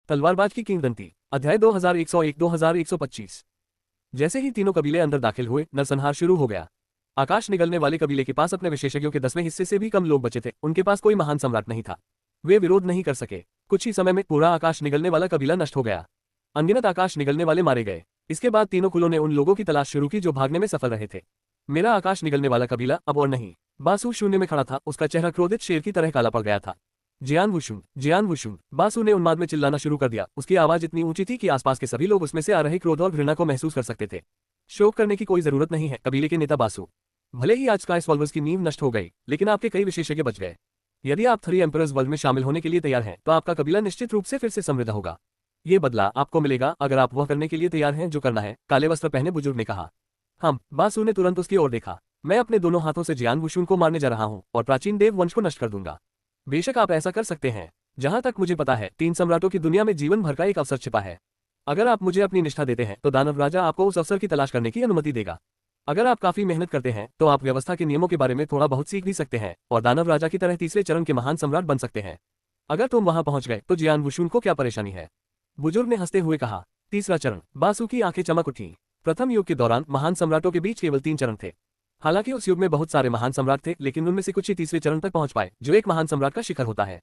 तलवारबाज की किंवदंती। अध्याय 2101-2125। जैसे ही तीनों कबीले अंदर दाखिल हुए, नरसंहार शुरू हो गया। आकाश निगलने वाले कबीले के पास अपने विशेषज्ञों के 10वें हिस्से से भी कम लोग बचे थे। उनके पास कोई महान सम्राट नहीं था। वे विरोध नहीं कर सके। कुछ ही समय में पूरा आकाश निगलने वाला कबीला नष्ट हो गया। अनगिनत आकाश निगलने वाले मारे गए। इसके बाद तीनों कुलों ने उन लोगों की तलाश शुरू की जो भागने में सफल रहे थे। मेरा आकाश निगलने वाला कबीला अब और नहीं। बासु शून्य में खड़ा था। उसका चेहरा क्रोधित शेर की तरह काला पड़ गया था। जियान वुशुन। बासु ने उन्माद में चिल्लाना शुरू कर दिया। उसकी आवाज इतनी ऊंची थी कि आसपास के सभी लोग उसमें से आ रहे क्रोध और घृणा को महसूस कर सकते थे। शोक करने की कोई जरूरत नहीं है, कबीले के नेता बासु। भले ही आज स्काई सॉल्वर्स की नींव नष्ट हो गई, लेकिन आपके कई विशेषज्ञ बच गए। यदि आप 3 एम्परर्स वर्ल्ड में शामिल होने के लिए तैयार हैं, तो आपका कबीला निश्चित रूप से फिर से समृद्ध होगा। ये बदला आपको मिलेगा अगर आप वह करने के लिए तैयार हैं जो करना है, काले वस्त्र पहने बुजुर्ग ने कहा। बासु ने तुरंत उसकी ओर देखा। मैं अपने दोनों हाथों से जियान वुशुन को मारने जा रहा हूं और प्राचीन देव वंश को नष्ट कर दूंगा। बेशक आप ऐसा कर सकते हैं। जहां तक मुझे पता है, 3 सम्राटों की दुनिया में जीवन भर का एक अवसर छिपा है। अगर आप मुझे अपनी निष्ठा देते हैं तो दानव राजा आपको उस अवसर की तलाश करने की अनुमति देगा। अगर आप काफी मेहनत करते हैं तो आप व्यवस्था के नियमों के बारे में थोड़ा बहुत सीख भी सकते हैं और दानव राजा की तरह तीसरे चरण के महान सम्राट बन सकते हैं। अगर तुम वहां पहुंच गए तो जियान वुशुन को क्या परेशानी है? बुजुर्ग ने हंसते हुए कहा। तीसरा चरण। बासु की आंखें चमक उठी। प्रथम युग के दौरान महान सम्राटों के बीच केवल 3 चरण थे। हालांकि उस युग में बहुत सारे महान सम्राट थे, लेकिन उनमें से कुछ ही तीसरे चरण तक पहुंच पाए, जो एक महान सम्राट का शिखर होता है।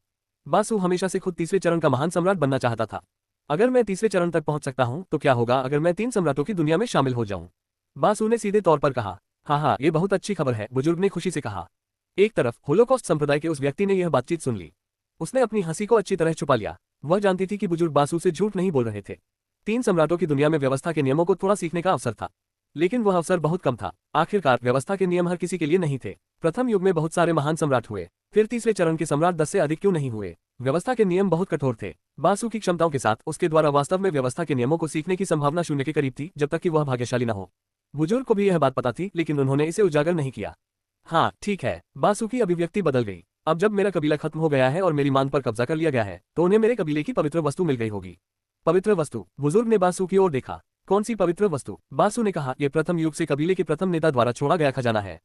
बासु हमेशा से खुद तीसरे चरण का महान सम्राट बनना चाहता था। अगर मैं तीसरे चरण तक पहुंच सकता हूं तो क्या होगा अगर मैं 3 सम्राटों की दुनिया में शामिल हो जाऊं? बासु ने सीधे तौर पर कहा। हाँ, ये बहुत अच्छी खबर है, बुजुर्ग ने खुशी से कहा। एक तरफ होलोकॉस्ट संप्रदाय के उस व्यक्ति ने यह बातचीत सुन ली। उसने अपनी हंसी को अच्छी तरह छुपा लिया। वह जानती थी कि बुजुर्ग बासु से झूठ नहीं बोल रहे थे। 3 सम्राटों की दुनिया में व्यवस्था के नियमों को थोड़ा सीखने का अवसर था, लेकिन वह अवसर बहुत कम था। आखिरकार व्यवस्था के नियम हर किसी के लिए नहीं थे। प्रथम युग में बहुत सारे महान सम्राट हुए, फिर तीसरे चरण के सम्राट 10 से अधिक क्यों नहीं हुए? व्यवस्था के नियम बहुत कठोर थे। बासु की क्षमताओं के साथ उसके द्वारा वास्तव में व्यवस्था के नियमों को सीखने की संभावना शून्य के करीब थी, जब तक कि वह भाग्यशाली न हो। बुजुर्ग को भी यह बात पता थी, लेकिन उन्होंने इसे उजागर नहीं किया। हाँ ठीक है। बासु की अभिव्यक्ति बदल गई। अब जब मेरा कबीला खत्म हो गया है और मेरी मान पर कब्जा कर लिया गया है, तो उन्हें मेरे कबीले की पवित्र वस्तु मिल गई होगी। पवित्र वस्तु? बुजुर्ग ने बासु की ओर देखा। कौन सी पवित्र वस्तु? बासु ने कहा, यह प्रथम युग से कबीले के प्रथम नेता द्वारा छोड़ा गया खजाना है।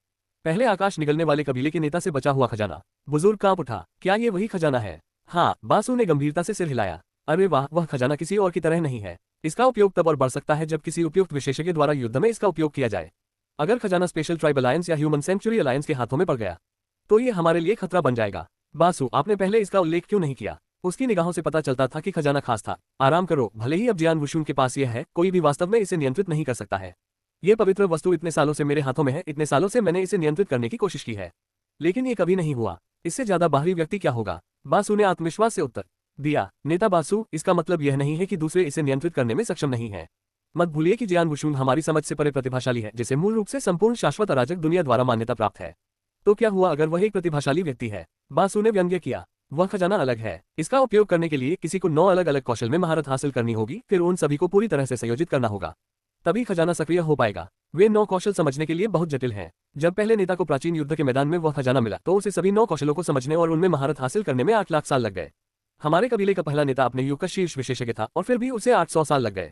पहले आकाश निगलने वाले कबीले के नेता से बचा हुआ खजाना। बुजुर्ग कांप उठा। क्या ये वही खजाना है? हाँ, बासु ने गंभीरता से सिर हिलाया। अरे वाह, वह खजाना किसी और की तरह नहीं है। इसका उपयोग तब और बढ़ सकता है जब किसी उपयुक्त विशेषज्ञ द्वारा युद्ध में इसका उपयोग किया जाए। अगर खजाना स्पेशल ट्राइब अलायंस या ह्यूमन सेंचुरी अलायंस के हाथों में पड़ गया, तो ये हमारे लिए खतरा बन जाएगा। बासु, आपने पहले इसका उल्लेख क्यों नहीं किया? उसकी निगाहों से पता चलता था कि खजाना खास था। आराम करो, भले ही अब जियान वुशुन के पास यह है, कोई भी वास्तव में इसे नियंत्रित नहीं कर सकता है। ये पवित्र वस्तु इतने सालों से मेरे हाथों में है, इतने सालों से मैंने इसे नियंत्रित करने की कोशिश की है, लेकिन ये कभी नहीं हुआ। इससे ज्यादा बाहरी व्यक्ति क्या होगा? बासु ने आत्मविश्वास से उत्तर दिया। नेता बासु, इसका मतलब यह नहीं है कि दूसरे इसे नियंत्रित करने में सक्षम नहीं है। मत भूलिए कि जियान वुशुन हमारी समझ से परे प्रतिभाशाली है, जिसे मूल रूप से संपूर्ण शाश्वत अराजक दुनिया द्वारा मान्यता प्राप्त है। तो क्या हुआ अगर वह एक प्रतिभाशाली व्यक्ति है? बासु ने व्यंग्य किया। वह खजाना अलग है। इसका उपयोग करने के लिए किसी को 9 अलग अलग कौशल में महारत हासिल करनी होगी, फिर उन सभी को पूरी तरह से संयोजित करना होगा, तभी खजाना सक्रिय हो पाएगा। वे 9 कौशल समझने के लिए बहुत जटिल हैं। जब पहले नेता को प्राचीन युद्ध के मैदान में वह खजाना मिला, तो उसे सभी 9 कौशलों को समझने और उनमें महारत हासिल करने में 8 लाख साल लग गए। हमारे कबीले का पहला नेता अपने युग का शीर्ष विशेषज्ञ था और फिर भी उसे 800 साल लग गए।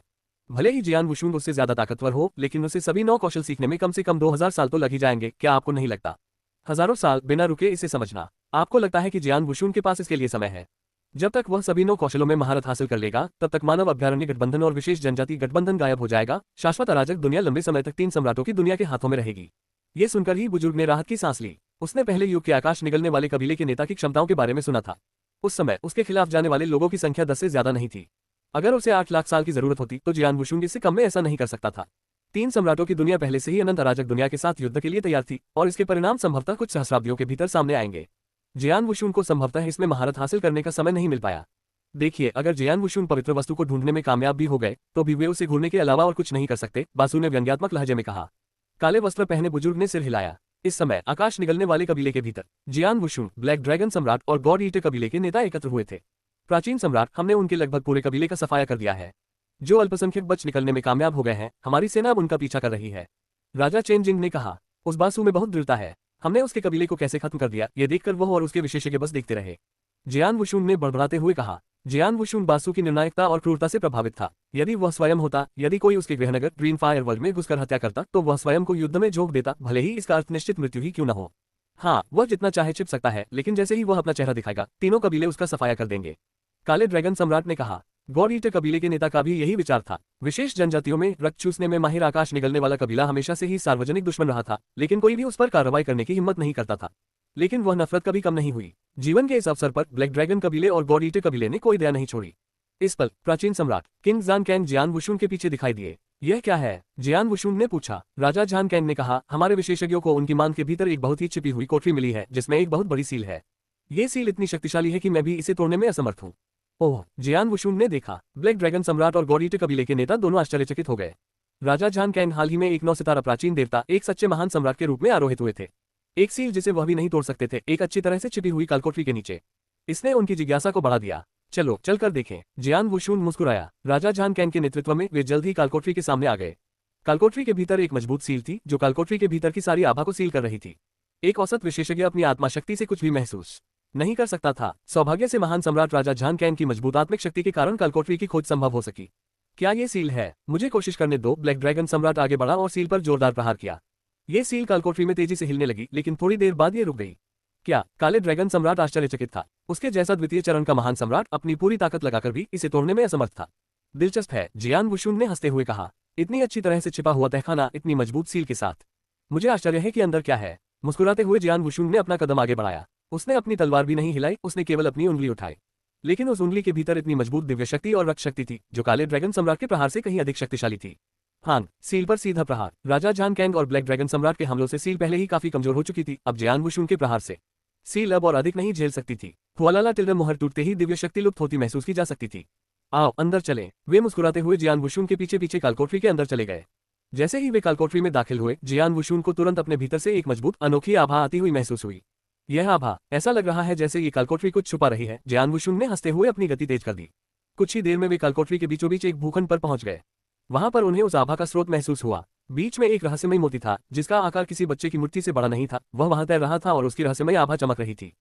भले ही जियान वुशुन उससे ज्यादा ताकतवर हो, लेकिन उसे सभी 9 कौशल सीखने में कम से कम 2000 साल तो लग ही जाएंगे। क्या आपको नहीं लगता? हजारों साल बिना रुके इसे समझना। आपको लगता है कि जियान वुशुन के पास इसके लिए समय है? जब तक वह सभी 9 कौशलों में महारत हासिल कर लेगा, तब तक मानव अभ्यारण्य गठबंधन और विशेष जनजाति गठबंधन गायब हो जाएगा। शाश्वत अराजक दुनिया लंबे समय तक 3 सम्राटों की दुनिया के हाथों में रहेगी। ये सुनकर ही बुजुर्ग ने राहत की सांस ली। उसने पहले युग के आकाश निगलने वाले कबीले के नेता की क्षमताओं के बारे में सुना था। उस समय उसके खिलाफ जाने वाले लोगों की संख्या 10 से ज्यादा नहीं थी। अगर उसे 8 लाख साल की जरूरत होती तो जियान वुशुन इससे कम में ऐसा नहीं कर सकता था। 3 सम्राटों की दुनिया पहले से ही अनंत अराजक दुनिया के साथ युद्ध के लिए तैयार थी, और इसके परिणाम संभवतः कुछ सहस्राब्दियों के भीतर सामने आएंगे। जियान वुशुन को संभवतः इसमें महारत हासिल करने का समय नहीं मिल पाया। देखिए, अगर जियान वुशुन पवित्र वस्तु को ढूंढने में कामयाब भी हो गए, तो भी वे उसे घूरने के अलावा और कुछ नहीं कर सकते, बासु ने व्यंग्यात्मक लहजे में कहा। काले वस्त्र पहने बुजुर्ग ने सिर हिलाया। इस समय आकाश निगलने वाले कबीले के भीतर जियान वुशुन, ब्लैक ड्रैगन सम्राट और गॉड ईटर कबीले के नेता एकत्र हुए थे। प्राचीन सम्राट, हमने उनके लगभग पूरे कबीले का सफाया कर दिया है। जो अल्पसंख्यक बच निकलने में कामयाब हो गए हैं, हमारी सेना अब उनका पीछा कर रही है। राजा चेनजिंग ने कहा। उस बासु में बहुत दृढ़ता है। हमने उसके कबीले को कैसे खत्म कर दिया, ये देखकर वह और उसके विशेषज्ञ बस देखते रहे। जियान वुशुन ने बड़बड़ाते हुए कहा। जियान वुशुन बासु की निर्णायकता और क्रूरता से प्रभावित था। यदि वह स्वयं होता, यदि कोई उसके गृहनगर ग्रीन फायर वर्ल्ड में घुसकर हत्या करता, तो वह स्वयं को युद्ध में झोंक देता, भले ही इसका अर्थ निश्चित मृत्यु ही क्यों न हो। हाँ, वह जितना चाहे छिप सकता है, लेकिन जैसे ही वह अपना चेहरा दिखाएगा, तीनों कबीले उसका सफाया कर देंगे। काले ड्रैगन सम्राट ने कहा। गॉड ईटर कबीले के नेता का भी यही विचार था। विशेष जनजातियों में रक्त चूसने में माहिर आकाश निगलने वाला कबीला हमेशा से ही सार्वजनिक दुश्मन रहा था, लेकिन कोई भी उस पर कार्रवाई करने की हिम्मत नहीं करता था। लेकिन वह नफरत कभी कम नहीं हुई। जीवन के इस अवसर पर ब्लैक ड्रैगन कबीले और गॉड ईटर कबीले ने कोई दया नहीं छोड़ी। इस पल प्राचीन सम्राट किंग जान कैंग जियान वुशुन के पीछे दिखाई दिए। यह क्या है? जियान वुशुन ने पूछा। राजा जान कैंग ने कहा, हमारे विशेषज्ञों को उनकी मान के भीतर एक बहुत ही छिपी हुई कोठरी मिली है जिसमें एक बहुत बड़ी सील है। ये सील इतनी शक्तिशाली है कि मैं भी इसे तोड़ने में असमर्थ हूँ। ओह, जियान वुशुन ने देखा। ब्लैक ड्रैगन सम्राट और गॉड ईटर कबीले के नेता दोनों आश्चर्यचकित हो गए। राजा जान कैंग हाल ही में एक 9 सितारा प्राचीन देवता, एक सच्चे महान सम्राट के रूप में आरोहित हुए थे। एक सील जिसे वह भी नहीं तोड़ सकते थे, एक अच्छी तरह से छिपी हुई कालकोठरी के नीचे। इसने उनकी जिज्ञासा को बढ़ा दिया। चलो चलकर देखें। जियान वुशुन मुस्कुराया। राजा जान कैंग के नेतृत्व में वे जल्द ही कालकोठरी के सामने आ गए। कालकोठरी के भीतर एक मजबूत सील थी जो कालकोठरी के भीतर की सारी आभा को सील कर रही थी। एक औसत विशेषज्ञ अपनी आत्मा शक्ति से कुछ भी महसूस नहीं कर सकता था। सौभाग्य से महान सम्राट राजा जान कैंग की मजबूत आत्मिक शक्ति के कारण कालकोठरी की खोज संभव हो सकी। क्या ये सील है? मुझे कोशिश करने दो। ब्लैक ड्रैगन सम्राट आगे बढ़ा और सील पर जोरदार प्रहार किया। ये सील कालकोठरी में तेजी से हिलने लगी, लेकिन थोड़ी देर बाद ये रुक गई। क्या? काले ड्रैगन सम्राट आश्चर्यचकित था। उसके जैसा द्वितीय चरण का महान सम्राट अपनी पूरी ताकत लगाकर भी इसे तोड़ने में असमर्थ था। दिलचस्प है, जियान वुशुन ने हंसते हुए कहा। इतनी अच्छी तरह से छिपा हुआ तहखाना, इतनी मजबूत सील के साथ। मुझे आश्चर्य है कि अंदर क्या है। मुस्कुराते हुए जियान वुशुन ने अपना कदम आगे बढ़ाया। उसने अपनी तलवार भी नहीं हिलाई, उसने केवल अपनी उंगली उठाई। लेकिन उस उंगली के भीतर इतनी मजबूत दिव्य शक्ति और रक्त शक्ति थी जो काले ड्रैगन सम्राट के प्रहार से कहीं अधिक शक्तिशाली थी। हाँ, सील पर सीधा प्रहार। राजा जान कैंग और ब्लैक ड्रैगन सम्राट के हमलों से सील पहले ही काफी कमजोर हो चुकी थी, अब जियान वुशुन के प्रहार से सील अब और अधिक नहीं झेल सकती थी। हुआलाला टिल्डर मोहर टूटते ही दिव्य शक्ति लुप्त होती महसूस की जा सकती थी। आओ अंदर चलें। वे मुस्कुराते हुए जियान वुशुन के पीछे पीछे कालकोठरी के अंदर चले गए। जैसे ही वे कालकोठरी में दाखिल हुए, जियान वुशुन को तुरंत अपने भीतर से एक मजबूत अनोखी आभा आती हुई महसूस हुई। यह आभा ऐसा लग रहा है जैसे ये कालकोठरी कुछ छुपा रही है। जियान वुशुन ने हंसते हुए अपनी गति तेज कर दी। कुछ ही देर में वे कालकोठरी के बीचों बीच एक भूखंड पर पहुंच गए। वहां पर उन्हें उस आभा का स्रोत महसूस हुआ। बीच में एक रहस्यमय मोती था जिसका आकार किसी बच्चे की मुट्ठी से बड़ा नहीं था। वह वहां तैर रहा था और उसकी रहस्यमय आभा चमक रही थी।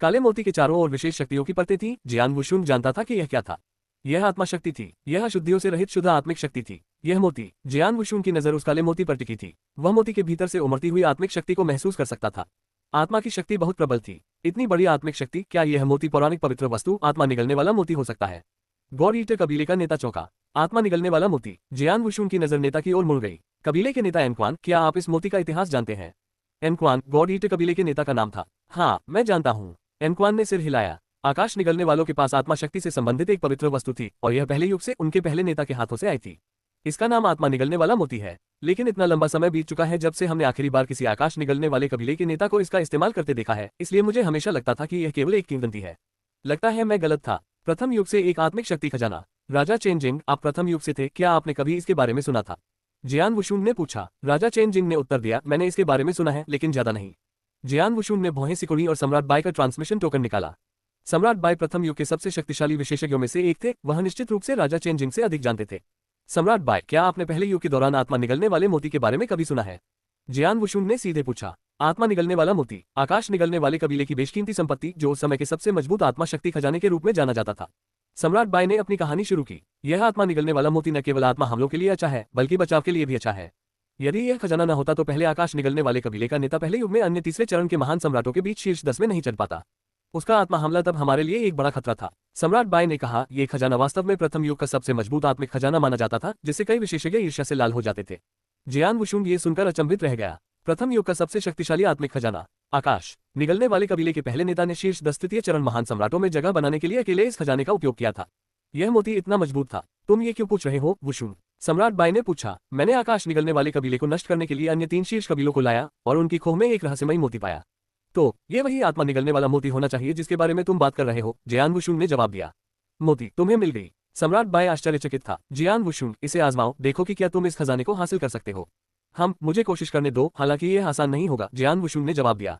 काले मोती के चारों ओर विशेष शक्तियों की परतें थीं। जियान वुशुन जानता था कि यह क्या था। यह आत्मा शक्ति थी। यह अशुद्धियों से रहित शुद्ध आत्मिक शक्ति थी। यह मोती। जियान वुशुन की नजर उस काले मोती पर टिकी थी। वह मोती के भीतर से उमड़ती हुई आत्मिक शक्ति को महसूस कर सकता था। आत्मा की शक्ति बहुत प्रबल थी। इतनी बड़ी आत्मिक शक्ति, क्या यह मोती पौराणिक पवित्र वस्तु आत्मा निगलने वाला मोती हो सकता है? गॉड ईटर कबीले का नेता चौंका। आत्मा निगलने वाला मोती। जियान वुशुन की नजर नेता की ओर मुड़ गई। कबीले के नेता एनक्वान, क्या आप इस मोती का इतिहास जानते हैं? एनक्वान गॉड ईटर कबीले के नेता का नाम था। हाँ, मैं जानता हूँ। एनक्वान ने सिर हिलाया। आकाश निगलने वालों के पास आत्मा शक्ति से संबंधित एक पवित्र वस्तु थी और यह पहले युग से उनके पहले नेता के हाथों से आई थी। इसका नाम आत्मा निगलने वाला मोती है। लेकिन इतना लंबा समय बीत चुका है जब से हमने आखिरी बार किसी आकाश निगलने वाले कबीले के नेता को इसका इस्तेमाल करते देखा है, इसलिए मुझे हमेशा लगता था कि यह केवल एक किंवदंती है। लगता है मैं गलत था। प्रथम युग से एक आत्मिक शक्ति खजाना। राजा चेनजिंग, आप प्रथम युग से थे, क्या आपने कभी इसके बारे में सुना था? जियान वुशुन ने पूछा। राजा चेनजिंग ने उत्तर दिया, मैंने इसके बारे में सुना है लेकिन ज्यादा नहीं। जियान वुशुन ने भौहें सिकुड़ी और सम्राट बाई का ट्रांसमिशन टोकन निकाला। सम्राट बाई प्रथम युग के सबसे शक्तिशाली विशेषज्ञों में से एक थे। वह निश्चित रूप से राजा चेनजिंग से अधिक जानते थे। सम्राट बाई, क्या आपने पहले युग के दौरान आत्मा निगलने वाले मोती के बारे में कभी सुना है? जियान वुशुन ने सीधे पूछा। आत्मा निगलने वाला मोती, आकाश निगलने वाले कबीले की बेशकीमती संपत्ति जो उस समय के सबसे मजबूत आत्मा शक्ति खजाने के रूप में जाना जाता था। सम्राट बाई ने अपनी कहानी शुरू की। यह आत्मा निगलने वाला मोती न केवल आत्मा हमलों के लिए अच्छा है बल्कि बचाव के लिए भी अच्छा है। यदि यह खजाना न होता तो पहले आकाश निगलने वाले कबीले का नेता पहले युग में अन्य तीसरे चरण के महान सम्राटों के बीच शीर्ष 10 में नहीं चल पाता। उसका आत्मा हमला तब हमारे लिए एक बड़ा खतरा था। सम्राट बाई ने कहा, यह खजाना वास्तव में प्रथम युग का सबसे मजबूत आत्मिक खजाना माना जाता था जिससे कई विशेषज्ञ ईर्ष्या से लाल हो जाते थे। जियान वुशुन ये सुनकर अचंभित रह गया। प्रथम युग का सबसे शक्तिशाली आत्मिक खजाना। आकाश निगलने वाले कबीले के पहले नेता ने शीर्ष 10 तृतीय चरण महान सम्राटों में जगह बनाने के लिए अकेले इस खजाने का उपयोग किया था। यह मोती इतना मजबूत था। तुम ये क्यों पूछ रहे हो, वुशुन? सम्राट बाई ने पूछा। मैंने आकाश निगलने वाले कबीले को नष्ट करने के लिए अन्य 3 शीर्ष कबीलों को लाया और उनकी खोह में एक रहस्यमयी मोती पाया। तो ये वही आत्मा निगलने वाला मोती होना चाहिए जिसके बारे में तुम बात कर रहे हो, जियान वुशुन ने जवाब दिया। मोती तुम्हें मिल गई। सम्राट बाई आश्चर्यचकित था। जियान वुशुन, इसे आजमाओ, देखो कि क्या तुम इस खजाने को हासिल कर सकते हो। मुझे कोशिश करने दो, हालांकि यह आसान नहीं होगा, जियान वुशुन ने जवाब दिया।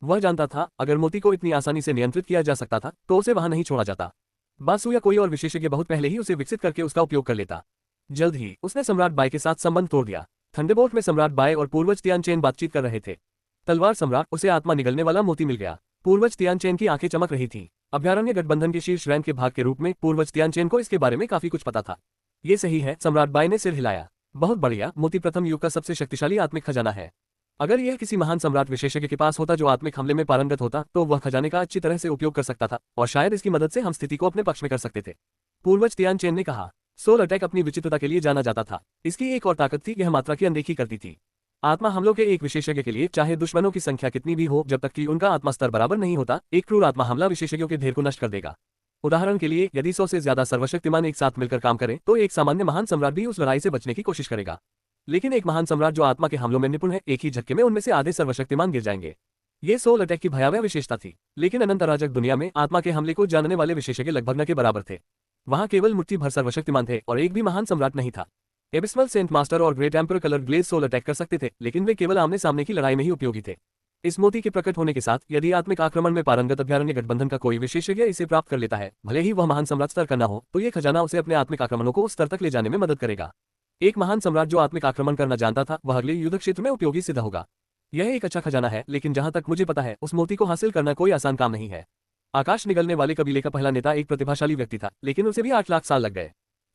वह जानता था अगर मोती को इतनी आसानी से नियंत्रित किया जा सकता था तो उसे वहां नहीं छोड़ा जाता। बासु या कोई और विशेषज्ञ बहुत पहले ही उसे विकसित करके उसका उपयोग कर लेता। जल्द ही उसने सम्राट बाई के साथ संबंध तोड़ दिया। थंडरबोल्ट में सम्राट बाई और पूर्वज तियानचेन बातचीत कर रहे थे। तलवार सम्राट, उसे आत्मा निगलने वाला मोती मिल गया। पूर्वज तियानचेन की आंखें चमक रही थीं। अभ्यारण्य गठबंधन के शीर्ष रैंक के भाग के रूप में पूर्वज तियानचेन को इसके बारे में काफी कुछ पता था। ये सही है, सम्राट बाई ने सिर हिलाया। बहुत बढ़िया, मोती प्रथम युग का सबसे शक्तिशाली आत्मिक खजाना है। अगर यह किसी महान सम्राट विशेषज्ञ के पास होता जो आत्मिक हमले में पारंगत होता तो वह खजाने का अच्छी तरह से उपयोग कर सकता था और शायद इसकी मदद से हम स्थिति को अपने पक्ष में कर सकते थे। पूर्वज तियानचेन ने कहा। सोल अटैक अपनी विचित्रता के लिए जाना जाता था। इसकी एक और ताकत थी, यह मात्रा की अनदेखी करती थी। आत्मा हमलों के एक विशेषज्ञ के लिए चाहे दुश्मनों की संख्या कितनी भी हो, जब तक कि उनका आत्मा स्तर बराबर नहीं होता, एक क्रूर आत्मा हमला विशेषज्ञों के ढेर को नष्ट कर देगा। उदाहरण के लिए, यदि 100 से ज्यादा सर्वशक्तिमान एक साथ मिलकर काम करें, तो एक सामान्य महान सम्राट भी उस लड़ाई से बचने की कोशिश करेगा। लेकिन एक महान सम्राट जो आत्मा के हमलों में निपुण है, एक ही झटके में उनमें से आधे सर्वशक्तिमान गिर जाएंगे। ये सोल अटैक की भयावह विशेषता थी। लेकिन अनंत अराजक दुनिया में आत्मा के हमले को जानने वाले विशेषज्ञ लगभग न के बराबर थे। वहां केवल मुट्ठी भर सर्वशक्तिमान थे और एक भी महान सम्राट नहीं था। एबिस्मल सेंट मास्टर और great emperor colour glaze soul attack कर सकते थे, लेकिन वे केवल आमने सामने की लड़ाई में ही उपयोगी थे। इस मोती के प्रकट होने के साथ यदि आत्मिक आक्रमण में पारंगत अभ्यारण्य गठबंधन का कोई विशेषज्ञ इसे प्राप्त कर लेता है, भले ही वह महान सम्राट स्तर का न हो, तो ये खजाना उसे अपने आत्मिक आक्रमणों को उस स्तर तक ले जाने में मदद करेगा। एक महान सम्राट जो आत्मिक आक्रमण करना जानता था, वह अगले युद्ध क्षेत्र में उपयोगी सिद्ध होगा। यह एक अच्छा खजाना है, लेकिन जहां तक मुझे पता है, उस मोती को हासिल करना कोई आसान काम नहीं है। आकाश निगलने वाले कबीले का पहला नेता एक प्रतिभाशाली व्यक्ति था, लेकिन उसे भी 8 लाख साल लग गए।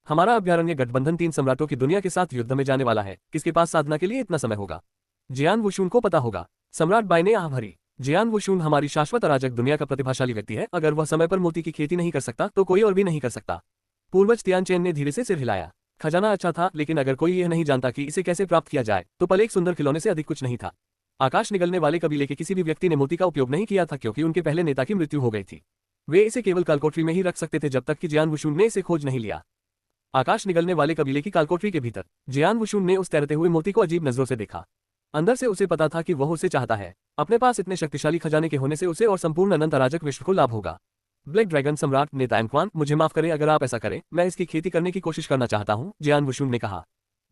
हमारा अभ्यारण्य गठबंधन 3 सम्राटों की दुनिया के साथ युद्ध में जाने वाला है। किसके पास साधना के लिए इतना समय होगा? जियान वुशुन को पता होगा। सम्राट बाई ने आह भरी। जियान वुशुन हमारी शाश्वत अराजक दुनिया का प्रतिभाशाली व्यक्ति है। अगर वह समय पर मोती की खेती नहीं कर सकता, तो कोई और भी नहीं कर सकता। पूर्वज तियानचेन ने धीरे से सिर हिलाया। खजाना अच्छा था, लेकिन अगर कोई यह नहीं जानता कि इसे कैसे प्राप्त किया जाए, तो पल एक सुंदर खिलौने से अधिक कुछ नहीं था। आकाश निगलने वाले कबीले के किसी भी व्यक्ति ने मोती का उपयोग नहीं किया था, क्योंकि उनके पहले नेता की मृत्यु हो गई थी। वे इसे केवल कालकोठरी में ही रख सकते थे जब तक कि जियान वुशुन ने इसे खोज नहीं लिया। आकाश निगलने वाले कबीले की कालकोठरी के भीतर जियान वुशुन ने उस तैरते हुए मोती को अजीब नजरों से देखा। अंदर से उसे पता था कि वह उसे चाहता है। अपने पास इतने शक्तिशाली खजाने के होने से उसे और संपूर्ण अनंत अराजक विश्व को लाभ होगा। ब्लैक ड्रैगन सम्राट नेता एनक्वान, मुझे माफ करें अगर आप ऐसा करें, मैं इसकी खेती करने की कोशिश करना चाहता हूं, जियान वुशुन ने कहा।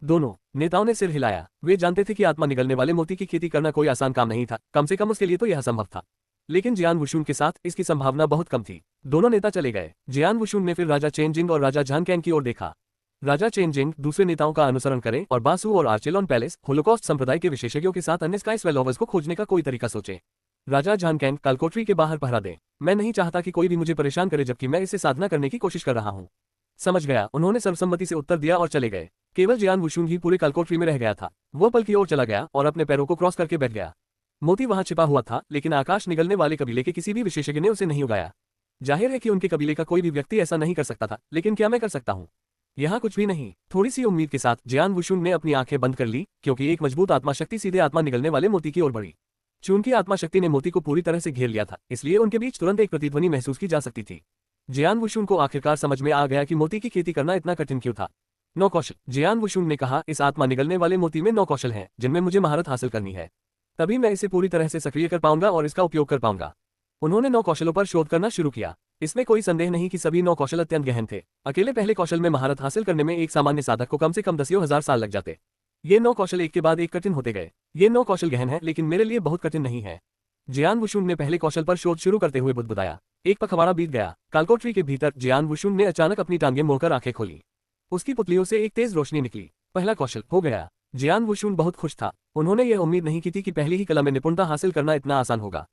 दोनों नेताओं ने सिर हिलाया। वे जानते थे कि आत्मा निगलने वाले मोती की खेती करना कोई आसान काम नहीं था, कम से कम उसके लिए तो यह संभव था। लेकिन जियान वुशुन के साथ इसकी संभावना बहुत कम थी। दोनों नेता चले गए। जियान वुशुन ने फिर राजा चेनजिंग और राजा झानकैन की ओर देखा। राजा चेनजिंग दूसरे नेताओं का अनुसरण करें और बासु और आर्चेलॉन पैलेस होलोकॉस्ट संप्रदाय के विशेषज्ञों के साथ अन्य स्काई स्वेलोवर्स को खोजने का कोई तरीका सोचे। राजा झानकैन कालकोठरी के बाहर पहरा दे। मैं नहीं चाहता कि कोई भी मुझे परेशान करे जबकि मैं इसे साधना करने की कोशिश कर रहा हूँ। समझ गया, उन्होंने सर्वसम्मति से उत्तर दिया और चले गए। केवल जियान वुशुन ही पूरे कालकोठरी में रह गया था। वह पल की ओर चला गया और अपने पैरों को क्रॉस करके बैठ गया। मोती वहां छिपा हुआ था, लेकिन आकाश निगलने वाले कबीले के किसी भी विशेषज्ञ ने उसे नहीं उगाया। जाहिर है कि उनके कबीले का कोई भी व्यक्ति ऐसा नहीं कर सकता था, लेकिन क्या मैं कर सकता हूँ? यहाँ कुछ भी नहीं। थोड़ी सी उम्मीद के साथ जियान वुशुन ने अपनी आंखें बंद कर ली, क्योंकि एक मजबूत आत्मा शक्ति सीधे आत्मा निगलने वाले मोती की ओर बढ़ी। चूंकि आत्मा शक्ति ने मोती को पूरी तरह से घेर लिया था, इसलिए उनके बीच तुरंत एक प्रतिध्वनि महसूस की जा सकती थी। जियान वुशुन को आखिरकार समझ में आ गया कि मोती की खेती करना इतना कठिन क्यों था। 9 कौशल, जियान वुशुन ने कहा, इस आत्मा निगलने वाले मोती में 9 कौशल हैं, जिनमें मुझे महारत हासिल करनी है। तभी मैं इसे पूरी तरह से सक्रिय कर पाऊंगा और इसका उपयोग कर पाऊंगा। उन्होंने 9 कौशलों पर शोध करना शुरू किया। इसमें कोई संदेह नहीं कि सभी 9 कौशल अत्यंत गहन थे। अकेले पहले कौशल में महारत हासिल करने में एक सामान्य साधक को कम से कम 10,000 साल लग जाते। ये 9 कौशल एक के बाद एक कठिन होते गए। ये 9 कौशल गहन है, लेकिन मेरे लिए बहुत कठिन नहीं है। जियान वुशुन ने पहले कौशल पर शोध शुरू करते हुए बुदबुदाया। एक पखवाड़ा बीत गया। कालकोठरी के भीतर जियान वुशुन ने अचानक अपनी टांगें मोड़कर आंखें खोली। उसकी पुतलियों से एक तेज रोशनी निकली। पहला कौशल हो गया। जियान वुशुन बहुत खुश था। उन्होंने यह उम्मीद नहीं की थी कि पहली ही कला में निपुणता हासिल करना इतना आसान होगा।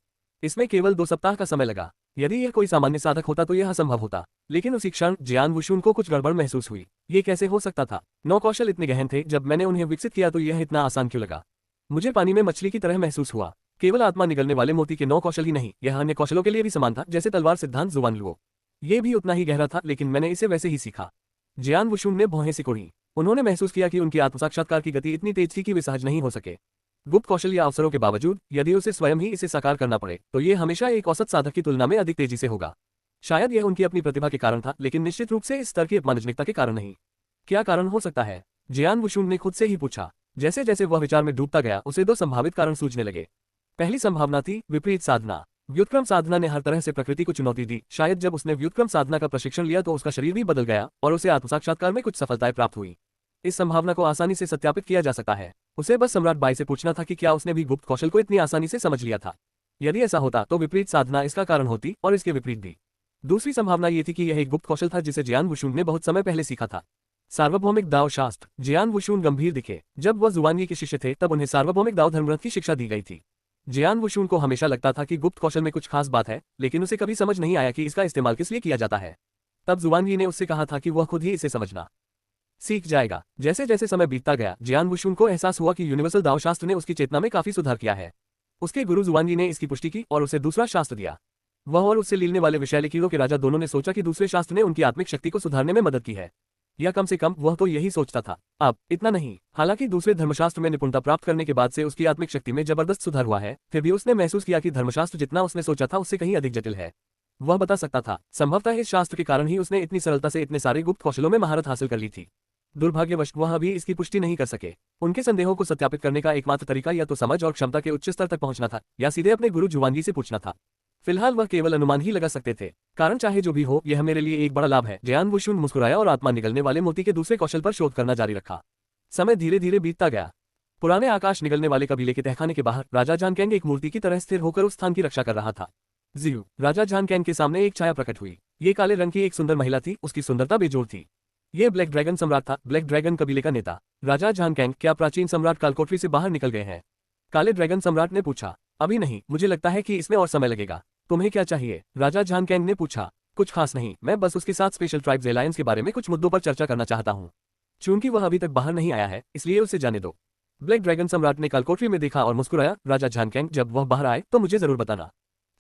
इसमें केवल 2 सप्ताह का समय लगा। यदि यह कोई सामान्य साधक होता तो यह असंभव होता, लेकिन उसी क्षण जियान वुशुन को कुछ गड़बड़ महसूस हुई। ये कैसे हो सकता था? 9 कौशल इतने गहन थे, जब मैंने उन्हें विकसित किया तो यह इतना आसान क्यों लगा? मुझे पानी में मछली की तरह महसूस हुआ। केवल आत्मा निगलने वाले मोती के 9 कौशल ही नहीं, यह अन्य कौशलों के लिए भी समान था, जैसे तलवार सिद्धांत जुवानलुओ। ये भी उतना ही गहरा था, लेकिन मैंने इसे वैसे ही सीखा। जियान वुशुन ने भौहें सिकोड़ी। उन्होंने महसूस किया कि उनकी आत्मसाक्षात्कार की गति इतनी तेज थी कि वे सहज नहीं हो सके। गुप्त कौशल या अवसरों के बावजूद यदि उसे स्वयं ही इसे साकार करना पड़े, तो ये हमेशा एक औसत साधक की तुलना में अधिक तेजी से होगा। शायद यह उनकी अपनी प्रतिभा के कारण था, लेकिन निश्चित रूप से इस स्तर की अपमानजनकता के कारण नहीं। क्या कारण हो सकता है? जियान वुशुन ने खुद से ही पूछा। जैसे जैसे वह विचार में डूबता गया, उसे 2 संभावित कारण सूझने लगे। पहली संभावना थी विपरीत साधना। व्युत्क्रम साधना ने हर तरह से प्रकृति को चुनौती दी। शायद जब उसने व्युत्क्रम साधना का प्रशिक्षण लिया तो उसका शरीर भी बदल गया और उसे आत्मसाक्षात्कार में कुछ सफलताएं प्राप्त हुई। इस संभावना को आसानी से सत्यापित किया जा सकता है। उसे बस सम्राट बाई से पूछना था कि क्या उसने भी गुप्त कौशल को इतनी आसानी से समझ लिया था। यदि ऐसा होता तो विपरीत साधना इसका कारण होती और इसके विपरीत भी। दूसरी संभावना ये थी कि यह एक गुप्त कौशल था जिसे जियान वुशुन ने बहुत समय पहले सीखा था। सार्वभौमिक दाव शास्त्र। जियान वुशुन गंभीर दिखे। जब वह जुवानगी के शिष्य थे तब उन्हें सार्वभौमिक दाव धर्मरथ की शिक्षा दी गई थी। जियान वुशुन को हमेशा लगता था कि गुप्त कौशल में कुछ खास बात है, लेकिन उसे कभी समझ नहीं आया कि इसका इस्तेमाल किस लिए किया जाता है। तब जुवानगी ने उससे कहा था कि वह खुद ही इसे समझना सीख जाएगा। जैसे जैसे समय बीतता गया, जियान वुशुन को एहसास हुआ कि यूनिवर्सल दाव शास्त्र ने उसकी चेतना में काफी सुधार किया है। उसके गुरु जुवानगी ने इसकी पुष्टि की और उसे दूसरा शास्त्र दिया। वह और उससे लीलने वाले विषैले कीड़ों के राजा दोनों ने सोचा कि दूसरे शास्त्र ने उनकी आत्मिक शक्ति को सुधारने में मदद की है, या कम से कम वह तो यही सोचता था। अब इतना नहीं, हालांकि दूसरे धर्मशास्त्र में निपुणता प्राप्त करने के बाद से उसकी आत्मिक शक्ति में जबरदस्त सुधार हुआ है, फिर भी उसने महसूस किया कि धर्मशास्त्र जितना उसने सोचा था उससे कहीं अधिक जटिल है। वह बता सकता था, संभवतः इस शास्त्र के कारण ही उसने इतनी सरलता से इतने सारे गुप्त कौशलों में महारत हासिल कर ली थी। दुर्भाग्यवश वह अभी इसकी पुष्टि नहीं कर सके। उनके संदेहों को सत्यापित करने का एकमात्र तरीका या तो समझ और क्षमता के उच्च स्तर तक पहुंचना था, या सीधे अपने गुरु जुवानजी से पूछना था। फिलहाल वह केवल अनुमान ही लगा सकते थे। कारण चाहे जो भी हो, यह मेरे लिए एक बड़ा लाभ है। जियान वुशुन मुस्कुराया और आत्मा निगलने वाले मोती के दूसरे कौशल पर शोध करना जारी रखा। समय धीरे धीरे बीतता गया। पुराने आकाश निगलने वाले कबीले के तहखाने के बाहर राजा जानकेंग एक मूर्ति की तरह स्थिर होकर उस स्थान की रक्षा कर रहा था। जियू, राजा जानकेंग के सामने एक छाया प्रकट हुई। ये काले रंग की एक सुंदर महिला थी, उसकी सुंदरता बेजोड़ थी। ये ब्लैक ड्रैगन सम्राट था, ब्लैक ड्रैगन कबीले का नेता। राजा जानकेंग, क्या प्राचीन सम्राट कालकोठरी से बाहर निकल गए हैं? काले ड्रैगन सम्राट ने पूछा। अभी नहीं, मुझे लगता है कि इसमें और समय लगेगा। तुम्हें क्या चाहिए? राजा जानकेंग ने पूछा। कुछ खास नहीं, मैं बस उसके साथ स्पेशल ट्राइब्स एलायंस के बारे में कुछ मुद्दों पर चर्चा करना चाहता हूँ। चूंकि वह अभी तक बाहर नहीं आया है, इसलिए उसे जाने दो। ब्लैक ड्रैगन सम्राट ने कालकोठरी में देखा और मुस्कुराया। राजा जानकेंग, जब वह बाहर आए तो मुझे जरूर बताना।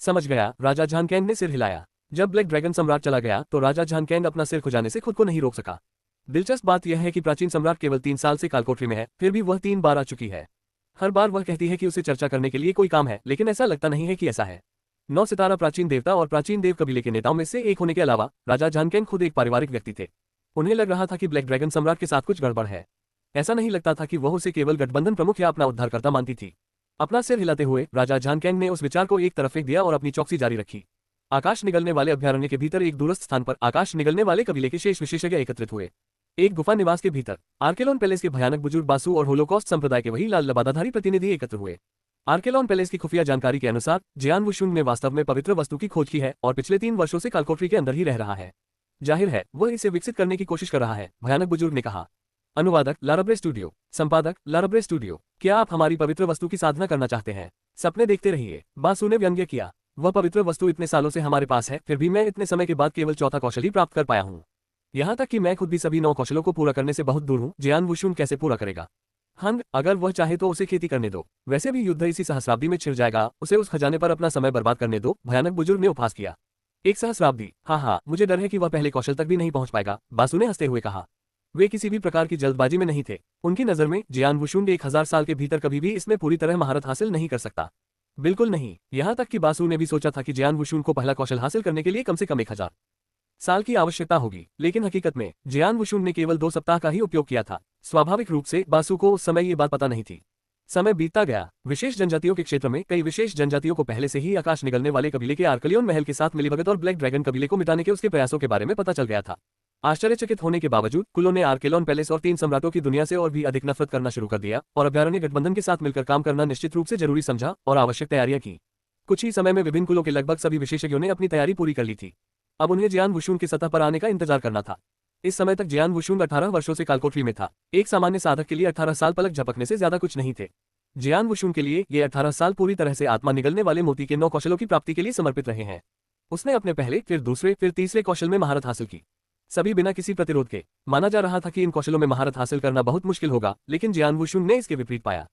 समझ गया, राजा जानकेंग ने सिर हिलाया। जब ब्लैक ड्रैगन सम्राट चला गया तो राजा जानकेंग अपना सिर खुजाने से खुद को नहीं रोक सका। दिलचस्प बात यह है कि प्राचीन सम्राट केवल 3 साल से कालकोठरी में है, फिर भी वह 3 बार आ चुकी है। हर बार वह कहती है कि उसे चर्चा करने के लिए कोई काम है, लेकिन ऐसा लगता नहीं है कि ऐसा है। 9 सितारा प्राचीन देवता और प्राचीन देव कबीले के नेताओं में से एक होने के अलावा राजा जानकेंग खुद एक पारिवारिक व्यक्ति थे। उन्हें लग रहा था कि ब्लैक ड्रैगन सम्राट के साथ कुछ गड़बड़ है। ऐसा नहीं लगता था कि वह उसे केवल गठबंधन प्रमुख या अपना उद्धारकर्ता मानती थी। अपना सिर हिलाते हुए राजा जानकेंग ने उस विचार को एक तरफ फेंक दिया और अपनी चौकसी जारी रखी। आकाश निगलने वाले अभ्यारण्य के भीतर एक दूरस्थ स्थान पर आकाश निगलने वाले कबीले के शेष विशेषज्ञ एकत्रित हुए। एक गुफा निवास के भीतर आर्केलॉन पैलेस के भयानक बुजुर्ग बासु और होलोकॉस्ट संप्रदाय के वही लाल लबादाधारी प्रतिनिधि एकत्र हुए। आर्केलॉन पैलेस की खुफिया जानकारी के अनुसार जियान वुशुन ने वास्तव में पवित्र वस्तु की खोज की है और पिछले 3 वर्षों से कालकोठरी के अंदर ही रह रहा है। जाहिर है वह इसे विकसित करने की कोशिश कर रहा है, भयानक बुजुर्ग ने कहा। अनुवादक लारब्रे स्टूडियो, संपादक लारब्रे स्टूडियो। क्या आप हमारी पवित्र वस्तु की साधना करना चाहते हैं? सपने देखते रहिए, बासु ने व्यंग्य किया। वह पवित्र वस्तु इतने सालों से हमारे पास है, फिर भी मैं इतने समय के बाद केवल चौथा कौशल ही प्राप्त कर पाया हूँ। यहाँ तक कि मैं खुद भी सभी 9 कौशलों को पूरा करने से बहुत दूर हूँ। जियान वुशुन कैसे पूरा करेगा? हंग, अगर वह चाहे तो उसे खेती करने दो। वैसे भी युद्ध इसी सहस्राब्दी में छिड़ जाएगा, उसे उस खजाने पर अपना समय बर्बाद करने दो। भयानक बुजुर्ग ने उपहास किया। एक सहस्राब्दी? हाँ, मुझे डर है कि वह पहले कौशल तक भी नहीं पहुंच पाएगा, बासु ने हंसते हुए कहा। वे किसी भी प्रकार की जल्दबाजी में नहीं थे। उनकी नजर में जियान वुशुन 1000 साल के भीतर कभी भी इसमें पूरी तरह महारत हासिल नहीं कर सकता। बिल्कुल नहीं। यहाँ तक कि बासु ने भी सोचा था कि जियान वुशुन को पहला कौशल हासिल करने के लिए कम से कम 1000 साल की आवश्यकता होगी, लेकिन हकीकत में जियान वुशुन ने केवल 2 सप्ताह का ही उपयोग किया था। स्वाभाविक रूप से बासु को उस समय ये बात पता नहीं थी। समय बीतता गया। विशेष जनजातियों के क्षेत्र में कई विशेष जनजातियों को पहले से ही आकाश निगलने वाले कबीले के आर्कलियन महल के साथ मिलीभगत और ब्लैक ड्रैगन कबीले को मिटाने के उसके प्रयासों के बारे में पता चल गया था। आश्चर्यचकित होने के बावजूद कुलों ने आर्केलॉन पैलेस और 3 सम्राटों की दुनिया से और भी अधिक नफरत करना शुरू कर दिया और अभ्यारण्य गठबंधन के साथ मिलकर काम करना निश्चित रूप से जरूरी समझा और आवश्यक तैयारियां की। कुछ ही समय में विभिन्न कुलों के लगभग सभी विशेषज्ञों ने अपनी तैयारी पूरी कर ली थी। अब उन्हें जियान वुशुन की सतह पर आने का इंतजार करना था। इस समय तक जियान वुशुन 18 वर्षों से कालकोठरी में था। एक सामान्य साधक के लिए 18 साल पलक झपकने से ज्यादा कुछ नहीं थे। जियान वुशुन के लिए ये 18 साल पूरी तरह से आत्मा निगलने वाले मोती के 9 कौशलों की प्राप्ति के लिए समर्पित रहे हैं। उसने अपने पहले, फिर दूसरे, फिर तीसरे कौशल में महारत हासिल की, सभी बिना किसी प्रतिरोध के। माना जा रहा था कि इन कौशलों में महारत हासिल करना बहुत मुश्किल होगा, लेकिन जियान वुशुन ने इसके विपरीत पाया।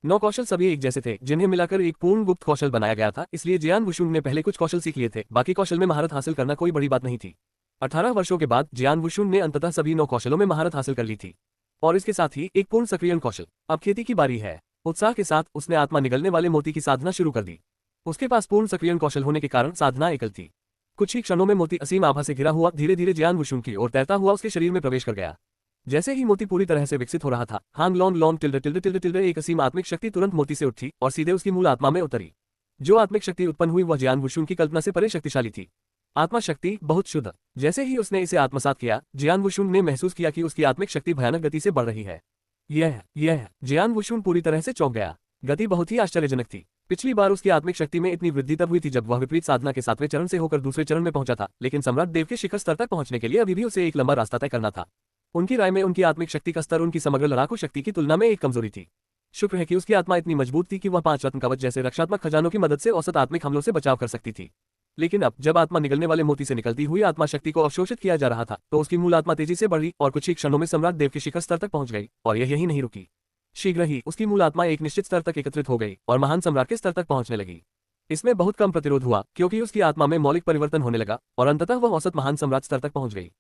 9 कौशल सभी एक जैसे थे, जिन्हें मिलाकर एक पूर्ण गुप्त कौशल बनाया गया था, इसलिए जियान वुशुन ने पहले कुछ कौशल सीख लिए थे। बाकी कौशल में महारत हासिल करना कोई बड़ी बात नहीं थी। 18 वर्षों के बाद जियान वुशुन ने अंततः सभी 9 कौशलों में महारत हासिल कर ली थी, और इसके साथ ही एक पूर्ण सक्रियण कौशल। अब खेती की बारी है। उत्साह के साथ उसने आत्मा निगलने वाले मोती की साधना शुरू कर दी। उसके पास पूर्ण सक्रियण कौशल होने के कारण साधना एकल थी। कुछ ही क्षणों में मोती असीम आभा से घिरा हुआ धीरे धीरे जियान वुशुन की ओर तैरता हुआ उसके शरीर में प्रवेश कर गया। जैसे ही मोती पूरी तरह से विकसित हो रहा था, Hong lawn lawn tilde tilde tilde tilde एक असीम आत्मिक शक्ति तुरंत मोती से उठी और सीधे उसकी मूल आत्मा में उतरी। जो आत्मिक शक्ति उत्पन्न हुई वह जियान वुशुन की कल्पना से परे शक्तिशाली थी। आत्मा शक्ति बहुत शुद्ध। जैसे ही उसने इसे आत्मसात किया, जियान वुशुन ने महसूस किया कि उसकी आत्मिक शक्ति भयानक गति से बढ़ रही है। यह जियान वुशुन पूरी तरह से चौंक गया। गति बहुत ही आश्चर्यजनक थी। पिछली बार उसकी आत्मिक शक्ति में इतनी वृद्धि तब हुई थी जब वह विपरीत साधना के 7वें चरण से होकर दूसरे चरण में पहुंचा था, लेकिन सम्राट देव के शिखर स्तर तक पहुंचने के लिए अभी भी उसे एक लंबा रास्ता तय करना था। उनकी राय में उनकी आत्मिक शक्ति का स्तर उनकी समग्र लड़ाकू शक्ति की तुलना में एक कमजोरी थी। शुक्र है कि उसकी आत्मा इतनी मजबूत थी कि वह 5 रत्न कवच जैसे रक्षात्मक खजानों की मदद से औसत आत्मिक हमलों से बचाव कर सकती थी। लेकिन अब जब आत्मा निगलने वाले मोती से निकलती हुई आत्मा शक्ति को अवशोषित किया जा रहा था, तो उसकी मूल आत्मा तेजी से बढ़ी और कुछ ही क्षणों में सम्राट देव के शिखर स्तर तक पहुंच गई। और यह यही नहीं रुकी। शीघ्र ही उसकी मूल आत्मा एक निश्चित स्तर तक एकत्रित हो गई और महान सम्राट के स्तर तक पहुंचने लगी। इसमें बहुत कम प्रतिरोध हुआ क्योंकि उसकी आत्मा में मौलिक परिवर्तन होने लगा और अंततः वह औसत महान सम्राट स्तर तक पहुंच गई।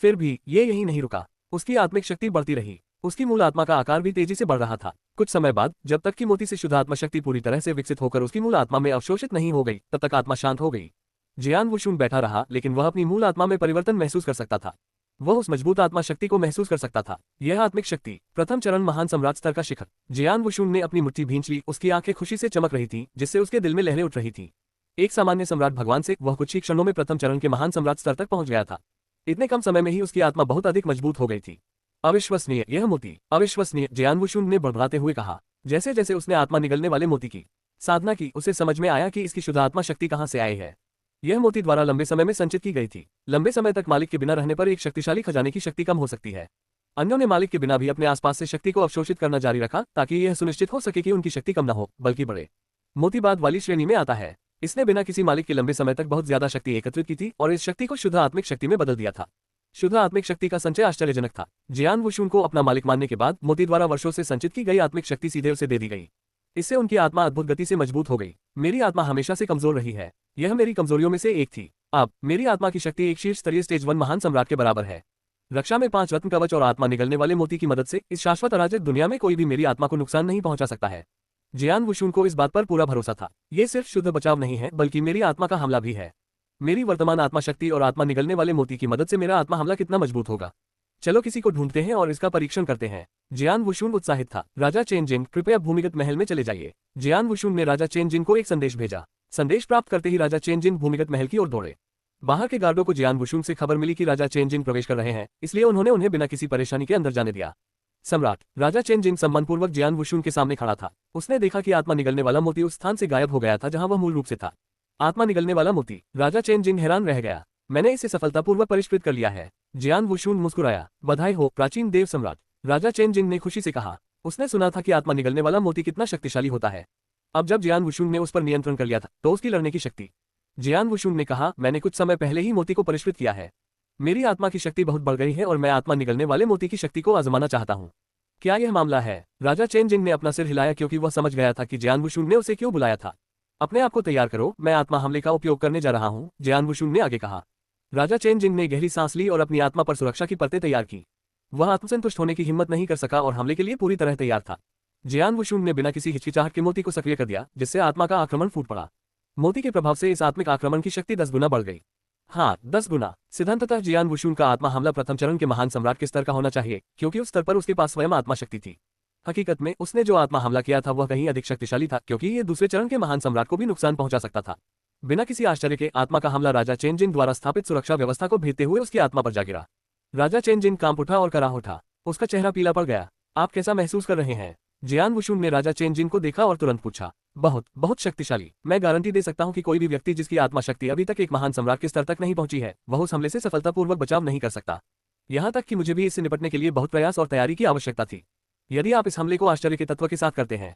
फिर भी ये यही नहीं रुका, उसकी आत्मिक शक्ति बढ़ती रही। उसकी मूल आत्मा का आकार भी तेजी से बढ़ रहा था। कुछ समय बाद जब तक कि मोती से शुद्ध आत्मा शक्ति पूरी तरह से विकसित होकर उसकी मूल आत्मा में अवशोषित नहीं हो गई, तब तक आत्मा शांत हो गई। जियान वुशुन बैठा रहा, लेकिन वह अपनी मूल आत्मा में परिवर्तन महसूस कर सकता था। वह उस मजबूत आत्मा शक्ति को महसूस कर सकता था। यह आत्मिक शक्ति, प्रथम चरण महान सम्राट स्तर का शिखर। जियान वुशुन ने अपनी मुट्ठी भींच ली, उसकी आंखें खुशी से चमक रही थी, जिससे उसके दिल में लहरें उठ रही थी। एक सामान्य सम्राट भगवान से वह कुछ ही क्षणों में प्रथम चरण के महान सम्राट स्तर तक पहुंच गया था। इतने कम समय में ही उसकी आत्मा बहुत अधिक मजबूत हो गई थी। अविश्वसनीय, यह मोती अविश्वसनीय, जियान वुशुन ने बड़बड़ाते हुए कहा। जैसे जैसे उसने आत्मा निगलने वाले मोती की साधना की, उसे समझ में आया कि इसकी शुद्ध आत्मा शक्ति कहां से आई है। यह मोती द्वारा लंबे समय में संचित की गई थी। लंबे समय तक मालिक के बिना रहने पर एक शक्तिशाली खजाने की शक्ति कम हो सकती है। अन्यों ने मालिक के बिना भी अपने आसपास से शक्ति को अवशोषित करना जारी रखा ताकि यह सुनिश्चित हो सके कि उनकी शक्ति कम न हो बल्कि बढ़े। मोती बाद वाली श्रेणी में आता है। इसने बिना किसी मालिक के लंबे समय तक बहुत ज्यादा शक्ति एकत्रित की थी और इस शक्ति को शुद्ध आत्मिक शक्ति में बदल दिया था। शुद्ध आत्मिक शक्ति का संचय आश्चर्यजनक था। जियान वुशुन को अपना मालिक मानने के बाद मोती द्वारा वर्षों से संचित की गई आत्मिक शक्ति सीधे उसे दे दी गई। इससे उनकी आत्मा अद्भुत गति से मजबूत हो गई। मेरी आत्मा हमेशा से कमजोर रही है, यह मेरी कमजोरियों में से एक थी। अब मेरी आत्मा की शक्ति एक शीर्ष स्तरीय स्टेज 1 महान सम्राट के बराबर है। रक्षा में 5 रत्न कवच और आत्मा निगलने वाले मोती की मदद से इस शाश्वत अराजक दुनिया में कोई भी मेरी आत्मा को नुकसान नहीं पहुंचा सकता है। जियान वुशुन को इस बात पर पूरा भरोसा था। ये सिर्फ शुद्ध बचाव नहीं है, बल्कि मेरी आत्मा का हमला भी है। मेरी वर्तमान आत्मा शक्ति और आत्मा निगलने वाले मोती की मदद से मेरा आत्मा हमला कितना मजबूत होगा। चलो किसी को ढूंढते हैं और इसका परीक्षण करते हैं। जियान वुशुन उत्साहित था। राजा चेनजिन, कृपया भूमिगत महल में चले जाइए। जियान वुशुन ने राजा चेनजिन को एक संदेश भेजा। संदेश प्राप्त करते ही राजा चेनजिन भूमिगत महल की ओर दौड़े। बाहर के गार्डों को जियान वुशुन से खबर मिली कि राजा चेनजिन प्रवेश कर रहे हैं, इसलिए उन्होंने उन्हें बिना किसी परेशानी के अंदर जाने दिया। सम्राट, राजा चेनजिन सम्मानपूर्वक जियान वुशुन के सामने खड़ा था। उसने देखा कि आत्मा निगलने वाला मोती उस स्थान से गायब हो गया था जहां वह मूल रूप से था। आत्मा निगलने वाला मोती। राजा चेनजिन हैरान रह गया। मैंने इसे सफलतापूर्वक परिष्कृत कर लिया है। जियान वुशुन मुस्कुराया। बधाई हो प्राचीन देव सम्राट, राजा चेनजिन ने खुशी से कहा। उसने सुना था कि आत्मा निगलने वाला मोती कितना शक्तिशाली होता है। अब जब जियान वुशुन ने उस पर नियंत्रण कर लिया था तो उसकी लड़ने की शक्ति। जियान वुशुन ने कहा, मैंने कुछ समय पहले ही मोती को परिष्कृत किया है। मेरी आत्मा की शक्ति बहुत बढ़ गई है और मैं आत्मा निगलने वाले मोती की शक्ति को आजमाना चाहता हूँ। क्या यह मामला है? राजा चेनजिन ने अपना सिर हिलाया क्योंकि वह समझ गया था कि जियान वुशुन ने उसे क्यों बुलाया था। अपने आप को तैयार करो, मैं आत्मा हमले का उपयोग करने जा रहा हूँ, जियान वुशुन ने आगे कहा। राजा चेनजिन ने गहरी सांस ली और अपनी आत्मा पर सुरक्षा की परतें तैयार की। वह आत्मसंतुष्ट होने की हिम्मत नहीं कर सका और हमले के लिए पूरी तरह तैयार था। जियान वुशुन ने बिना किसी हिचकिचाहट के मोती को सक्रिय कर दिया, जिससे आत्मा का आक्रमण फूट पड़ा। मोती के प्रभाव से इस आत्मिक आक्रमण की शक्ति 10 गुना बढ़ गई। हाँ, 10 गुना। सिद्धांततः जियान वुशुन का आत्मा हमला प्रथम चरण के महान सम्राट के स्तर का होना चाहिए, क्योंकि उस स्तर पर उसके पास स्वयं आत्मा शक्ति थी। हकीकत में उसने जो आत्मा हमला किया था वह कहीं अधिक शक्तिशाली था, क्योंकि ये दूसरे चरण के महान सम्राट को भी नुकसान पहुंचा सकता था। बिना किसी आश्चर्य के आत्मा का हमला राजा चेनजिन द्वारा स्थापित सुरक्षा व्यवस्था को भेदते हुए उसकी आत्मा पर जा गिरा। राजा चेनजिन कांप उठा और कराह उठा। उसका चेहरा पीला पड़ गया। आप कैसा महसूस कर रहे हैं? जियान वुशुन ने राजा चेनजिन को देखा और तुरंत पूछा। बहुत बहुत शक्तिशाली। मैं गारंटी दे सकता हूं कि कोई भी व्यक्ति जिसकी आत्मा शक्ति अभी तक एक महान सम्राट के स्तर तक नहीं पहुंची है, वह उस हमले से सफलतापूर्वक बचाव नहीं कर सकता। यहां तक कि मुझे भी इससे निपटने के लिए बहुत प्रयास और तैयारी की आवश्यकता थी। यदि आप इस हमले को आश्चर्य के तत्व के साथ करते हैं,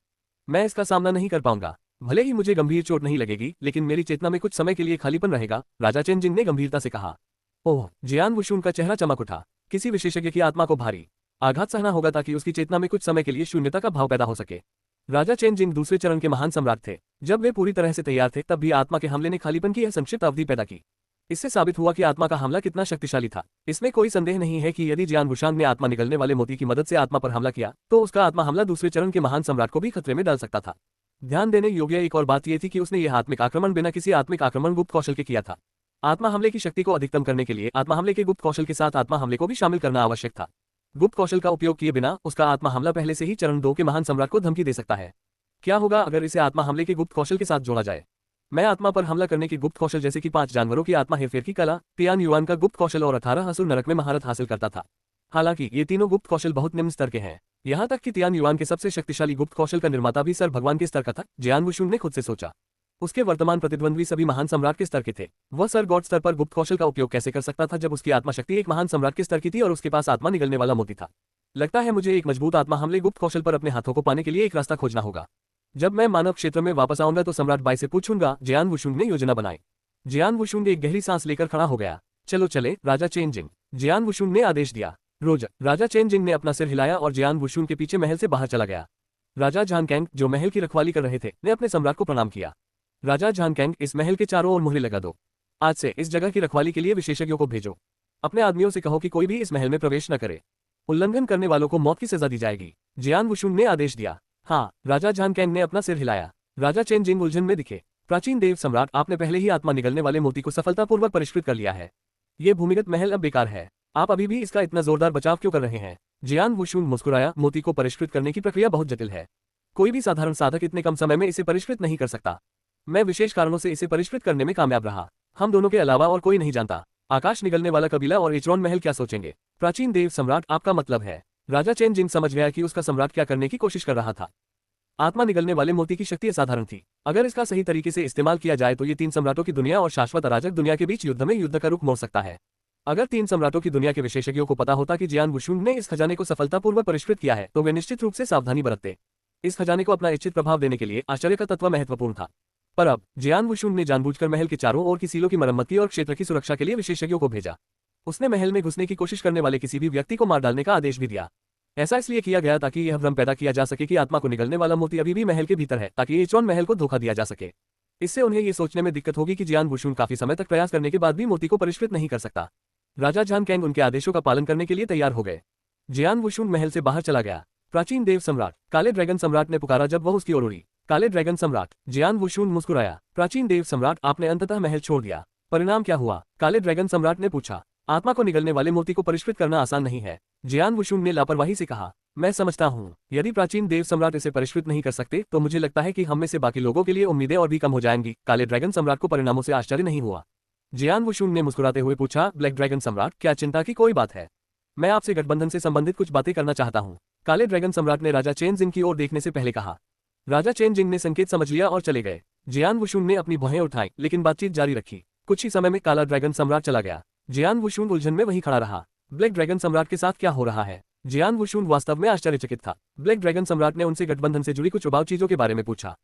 मैं इसका सामना नहीं कर पाऊंगा। भले ही मुझे गंभीर चोट नहीं लगेगी, लेकिन मेरी चेतना में कुछ समय के लिए खालीपन रहेगा, राजा चेनजिन ने गंभीरता से कहा। ओह, जियान वुशुन का चेहरा चमक उठा। किसी विशेषज्ञ की आत्मा को भारी आघात सहना होगा ताकि उसकी चेतना में कुछ समय के लिए शून्यता का भाव पैदा हो सके। राजा चेनजिन दूसरे चरण के महान सम्राट थे। जब वे पूरी तरह से तैयार थे तब भी आत्मा के हमले ने खालीपन की यह संक्षिप्त अवधि पैदा की। इससे साबित हुआ कि आत्मा का हमला कितना शक्तिशाली था। इसमें कोई संदेह नहीं है कि यदि जियान वुशान ने आत्मा निगलने वाले मोती की मदद से आत्मा पर हमला किया तो उसका आत्मा हमला दूसरे चरण के महान सम्राट को भी खतरे में डाल सकता था। ध्यान देने योग्य एक और बात यह थी कि उसने यह आत्मिक आक्रमण बिना किसी आत्मिक आक्रमण गुप्त कौशल के किया था। आत्मा हमले की शक्ति को अधिकतम करने के लिए आत्मा हमले के गुप्त कौशल के साथ आत्मा हमले को भी शामिल करना आवश्यक था। गुप्त कौशल का उपयोग किए बिना उसका आत्मा हमला पहले से ही चरण 2 के महान सम्राट को धमकी दे सकता है। क्या होगा अगर इसे आत्मा हमले के गुप्त कौशल के साथ जोड़ा जाए? मैं आत्मा पर हमला करने की गुप्त कौशल जैसे कि 5 जानवरों की आत्मा हेरफेर की कला, तियान युआन का गुप्त कौशल और 18 असुर नरक में महारत हासिल करता था। हालांकि ये तीनों गुप्त कौशल बहुत निम्न स्तर के हैं। यहाँ तक कि तियान युआन के सबसे शक्तिशाली गुप्त कौशल का निर्माता भी सर भगवान के स्तर का था, जियान वुशुन ने खुद से सोचा। उसके वर्तमान प्रतिद्वंद्वी सभी महान सम्राट के स्तर के थे। वह सर गॉड स्तर पर गुप्त कौशल का उपयोग कैसे कर सकता था जब उसकी आत्मा शक्ति एक महान सम्राट के स्तर की थी और उसके पास आत्मा निगलने वाला मोती था? लगता है मुझे एक मजबूत आत्मा हमले गुप्त कौशल पर अपने हाथों को पाने के लिए एक रास्ता खोजना होगा। जब मैं मानव क्षेत्र में वापस आऊंगा तो सम्राट बाई से पूछूंगा, जियान वुशुन ने योजना बनाई। जियान वुशुन एक गहरी सांस लेकर खड़ा हो गया। चलो चले, राजा चेनजिंग, जियान वुशुन ने आदेश दिया। रोज, राजा चेनजिंग ने अपना सिर हिलाया और जियान वुशुन के पीछे महल से बाहर चला गया। राजा झानकैंग, जो महल की रखवाली कर रहे थे, ने अपने सम्राट को प्रणाम किया। राजा झानकैंग, इस महल के चारों ओर मुहरे लगा दो। आज से इस जगह की रखवाली के लिए विशेषज्ञों को भेजो। अपने आदमियों से कहो कि कोई भी इस महल में प्रवेश न करे। उल्लंघन करने वालों को मौत की सजा दी जाएगी। जियान वुशुन ने आदेश दिया। हाँ, राजा झानकैंग ने अपना सिर हिलाया। राजा चेन जिंग उलझन में दिखे। प्राचीन देव सम्राट, आपने पहले ही आत्मा निगलने वाले मोती को सफलतापूर्वक परिष्कृत कर लिया है। ये भूमिगत महल अब बेकार है। आप अभी भी इसका इतना जोरदार बचाव क्यों कर रहे हैं? जियान वुशुन मुस्कुराया। मोती को परिष्कृत करने की प्रक्रिया बहुत जटिल है। कोई भी साधारण साधक इतने कम समय में इसे परिष्कृत नहीं कर सकता। मैं विशेष कारणों से इसे परिष्कृत करने में कामयाब रहा। हम दोनों के अलावा और कोई नहीं जानता। आकाश निगलने वाला कबीला और इचरॉन महल क्या सोचेंगे? प्राचीन देव सम्राट, आपका मतलब है? राजा चेन जिंग समझ गया कि उसका सम्राट क्या करने की कोशिश कर रहा था। आत्मा निगलने वाले मोती की शक्ति असाधारण थी। अगर इसका सही तरीके से इस्तेमाल किया जाए तो ये 3 सम्राटों की दुनिया और शाश्वत अराजक दुनिया के बीच युद्ध में युद्ध का रुख मोड़ सकता है। अगर 3 सम्राटों की दुनिया के विशेषज्ञों को पता होता कि जियान वुशुन ने इस खजाने को सफलतापूर्वक परिष्कृत किया है तो वे निश्चित रूप से सावधानी बरतते। इस खजाने को अपना इच्छित प्रभाव देने के लिए आश्चर्य का तत्व महत्वपूर्ण था। पर अब जियान वुशुन ने जानबूझकर महल के चारों ओर की सीलों की मरम्मत की और क्षेत्र की सुरक्षा के लिए विशेषज्ञों को भेजा। उसने महल में घुसने की कोशिश करने वाले किसी भी व्यक्ति को मार डालने का आदेश भी दिया। ऐसा इसलिए किया गया ताकि यह भ्रम पैदा किया जा सके कि आत्मा को निगलने वाला मोती अभी भी महल के भीतर है, ताकि इचरॉन महल को धोखा दिया जा सके। इससे उन्हें ये सोचने में दिक्कत होगी कि जियान वुशुन काफी समय तक प्रयास करने के बाद भी मोती को परिष्कृत नहीं कर सकता। राजा झानकैंग उनके आदेशों का पालन करने के लिए तैयार हो गए। जियान वुशुन महल से बाहर चला गया। प्राचीन देव सम्राट, काले ड्रैगन सम्राट ने पुकारा जब वह उसकी ओर उड़ी। काले ड्रैगन सम्राट। जियान वुशुन मुस्कुराया। प्राचीन देव सम्राट, आपने अंततः महल छोड़ दिया। परिणाम क्या हुआ? काले ड्रैगन सम्राट ने पूछा। आत्मा को निगलने वाले मोती को परिष्कृत करना आसान नहीं है, जियान वुशुन ने लापरवाही से कहा। मैं समझता हूँ, यदि प्राचीन देव सम्राट इसे परिष्कृत नहीं कर सकते तो मुझे लगता है कि हम में से बाकी लोगों के लिए उम्मीदें और भी कम हो जाएंगी। काले ड्रैगन सम्राट को परिणामों से आश्चर्य नहीं हुआ। जियान वुशुन ने मुस्कुराते हुए पूछा, ब्लैक ड्रैगन सम्राट, क्या चिंता की कोई बात है? मैं आपसे गठबंधन से संबंधित कुछ बातें करना चाहता हूँ। काले ड्रैगन सम्राट ने राजा चेन जिंग की ओर देखने से पहले कहा। राजा चेन जिंग ने संकेत समझ लिया और चले गए। जियान वुशुन ने अपनी भौहें उठाई लेकिन बातचीत जारी रखी। कुछ ही समय में काला ड्रैगन सम्राट चला गया। जियान वुशुन उलझन में वहीं खड़ा रहा। ब्लैक ड्रैगन सम्राट के साथ क्या हो रहा है? जियान वुशुन वास्तव में आश्चर्यचकित था। ब्लैक ड्रैगन सम्राट ने उनसे गठबंधन से जुड़ी कुछ उबाऊ चीजों के बारे में पूछा।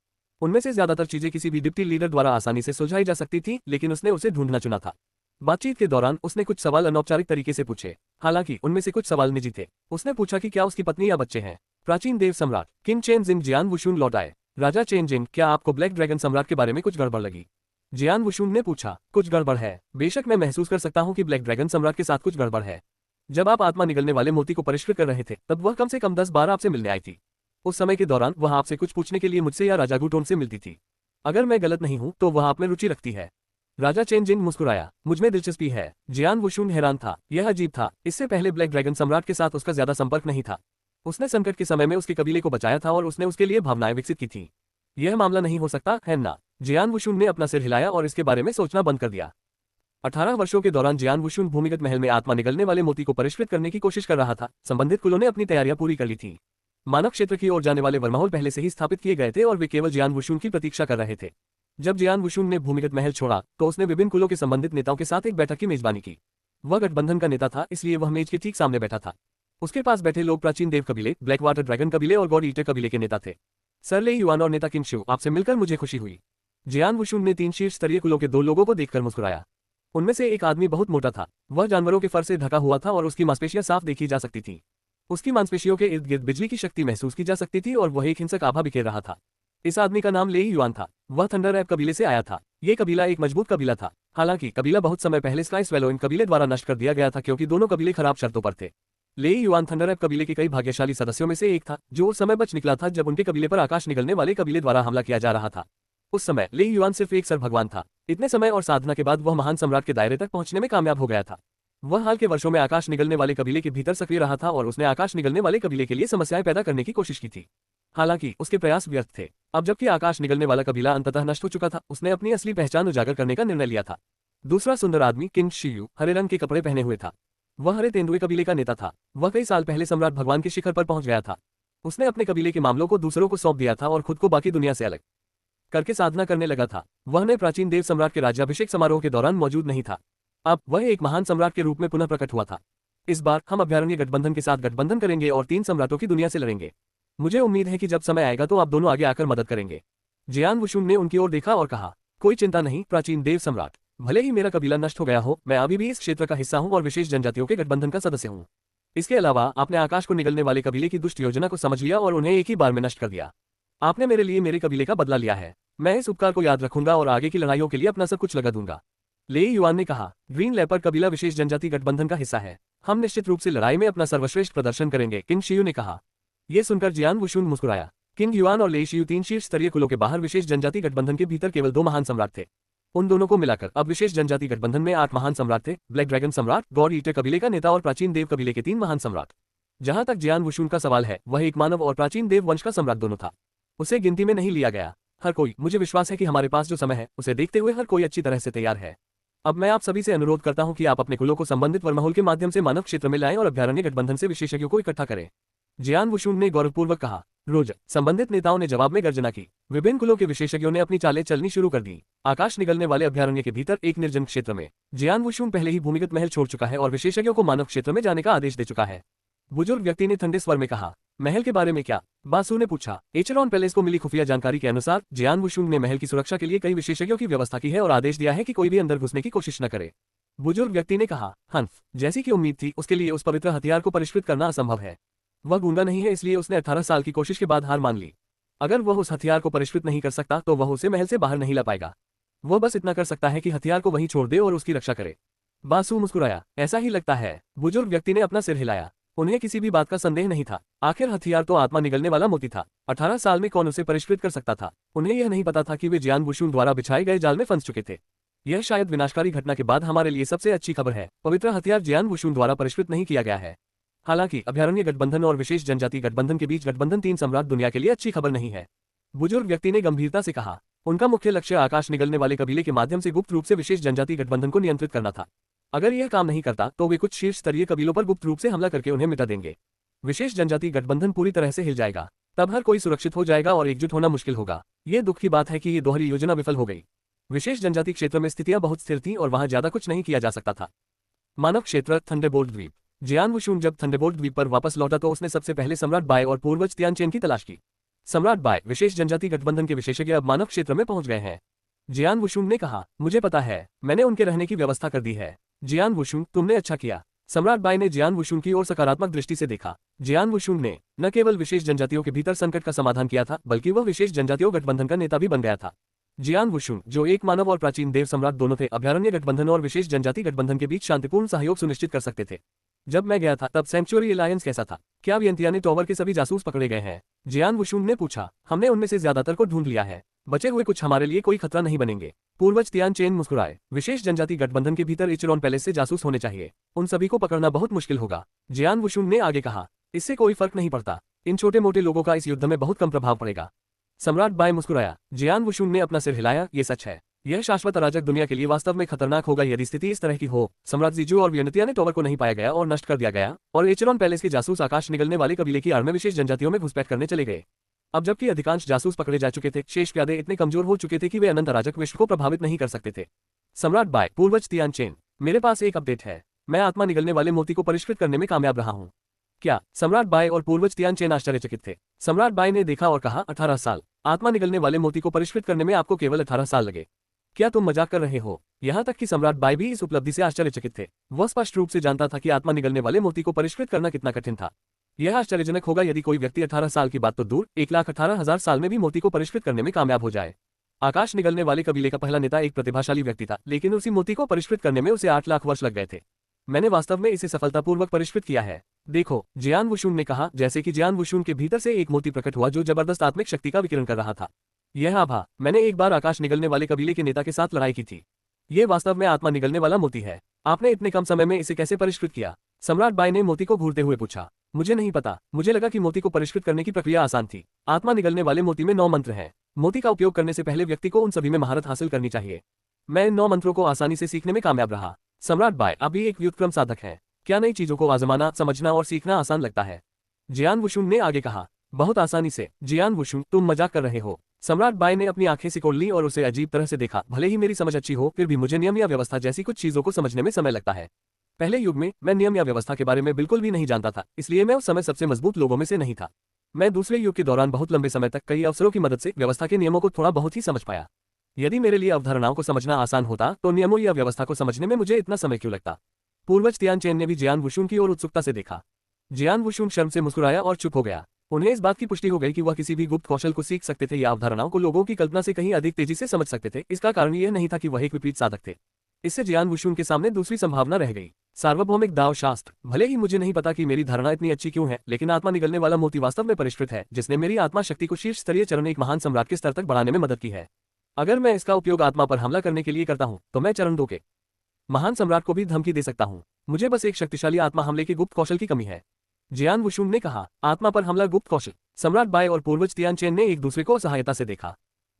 उनमें से ज्यादातर चीजें किसी भी डिप्टी लीडर द्वारा आसानी से सुलझाई जा सकती थी, लेकिन उसने उसे ढूंढना चुना था। बातचीत के दौरान उसने कुछ सवाल अनौपचारिक तरीके से पूछे, हालांकि उनमें से कुछ सवाल निजी थे। उसने पूछा कि क्या उसकी पत्नी या बच्चे हैं। प्राचीन देव सम्राट किंग चेन जिंग। जियान वुशुन लौट आए। राजा चेन जिंग, क्या आपको ब्लैक ड्रैगन सम्राट के बारे में कुछ गड़बड़ लगी? जियान वुशुन ने पूछा। कुछ गड़बड़ है, बेशक मैं महसूस कर सकता हूँ कि ब्लैक ड्रैगन सम्राट के साथ कुछ गड़बड़ है। जब आप आत्मा निगलने वाले मोती को परिष्कृत कर रहे थे तब वह कम से कम 10 बार आपसे मिलने आई थी। उस समय के दौरान वह आपसे कुछ पूछने के लिए मुझसे या राजा गुटोन से मिलती थी। अगर मैं गलत नहीं हूं तो वह आप में रुचि रखती है। राजा चेन जिंग मुस्कुराया। मुझमें दिलचस्पी है। जियान वुशुन हैरान था। यह अजीब था, इससे पहले ब्लैक ड्रैगन सम्राट के साथ उसका ज्यादा संपर्क नहीं था। उसने संकट के समय में उसके कबीले को बचाया था और उसने उसके लिए भावनाएं विकसित की थी। यह मामला नहीं हो सकता है ना? जियान वुशुन ने अपना सिर हिलाया और इसके बारे में सोचना बंद कर दिया। 18 वर्षों के दौरान जियान वुशुन भूमिगत महल में आत्मा निगलने वाले मोती को परिष्कृत करने की कोशिश कर रहा था। संबंधित कुलों ने अपनी तैयारियां पूरी कर ली थी। मानव क्षेत्र की ओर जाने वाले वर्महोल पहले से ही स्थापित किए गए थे और वे केवल जियान वुशुन की प्रतीक्षा कर रहे थे। जब जियान वुशुन ने भूमिगत महल छोड़ा तो उसने विभिन्न कुलों के संबंधित नेताओं के साथ एक बैठक की मेजबानी की। वह गठबंधन का नेता था, इसलिए वह मेज के ठीक सामने बैठा था। उसके पास बैठे लोग प्राचीन देव कबीले, ब्लैक वाटर ड्रैगन कबीले और गॉड ईटर कबीले के नेता थे। सर ले युआन और नेता किंग शिव, आपसे मिलकर मुझे खुशी हुई। जियान वुशुन ने 3 शीर्ष स्तरीय कुलों के 2 लोगों को देखकर मुस्कुराया। उनमें से एक आदमी बहुत मोटा था। वह जानवरों के फर से ढका हुआ था और उसकी मांसपेशियां साफ देखी जा सकती थी। उसकी मांसपेशियों के इर्द गिर्द बिजली की शक्ति महसूस की जा सकती थी और वह एक हिंसक आभा बिखेर रहा था। इस आदमी का नाम ले युआन था। वह थंडर ऐप कबीले से आया था। ये कबीला एक मजबूत कबीला था। हालांकि कबीला बहुत समय पहले स्काई स्वेलोइन कबीले द्वारा नष्ट कर दिया गया था क्योंकि दोनों कबीले खराब शर्तों पर थे। ले युआन थंडर ऐप कबीले के कई भाग्यशाली सदस्यों में से एक था जो उस समय बच निकला था जब उनके कबीले पर आकाश निगलने वाले कबीले द्वारा हमला किया जा रहा था। उस समय ले युआन सिर्फ एक सर भगवान था। इतने समय और साधना के बाद वह महान सम्राट के दायरे तक पहुंचने में कामयाब हो गया था। वह हाल के वर्षों में आकाश निगलने वाले कबीले के भीतर सक्रिय रहा था और उसने आकाश निगलने वाले कबीले के लिए समस्याएं पैदा करने की कोशिश की थी। हालांकि उसके प्रयास व्यर्थ थे। अब जबकि आकाश निगलने वाला कबीला अंततः नष्ट हो चुका था, उसने अपनी असली पहचान उजागर करने का निर्णय लिया था। दूसरा सुंदर आदमी किंग शियू हरे रंग के कपड़े पहने हुए था। वह हरे तेंदुए कबीले का नेता था। वह कई साल पहले सम्राट भगवान के शिखर पर पहुंच गया था। उसने अपने कबीले के मामलों को दूसरों को सौंप दिया था और खुद को बाकी दुनिया से अलग करके साधना करने लगा था। वह ने प्राचीन देव सम्राट के राज्याभिषेक समारोह के दौरान मौजूद नहीं था। अब वह एक महान सम्राट के रूप में पुनः प्रकट हुआ था। इस बार हम अभ्यारण्य गठबंधन के साथ गठबंधन करेंगे और 3 सम्राटों की दुनिया से लड़ेंगे। मुझे उम्मीद है कि जब समय आएगा तो आप दोनों आगे आकर मदद करेंगे। जियान वुशुन ने उनकी ओर देखा और कहा, कोई चिंता नहीं प्राचीन देव सम्राट। भले ही मेरा कबीला नष्ट हो गया हो, मैं अभी भी इस क्षेत्र का हिस्सा हूं और विशेष जनजातियों के गठबंधन का सदस्य हूं। इसके अलावा आपने आकाश को निगलने वाले कबीले की दुष्ट योजना को समझ लिया और उन्हें एक ही बार में नष्ट कर दिया। आपने मेरे लिए मेरे कबीले का बदला लिया है। मैं इस उपकार को याद रखूंगा और आगे की लड़ाइयों के लिए अपना सब कुछ लगा दूंगा। ले युआन ने कहा, ग्रीन लेपर्ड कबीला विशेष जनजाति गठबंधन का हिस्सा है। हम निश्चित रूप से लड़ाई में अपना सर्वश्रेष्ठ प्रदर्शन करेंगे, किंग शियू ने कहा। यह सुनकर जियान वुशुन मुस्कुराया। किंग युआन और ले शियू 3 शीर्ष स्तरीय कुलों के बाहर विशेष जनजाति गठबंधन के भीतर केवल 2 महान सम्राट थे। उन दोनों को मिलाकर अब विशेष जनजाति गठबंधन में 8 महान सम्राट थे, ब्लैक ड्रैगन सम्राट, गॉड ईटर कबीले का नेता और प्राचीन देव कबीले के 3 महान सम्राट। जहां तक जियान वुशुन का सवाल है, वह एक मानव और प्राचीन देव वंश का सम्राट दोनों था। उसे गिनती में नहीं लिया गया। हर कोई, मुझे विश्वास है कि हमारे पास जो समय है उसे देखते हुए हर कोई अच्छी तरह से तैयार है। अब मैं आप सभी से अनुरोध करता हूं कि आप अपने कुलों को संबंधित वर्महोल के माध्यम से मानव क्षेत्र में लाएं और अभ्यारण्य गठबंधन से विशेषज्ञों को इकट्ठा करें। जियान वुशुन ने गौरवपूर्वक कहा। रोज संबंधित नेताओं ने जवाब में गर्जना की। विभिन्न कुलों के विशेषज्ञों ने अपनी चालें चलनी शुरू कर दी। आकाश निगलने वाले अभ्यारण्य के भीतर एक निर्जन क्षेत्र में जियान वुशुन पहले ही भूमिगत महल छोड़ चुका है और विशेषज्ञों को मानव क्षेत्र में जाने का आदेश दे चुका है। बुजुर्ग व्यक्ति ने ठंडे स्वर में कहा। महल के बारे में क्या? बासु ने पूछा। एचरॉन पैलेस को मिली खुफिया जानकारी के अनुसार जियान वुशुन ने महल की सुरक्षा के लिए कई विशेषज्ञों की व्यवस्था की है और आदेश दिया है कि कोई भी अंदर घुसने की कोशिश न करे। बुजुर्ग व्यक्ति ने कहा। हंफ, जैसी की उम्मीद थी, उसके लिए उस पवित्र हथियार को परिष्कृत करना असंभव है। वह गूंगा नहीं है, इसलिए उसने 18 साल की कोशिश के बाद हार मान ली। अगर वह उस हथियार को परिष्कृत नहीं कर सकता तो वह उसे महल से बाहर नहीं ला पाएगा। वह बस इतना कर सकता है कि हथियार को वहीं छोड़ दे और उसकी रक्षा करे। बासु मुस्कुराया। ऐसा ही लगता है। बुजुर्ग व्यक्ति ने अपना सिर हिलाया। उन्हें किसी भी बात का संदेह नहीं था। आखिर हथियार तो आत्मा निगलने वाला मोती था। 18 साल में कौन उसे परिष्कृत कर सकता था? उन्हें यह नहीं पता था कि वे जियान वुशुन द्वारा बिछाए गए जाल में फंस चुके थे। यह शायद विनाशकारी घटना के बाद हमारे लिए सबसे अच्छी खबर है। पवित्र हथियार जियान वुशुन द्वारा परिष्कृत नहीं किया गया है। हालांकि अभ्यारण्य गठबंधन और विशेष जनजाति गठबंधन के बीच गठबंधन 3 सम्राट दुनिया के लिए अच्छी खबर नहीं है। बुजुर्ग व्यक्ति ने गंभीरता से कहा। उनका मुख्य लक्ष्य आकाश निगलने वाले कबीले के माध्यम से गुप्त रूप से विशेष जनजाति गठबंधन को नियंत्रित करना था। अगर यह काम नहीं करता तो वे कुछ शीर्ष स्तरीय कबीलों पर गुप्त रूप से हमला करके उन्हें मिटा देंगे। विशेष जनजाति गठबंधन पूरी तरह से हिल जाएगा। तब हर कोई सुरक्षित हो जाएगा और एकजुट होना मुश्किल होगा। ये दुख की बात है कि ये दोहरी योजना विफल हो गई। विशेष जनजाति क्षेत्र में स्थितियां बहुत स्थिर थीं और वहां ज्यादा कुछ नहीं किया जा सकता था। मानव क्षेत्र थंडरबोल्ट द्वीप। जियान वुशुन जब थंडरबोल्ट द्वीप पर वापस लौटा तो उसने सबसे पहले सम्राट बाय और पूर्वज तियानचेन की तलाश की। सम्राट बाय, विशेष जनजाति गठबंधन के विशेषज्ञ अब मानव क्षेत्र में पहुंच गए हैं। जियान वुशुन ने कहा। मुझे पता है, मैंने उनके रहने की व्यवस्था कर दी है। जियान वुशुन, तुमने अच्छा किया। सम्राट बाय ने जियान वुशुन की ओर सकारात्मक दृष्टि से देखा। जियान वुशुन ने न केवल विशेष जनजातियों के भीतर संकट का समाधान किया था, बल्कि वह विशेष जनजातियों गठबंधन का नेता भी बन गया था। जियान वुशुन, जो एक मानव और प्राचीन देव सम्राट दोनों थे, अभ्यारण्य गठबंधन और विशेष जनजाति गठबंधन के बीच शांतिपूर्ण सहयोग सुनिश्चित कर सकते थे। जब मैं गया था तब सेंचुरी अलायंस कैसा था? क्या वियंतियाने टॉवर के सभी जासूस पकड़े गए हैं? जियान वुशुन ने पूछा। हमने उनमें से ज्यादातर को ढूंढ लिया है। बचे हुए कुछ हमारे लिए कोई खतरा नहीं बनेंगे। पूर्वज तियानचेन मुस्कुराए। विशेष जनजाति गठबंधन के भीतर इचरॉन पैलेस से जासूस होने चाहिए। उन सभी को पकड़ना बहुत मुश्किल होगा। जियान वुशुन ने आगे कहा। इससे कोई फर्क नहीं पड़ता। इन छोटे मोटे लोगों का इस युद्ध में बहुत कम प्रभाव पड़ेगा। सम्राट बाय मुस्कुराया। जियान वुशुन ने अपना सिर हिलाया। ये सच है। यह शाश्वत अराजक दुनिया के लिए वास्तव में खतरनाक होगा यदि स्थिति इस तरह की हो। सम्राट जीजू और वियंतियाने टॉवर को नहीं पाया गया और नष्ट कर दिया गया और एचरॉन पैलेस के जासूस आकाश निगलने वाले कबीले की आड़ में विशेष जनजातियों में घुसपैठ करने चले गए। अब जबकि अधिकांश जासूस पकड़े जा चुके थे, शेष प्यादे इतने कमजोर हो चुके थे कि वे अनंत अराजक विश्व को प्रभावित नहीं कर सकते थे। सम्राट बाय, पूर्वज तियानचेन, मेरे पास एक अपडेट है। मैं आत्मा निगलने वाले मोती को परिष्कृत करने में कामयाब रहा हूँ। क्या? सम्राट बाय और पूर्वज तियानचेन आश्चर्यचकित थे। सम्राट बाय ने देखा और कहा, 18 साल। आत्मा निगलने वाले मोती को परिष्कृत करने में आपको केवल 18 साल लगे। क्या तुम मजाक कर रहे हो? यहाँ तक कि सम्राट बाय भी इस उपलब्धि से आश्चर्यचकित थे। वह स्पष्ट रूप से जानता था कि आत्मा निगलने वाले मोती को परिष्कृत करना कितना कठिन था। यह आश्चर्यजनक होगा यदि कोई व्यक्ति 18 साल की बात तो दूर 1,18,000 साल में भी मोती को परिष्कृत करने में कामयाब हो जाए। आकाश निगलने वाले कबीले का पहला नेता एक प्रतिभाशाली व्यक्ति था, लेकिन उसी मोती को परिष्कृत करने में उसे 8 लाख वर्ष लग गए थे। मैंने वास्तव में इसे सफलतापूर्वक परिष्कृत किया है। देखो, जियान वुशुन ने कहा, जैसे कि जियान वुशुन के भीतर से एक मोती प्रकट हुआ जो जबरदस्त आत्मिक शक्ति का विकिरण कर रहा था। यह आभा, मैंने एक बार आकाश निगलने वाले कबीले के नेता के साथ लड़ाई की थी। ये वास्तव में आत्मा निगलने वाला मोती है। आपने इतने कम समय में इसे कैसे परिष्कृत किया? सम्राट बाय ने मोती को घूरते हुए पूछा। मुझे नहीं पता। मुझे लगा कि मोती को परिष्कृत करने की प्रक्रिया आसान थी। आत्मा निगलने वाले मोती में 9 मंत्र हैं। मोती का उपयोग करने से पहले व्यक्ति को उन सभी में महारत हासिल करनी चाहिए। मैं इन 9 मंत्रों को आसानी से सीखने में कामयाब रहा। सम्राट बाय, आप भी एक व्युत्क्रम साधक हैं। क्या नई चीजों को आजमाना, समझना और सीखना आसान लगता है? जियान वुशुन ने आगे कहा। बहुत आसानी से। जियान वुशुन, तुम मजाक कर रहे हो। सम्राट बाय ने अपनी आंखें सिकोड़ ली और उसे अजीब तरह से देखा। भले ही मेरी समझ अच्छी हो, फिर भी मुझे नियम या व्यवस्था जैसी कुछ चीजों को समझने में समय लगता है। पहले युग में मैं नियम या व्यवस्था के बारे में बिल्कुल भी नहीं जानता था, इसलिए मैं उस समय सबसे मजबूत लोगों में से नहीं था। मैं दूसरे युग के दौरान बहुत लंबे समय तक कई अवसरों की मदद से व्यवस्था के नियमों को थोड़ा बहुत ही समझ पाया। यदि मेरे लिए अवधारणाओं को समझना आसान होता तो नियमों या व्यवस्था को समझने में मुझे इतना समय क्यों लगता? पूर्वज तियानचेन ने भी जियान वुशुन की ओर उत्सुकता से देखा। जियान वुशुन शर्म से मुस्कुराया और चुप हो गया। उन्हें इस बात की पुष्टि हो गई कि वह किसी भी गुप्त कौशल को सीख सकते थे या अवधारणाओं को लोगों की कल्पना से कहीं अधिक तेजी से समझ सकते थे। इसका कारण यह नहीं था कि वह एक विपरीत साधक थे। इससे जियान वुशुन के सामने दूसरी संभावना रह गई, सार्वभौमिक दाव शास्त्र। भले ही मुझे नहीं पता कि मेरी धारणा इतनी अच्छी क्यों है, लेकिन आत्मा निगलने वाला मोती वास्तव में परिष्कृत है, जिसने मेरी आत्मा शक्ति को शीर्ष स्तरीय चरण एक महान सम्राट के स्तर तक बढ़ाने में मदद की है। अगर मैं इसका उपयोग आत्मा पर हमला करने के लिए करता हूं, तो मैं चरण 2 के महान सम्राट को भी धमकी दे सकता हूं। मुझे बस एक शक्तिशाली आत्मा हमले के गुप्त कौशल की कमी है, जियान वुशुन ने कहा। आत्मा पर हमला गुप्त कौशल। सम्राट बाय और पूर्वज तियानचेन ने एक दूसरे को सहायता से देखा।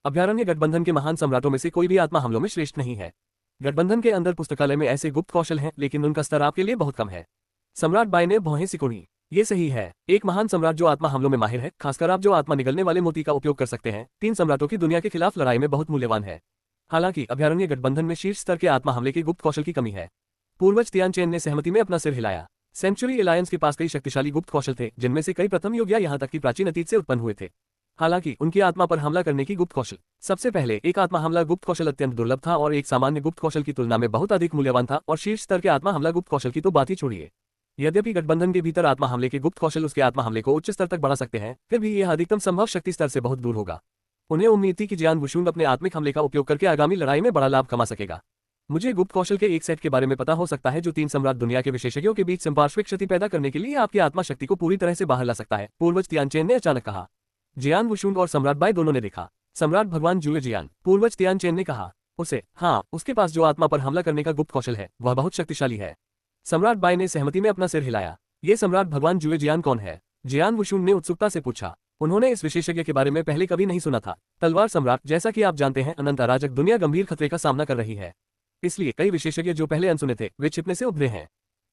अभ्यारण्य गठबंधन के महान सम्राटों में से कोई भी आत्मा हमलों में श्रेष्ठ नहीं है। गठबंधन के अंदर पुस्तकालय में ऐसे गुप्त कौशल हैं, लेकिन उनका स्तर आपके लिए बहुत कम है। सम्राट बाय ने भौहें सिकुड़ी। ये सही है, एक महान सम्राट जो आत्मा हमलों में माहिर है, खासकर आप जो आत्मा निगलने वाले मोती का उपयोग कर सकते हैं, 3 सम्राटों की दुनिया के खिलाफ लड़ाई में बहुत मूल्यवान है। हालांकि अभ्यारण्य गठबंधन में शीर्ष स्तर के आत्मा हमले के गुप्त कौशल की कमी है। पूर्वज तियानचेन ने सहमति में अपना सिर हिलाया। सेंचुरी एलायंस के पास कई शक्तिशाली गुप्त कौशल थे, जिनमें से कई प्रथम युग या यहाँ तक कि प्राचीन अतीत से उत्पन्न हुए थे। हालांकि उनकी आत्मा पर हमला करने की गुप्त कौशल। सबसे पहले, एक आत्मा हमला गुप्त कौशल अत्यंत दुर्लभ था और एक सामान्य गुप्त कौशल की तुलना में बहुत अधिक मूल्यवान था, और शीर्ष स्तर के आत्मा हमला गुप्त कौशल की तो बात ही छोड़िए। यद्यपि गठबंधन के भीतर आत्मा हमले के गुप्त कौशल उसके आत्मा हमले को उच्च स्तर तक बढ़ा सकते हैं, फिर भी यह अधिकतम संभव शक्ति स्तर से बहुत दूर होगा। उन्हें उम्मीद थी कि जियान वुशुन अपने आत्मिक हमले का उपयोग करके आगामी लड़ाई में बड़ा लाभ कमा सकेगा। मुझे गुप्त कौशल के एक सेट के बारे में पता हो सकता है जो 3 सम्राट दुनिया के विशेषज्ञों के बीच संपार्श्विक क्षति पैदा करने के लिए आपकी आत्मा शक्ति को पूरी तरह से बाहर ला सकता है, पूर्वज तियानचेन ने अचानक कहा। जियान वुशुन और सम्राट बाय दोनों ने देखा। सम्राट भगवान जुए जियान, पूर्वज तियानचेन ने कहा। उसे, हाँ, उसके पास जो आत्मा पर हमला करने का गुप्त कौशल है, वह बहुत शक्तिशाली है। सम्राट बाय ने सहमति में अपना सिर हिलाया। ये सम्राट भगवान जुए जियान कौन है? जियान वुशुन ने उत्सुकता से पूछा। उन्होंने इस विशेषज्ञ के बारे में पहले कभी नहीं सुना था। तलवार सम्राट, जैसा कि आप जानते हैं, अनंत अराजक दुनिया गंभीर खतरे का सामना कर रही है। इसलिए कई विशेषज्ञ जो पहले अनसुने थे, वे छिपने से उभरे हैं।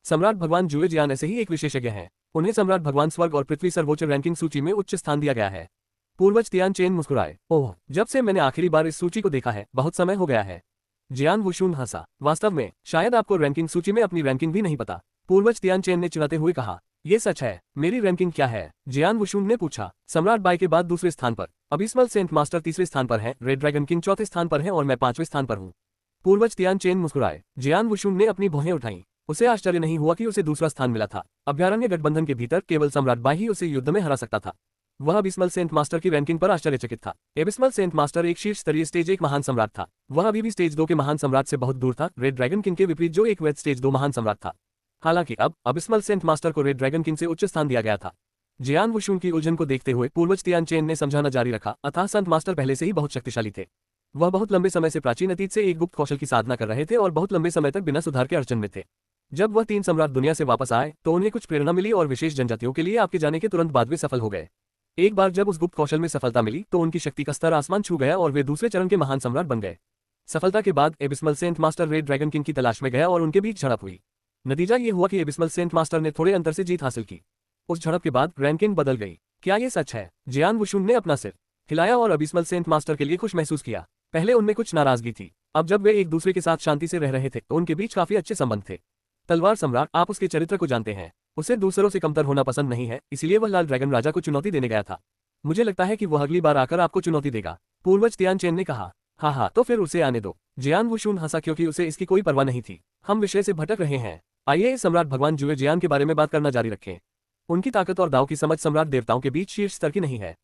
सम्राट भगवान जुए जियान ऐसे ही एक विशेषज्ञ हैं। उन्हें सम्राट भगवान स्वर्ग और पृथ्वी सर्वोच्च रैंकिंग सूची में उच्च स्थान दिया गया है। पूर्वज तियानचेन मुस्कुराए। ओह, जब से मैंने आखिरी बार इस सूची को देखा है, बहुत समय हो गया है। जियान वुशुन हंसा। वास्तव में, शायद आपको रैंकिंग सूची में अपनी रैंकिंग भी नहीं पता, पूर्वज तियानचेन ने चिढ़ाते हुए कहा। ये सच है। मेरी रैंकिंग क्या है? जियान वुशुन ने पूछा। सम्राट बाय के बाद दूसरे स्थान पर, अबिस्मल सेंट मास्टर तीसरे स्थान पर है, रेड ड्रैगन किंग चौथे स्थान पर है और मैं 5वें स्थान पर हूँ। पूर्वज तियानचेन मुस्कुराए। जियान वुशुन ने अपनी भौहें उठाईं। उसे आश्चर्य नहीं हुआ कि उसे दूसरा स्थान मिला था। अभ्यारण्य गठबंधन के भीतर केवल सम्राट बाय ही उसे युद्ध में हरा सकता था। वह अबिस्मल सेंट मास्टर की रैंकिंग पर आश्चर्यचकित था। अबिस्मल सेंट मास्टर एक शीर्ष स्तरीय स्टेज 1 महान सम्राट था। वह अभी भी स्टेज 2 के महान सम्राट से बहुत दूर था, रेड ड्रैगन किंग के विपरीत जो एक वैध स्टेज 2 महान सम्राट था। हालांकि अब अबिस्मल सेंट मास्टर को रेड ड्रैगन किंग से उच्च स्थान दिया गया था। जियान वुशुन की उलझन को देखते हुए पूर्वज तियानचेन ने समझाना जारी रखा। अतः संत मास्टर पहले से ही बहुत शक्तिशाली थे। वह बहुत लंबे समय से प्राचीन अतीत से एक गुप्त कौशल की साधना कर रहे थे और बहुत लंबे समय तक बिना सुधार के अड़चन में थे। जब वह 3 सम्राट दुनिया से वापस आए, तो उन्हें कुछ प्रेरणा मिली और विशेष जनजातियों के लिए आपके जाने के तुरंत बाद वे सफल हो गए। एक बार जब उस गुप्त कौशल में सफलता मिली, तो उनकी शक्ति का स्तर आसमान छू गया और वे दूसरे चरण के महान सम्राट बन गए। सफलता के बाद abysmal saint master red dragon king की तलाश में गया और उनके बीच झड़प हुई। नतीजा ये हुआ कि एबिस्मल सेंट मास्टर ने थोड़े अंतर से जीत हासिल की। उस झड़प के बाद रैंकिंग बदल गई। क्या ये सच है? जियान वुशुन ने अपना सिर हिलाया और एबिस्मल सेंट मास्टर के लिए खुश महसूस किया। पहले उनमें कुछ नाराजगी थी। अब जब वे एक दूसरे के साथ शांति से रह रहे थे, तो उनके बीच काफी अच्छे संबंध थे। तलवार सम्राट, आप उसके चरित्र को जानते हैं। उसे दूसरों से कमतर होना पसंद नहीं है, इसलिए वह लाल ड्रैगन राजा को चुनौती देने गया था। मुझे लगता है कि वह अगली बार आकर आपको चुनौती देगा, पूर्वज तियानचेन ने कहा। हाँ, तो फिर उसे आने दो। जियान वुशुन हंसा क्योंकि उसे इसकी कोई परवाह नहीं थी। हम विषय से भटक रहे हैं। आइए सम्राट भगवान जुए जियान के बारे में बात करना जारी रखें। उनकी ताकत और दाव की समझ सम्राट देवताओं के बीच शीर्ष स्तर की नहीं है।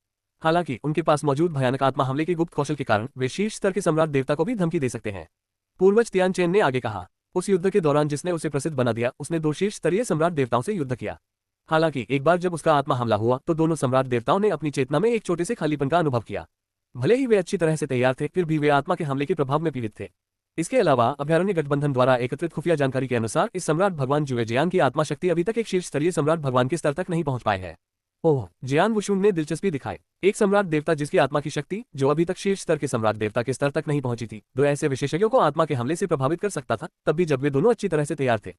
हालांकि उनके पास मौजूद भयानक आत्मा हमले के गुप्त कौशल के कारण वे शीर्ष स्तर के सम्राट देवता को भी धमकी दे सकते हैं। पूर्वज तियानचेन ने आगे कहा। उस युद्ध के दौरान जिसने उसे प्रसिद्ध बना दिया, उसने 2 शीर्ष स्तरीय सम्राट देवताओं से युद्ध किया। हालांकि एक बार जब उसका आत्मा हमला हुआ, तो दोनों सम्राट देवताओं ने अपनी चेतना में एक छोटे से खालीपन का अनुभव किया। भले ही वे अच्छी तरह से तैयार थे, फिर भी वे आत्मा के हमले के प्रभाव में पीड़ित थे। इसके अलावा अभ्यारण्य गठबंधन द्वारा एकत्रित खुफिया जानकारी के अनुसार इस सम्राट भगवान जुए जियान की आत्मा शक्ति अभी तक एक शीर्ष स्तरीय सम्राट भगवान के स्तर तक नहीं पहुंच पाए है। ओह, जियान वुशुन ने दिलचस्पी दिखाई। एक सम्राट देवता जिसकी आत्मा की शक्ति जो अभी तक शीर्ष स्तर के सम्राट देवता के स्तर तक नहीं पहुंची थी, 2 ऐसे विशेषज्ञों को आत्मा के हमले से प्रभावित कर सकता था, तब भी जब वे दोनों अच्छी तरह से तैयार थे।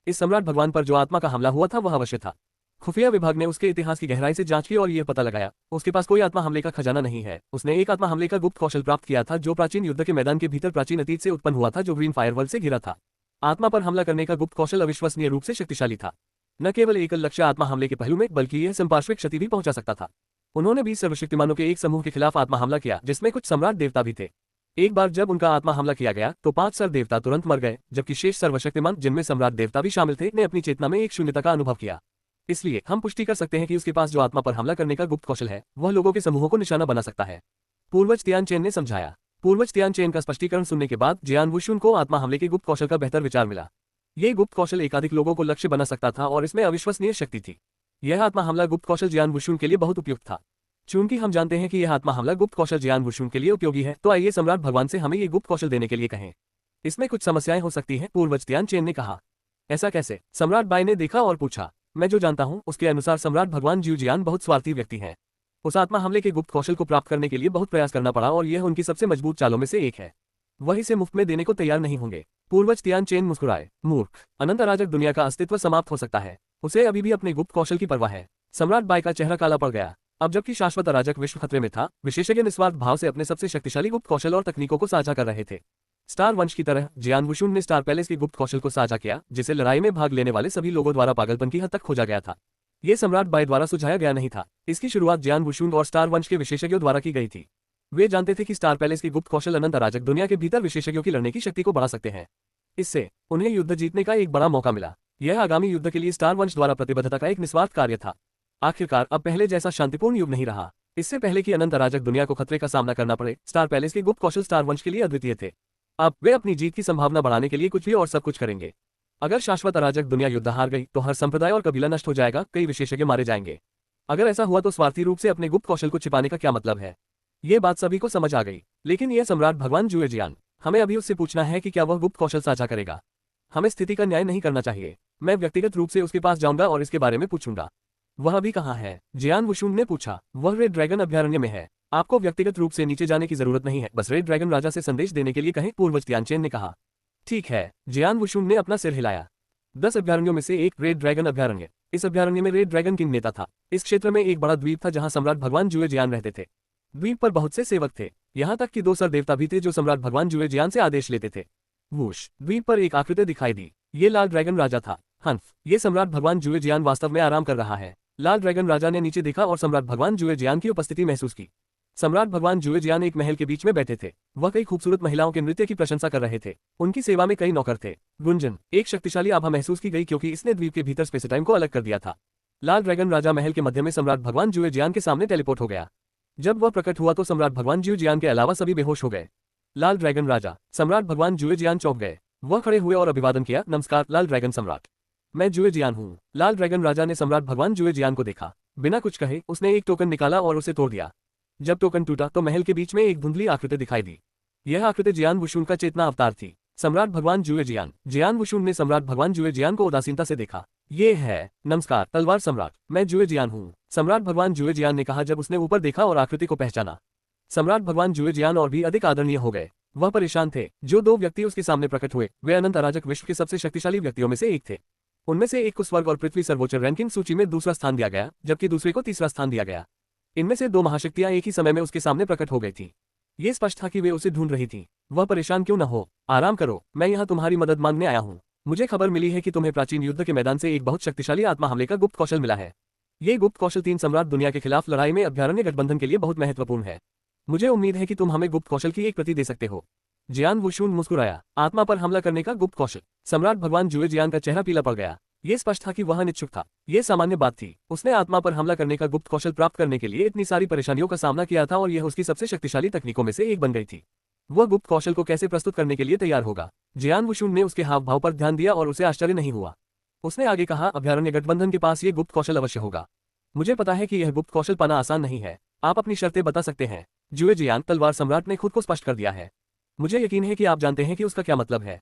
इस सम्राट भगवान पर जो आत्मा का हमला हुआ था, वह अवश्य था। खुफिया विभाग ने उसके इतिहास की गहराई से जांच की और यह पता लगाया, उसके पास कोई आत्मा हमले का खजाना नहीं है। उसने एक आत्मा हमले का गुप्त कौशल प्राप्त किया था, जो प्राचीन युद्ध के मैदान के भीतर प्राचीन अतीत से उत्पन्न हुआ था, जो ग्रीन फायरवर्ल्ड से घिरा था। आत्मा पर हमला करने का गुप्त कौशल अविश्वसनीय रूप से शक्तिशाली था। न केवल एकल लक्ष्य आत्मा हमले के पहलू में, बल्कि यह संपार्श्विक क्षति भी पहुंचा सकता था। उन्होंने 20 सर्वशक्तिमानों के एक समूह के खिलाफ आत्मा हमला किया, जिसमें कुछ सम्राट देवता भी थे। एक बार जब उनका आत्मा हमला किया गया, तो 5 सर देवता तुरंत मर गए, जबकि शेष सर्वशक्तिमान, जिनमें सम्राट देवता भी शामिल थे, ने अपनी चेतना में एक शून्यता का अनुभव किया। इसलिए हम पुष्टि कर सकते हैं कि उसके पास जो आत्मा पर हमला करने का गुप्त कौशल है वह लोगों के समूहों को निशाना बना सकता है, पूर्वज तियानचेन ने समझाया। पूर्वज तियानचेन का स्पष्टीकरण सुनने के बाद जियान वुशुन को आत्मा हमले के गुप्त कौशल का बेहतर विचार मिला। ये गुप्त कौशल एकाधिक लोगों को लक्ष्य बना सकता था और इसमें अविश्वसनीय शक्ति थी। यह आत्मा हमला गुप्त कौशल जियान वुशुन के लिए बहुत उपयुक्त था। चूंकि हम जानते हैं कि यह आत्मा हमला गुप्त कौशल जियान वुशुन के लिए उपयोगी है, तो आइए सम्राट भगवान से हमें ये गुप्त कौशल देने के लिए कहें। इसमें कुछ समस्याएं हो सकती हैं, पूर्वज तियानचेन ने कहा। ऐसा कैसे? सम्राट बाई ने देखा और पूछा। मैं जो जानता हूं उसके अनुसार सम्राट भगवान ज्यू जियान बहुत स्वार्थी व्यक्ति हैं। उस आत्मा हमले के गुप्त कौशल को प्राप्त करने के लिए बहुत प्रयास करना पड़ा और यह उनकी सबसे मजबूत चालों में से एक है। वह इसे मुफ्त में देने को तैयार नहीं होंगे। पूर्वज तियानचेन मुस्कुराए। मूर्ख, अनंत अराजक दुनिया का अस्तित्व समाप्त हो सकता है, उसे अभी भी अपने गुप्त कौशल की परवाह है। सम्राट बाई का चेहरा काला पड़ गया। अब जबकि शाश्वत अराजक विश्व खतरे में था, विशेषज्ञ निस्वार्थ भाव से अपने सबसे शक्तिशाली गुप्त कौशल और तकनीकों को साझा कर रहे थे। स्टार वंश की तरह जियान वुशुन ने स्टार पैलेस के गुप्त कौशल को साझा किया, जिसे लड़ाई में भाग लेने वाले सभी लोगों द्वारा पागलपन की हद तक खोजा गया था। ये सम्राट बाई द्वारा सुझाया गया नहीं था। इसकी शुरुआत जियान वुशुन और स्टार वंश के विशेषज्ञों द्वारा की गई थी। वे जानते थे कि स्टार पैलेस के गुप्त कौशल अनंत अराजक दुनिया के भीतर विशेषज्ञों की लड़ने की शक्ति को बढ़ा सकते हैं। इससे उन्हें युद्ध जीतने का एक बड़ा मौका मिला। यह आगामी युद्ध के लिए स्टार वंश द्वारा प्रतिबद्धता का एक निस्वार्थ कार्य था। आखिरकार अब पहले जैसा शांतिपूर्ण युग नहीं रहा। इससे पहले कि अनंत अराजक दुनिया को खतरे का सामना करना पड़े, स्टार पैलेस के गुप्त कौशल स्टार वंश के लिए अद्वितीय थे। अब वे अपनी जीत की संभावना बढ़ाने के लिए कुछ भी और सब कुछ करेंगे। अगर शाश्वत अराजक दुनिया युद्ध हार गई तो हर संप्रदाय और कबीला नष्ट हो जाएगा, कई विशेषज्ञ मारे जाएंगे। अगर ऐसा हुआ तो स्वार्थी रूप से अपने गुप्त कौशल को छिपाने का क्या मतलब है? ये बात सभी को समझ आ गई। लेकिन यह सम्राट भगवान जुए जियान, हमें अभी उससे पूछना है कि क्या वह गुप्त कौशल साझा करेगा। हमें स्थिति का न्याय नहीं करना चाहिए। मैं व्यक्तिगत रूप से उसके पास जाऊंगा और इसके बारे में पूछूंगा। वह अभी कहाँ है? जियान वुशुन ने पूछा। वह रेड ड्रैगन अभयारण्य में है। आपको व्यक्तिगत रूप से नीचे जाने की जरूरत नहीं है, बस रेड ड्रैगन राजा से संदेश देने के लिए कहें, पूर्वज तियानचेन ने कहा। ठीक है, जियान वुशुन ने अपना सिर हिलाया। 10 अभयारण्यों में से एक रेड ड्रैगन अभयारण्य। इस अभयारण्य में रेड ड्रैगन किंग नेता था। इस क्षेत्र में एक बड़ा द्वीप था जहां सम्राट भगवान जुए जियान रहते थे। द्वीप पर बहुत से सेवक थे, यहाँ तक कि 2 सर देवता भी थे जो सम्राट भगवान जुए जियान से आदेश लेते थे। वूश, द्वीप पर एक आकृति दिखाई दी। ये लाल ड्रैगन राजा था। हंफ, ये सम्राट भगवान जुए जियान वास्तव में आराम कर रहा है। लाल ड्रैगन राजा ने नीचे देखा और सम्राट भगवान जुए जियान की उपस्थिति महसूस की। सम्राट भगवान जुए जियान एक महल के बीच में बैठे थे। वह कई खूबसूरत महिलाओं के नृत्य की प्रशंसा कर रहे थे। उनकी सेवा में कई नौकर थे। गुंजन, एक शक्तिशाली आभा महसूस की गई क्योंकि इसने द्वीप के भीतर स्पेस टाइम को अलग कर दिया था। लाल ड्रैगन राजा महल के मध्य में सम्राट भगवान जुए जियान के सामने टेलीपोर्ट हो गया। जब वह प्रकट हुआ तो सम्राट भगवान जुए जियान के अलावा सभी बेहोश हो गए। लाल ड्रैगन राजा, सम्राट भगवान जुए जियान चौंक गए। वह खड़े हुए और अभिवादन किया। नमस्कार लाल ड्रैगन सम्राट, मैं जुए जियान हूँ। लाल ड्रैगन राजा ने सम्राट भगवान जुए जियान को देखा। बिना कुछ कहे उसने एक टोकन निकाला और उसे तोड़ दिया। जब टोकन टूटा तो महल के बीच में एक धुंधली आकृति दिखाई दी। यह आकृति जियान वुशुन का चेतना अवतार थी। सम्राट भगवान जुए जियान। जियान वुशुन ने सम्राट भगवान जुए जियान को उदासीनता से देखा। ये है, नमस्कार तलवार सम्राट, मैं जुए जियान हूँ। सम्राट भगवान जुए जियान ने कहा जब उसने ऊपर देखा और आकृति को पहचाना। सम्राट भगवान जुए जियान और भी अधिक आदरणीय हो गए। वह परेशान थे। जो 2 व्यक्ति उसके सामने प्रकट हुए वे अनंत अराजक विश्व के सबसे शक्तिशाली व्यक्तियों में से एक थे। उनमें से एक को स्वर्ग और पृथ्वी सर्वोच्च रैंकिंग सूची में दूसरा स्थान दिया गया, जबकि दूसरे को तीसरा स्थान दिया गया। इनमें से 2 महाशक्तियां एक ही समय में उसके सामने प्रकट हो गई थी। ये स्पष्ट था कि वे उसे ढूंढ रही थी। वह परेशान क्यों न हो, आराम करो, मैं यहाँ तुम्हारी मदद मांगने आया हूँ। मुझे खबर मिली है कि तुम्हें प्राचीन युद्ध के मैदान से एक बहुत शक्तिशाली आत्मा हमले का गुप्त कौशल मिला है। ये गुप्त कौशल 3 सम्राट दुनिया के खिलाफ लड़ाई में अभयारण्य गठबंधन के लिए बहुत महत्वपूर्ण है। मुझे उम्मीद है कि तुम हमें गुप्त कौशल की एक प्रति दे सकते हो। जियान वुशुन मुस्कुराया। आत्मा पर हमला करने का गुप्त कौशल। सम्राट भगवान जुए जियान का चेहरा पीला पड़ गया। ये स्पष्ट था कि वह अनिच्छुक था। ये सामान्य बात थी। उसने आत्मा पर हमला करने का गुप्त कौशल प्राप्त करने के लिए इतनी सारी परेशानियों का सामना किया था और यह उसकी सबसे शक्तिशाली तकनीकों में से एक बन गई थी। वह गुप्त कौशल को कैसे प्रस्तुत करने के लिए तैयार होगा? जियान वुशुन ने उसके हाव भाव पर ध्यान दिया और उसे आश्चर्य नहीं हुआ। उसने आगे कहा, अभयारण्य गठबंधन के पास ये गुप्त कौशल अवश्य होगा। मुझे पता है कि यह गुप्त कौशल पाना आसान नहीं है। आप अपनी शर्तें बता सकते हैं। जुए जियान तलवार सम्राट ने खुद को स्पष्ट कर दिया है। मुझे यकीन है कि आप जानते हैं कि उसका क्या मतलब है।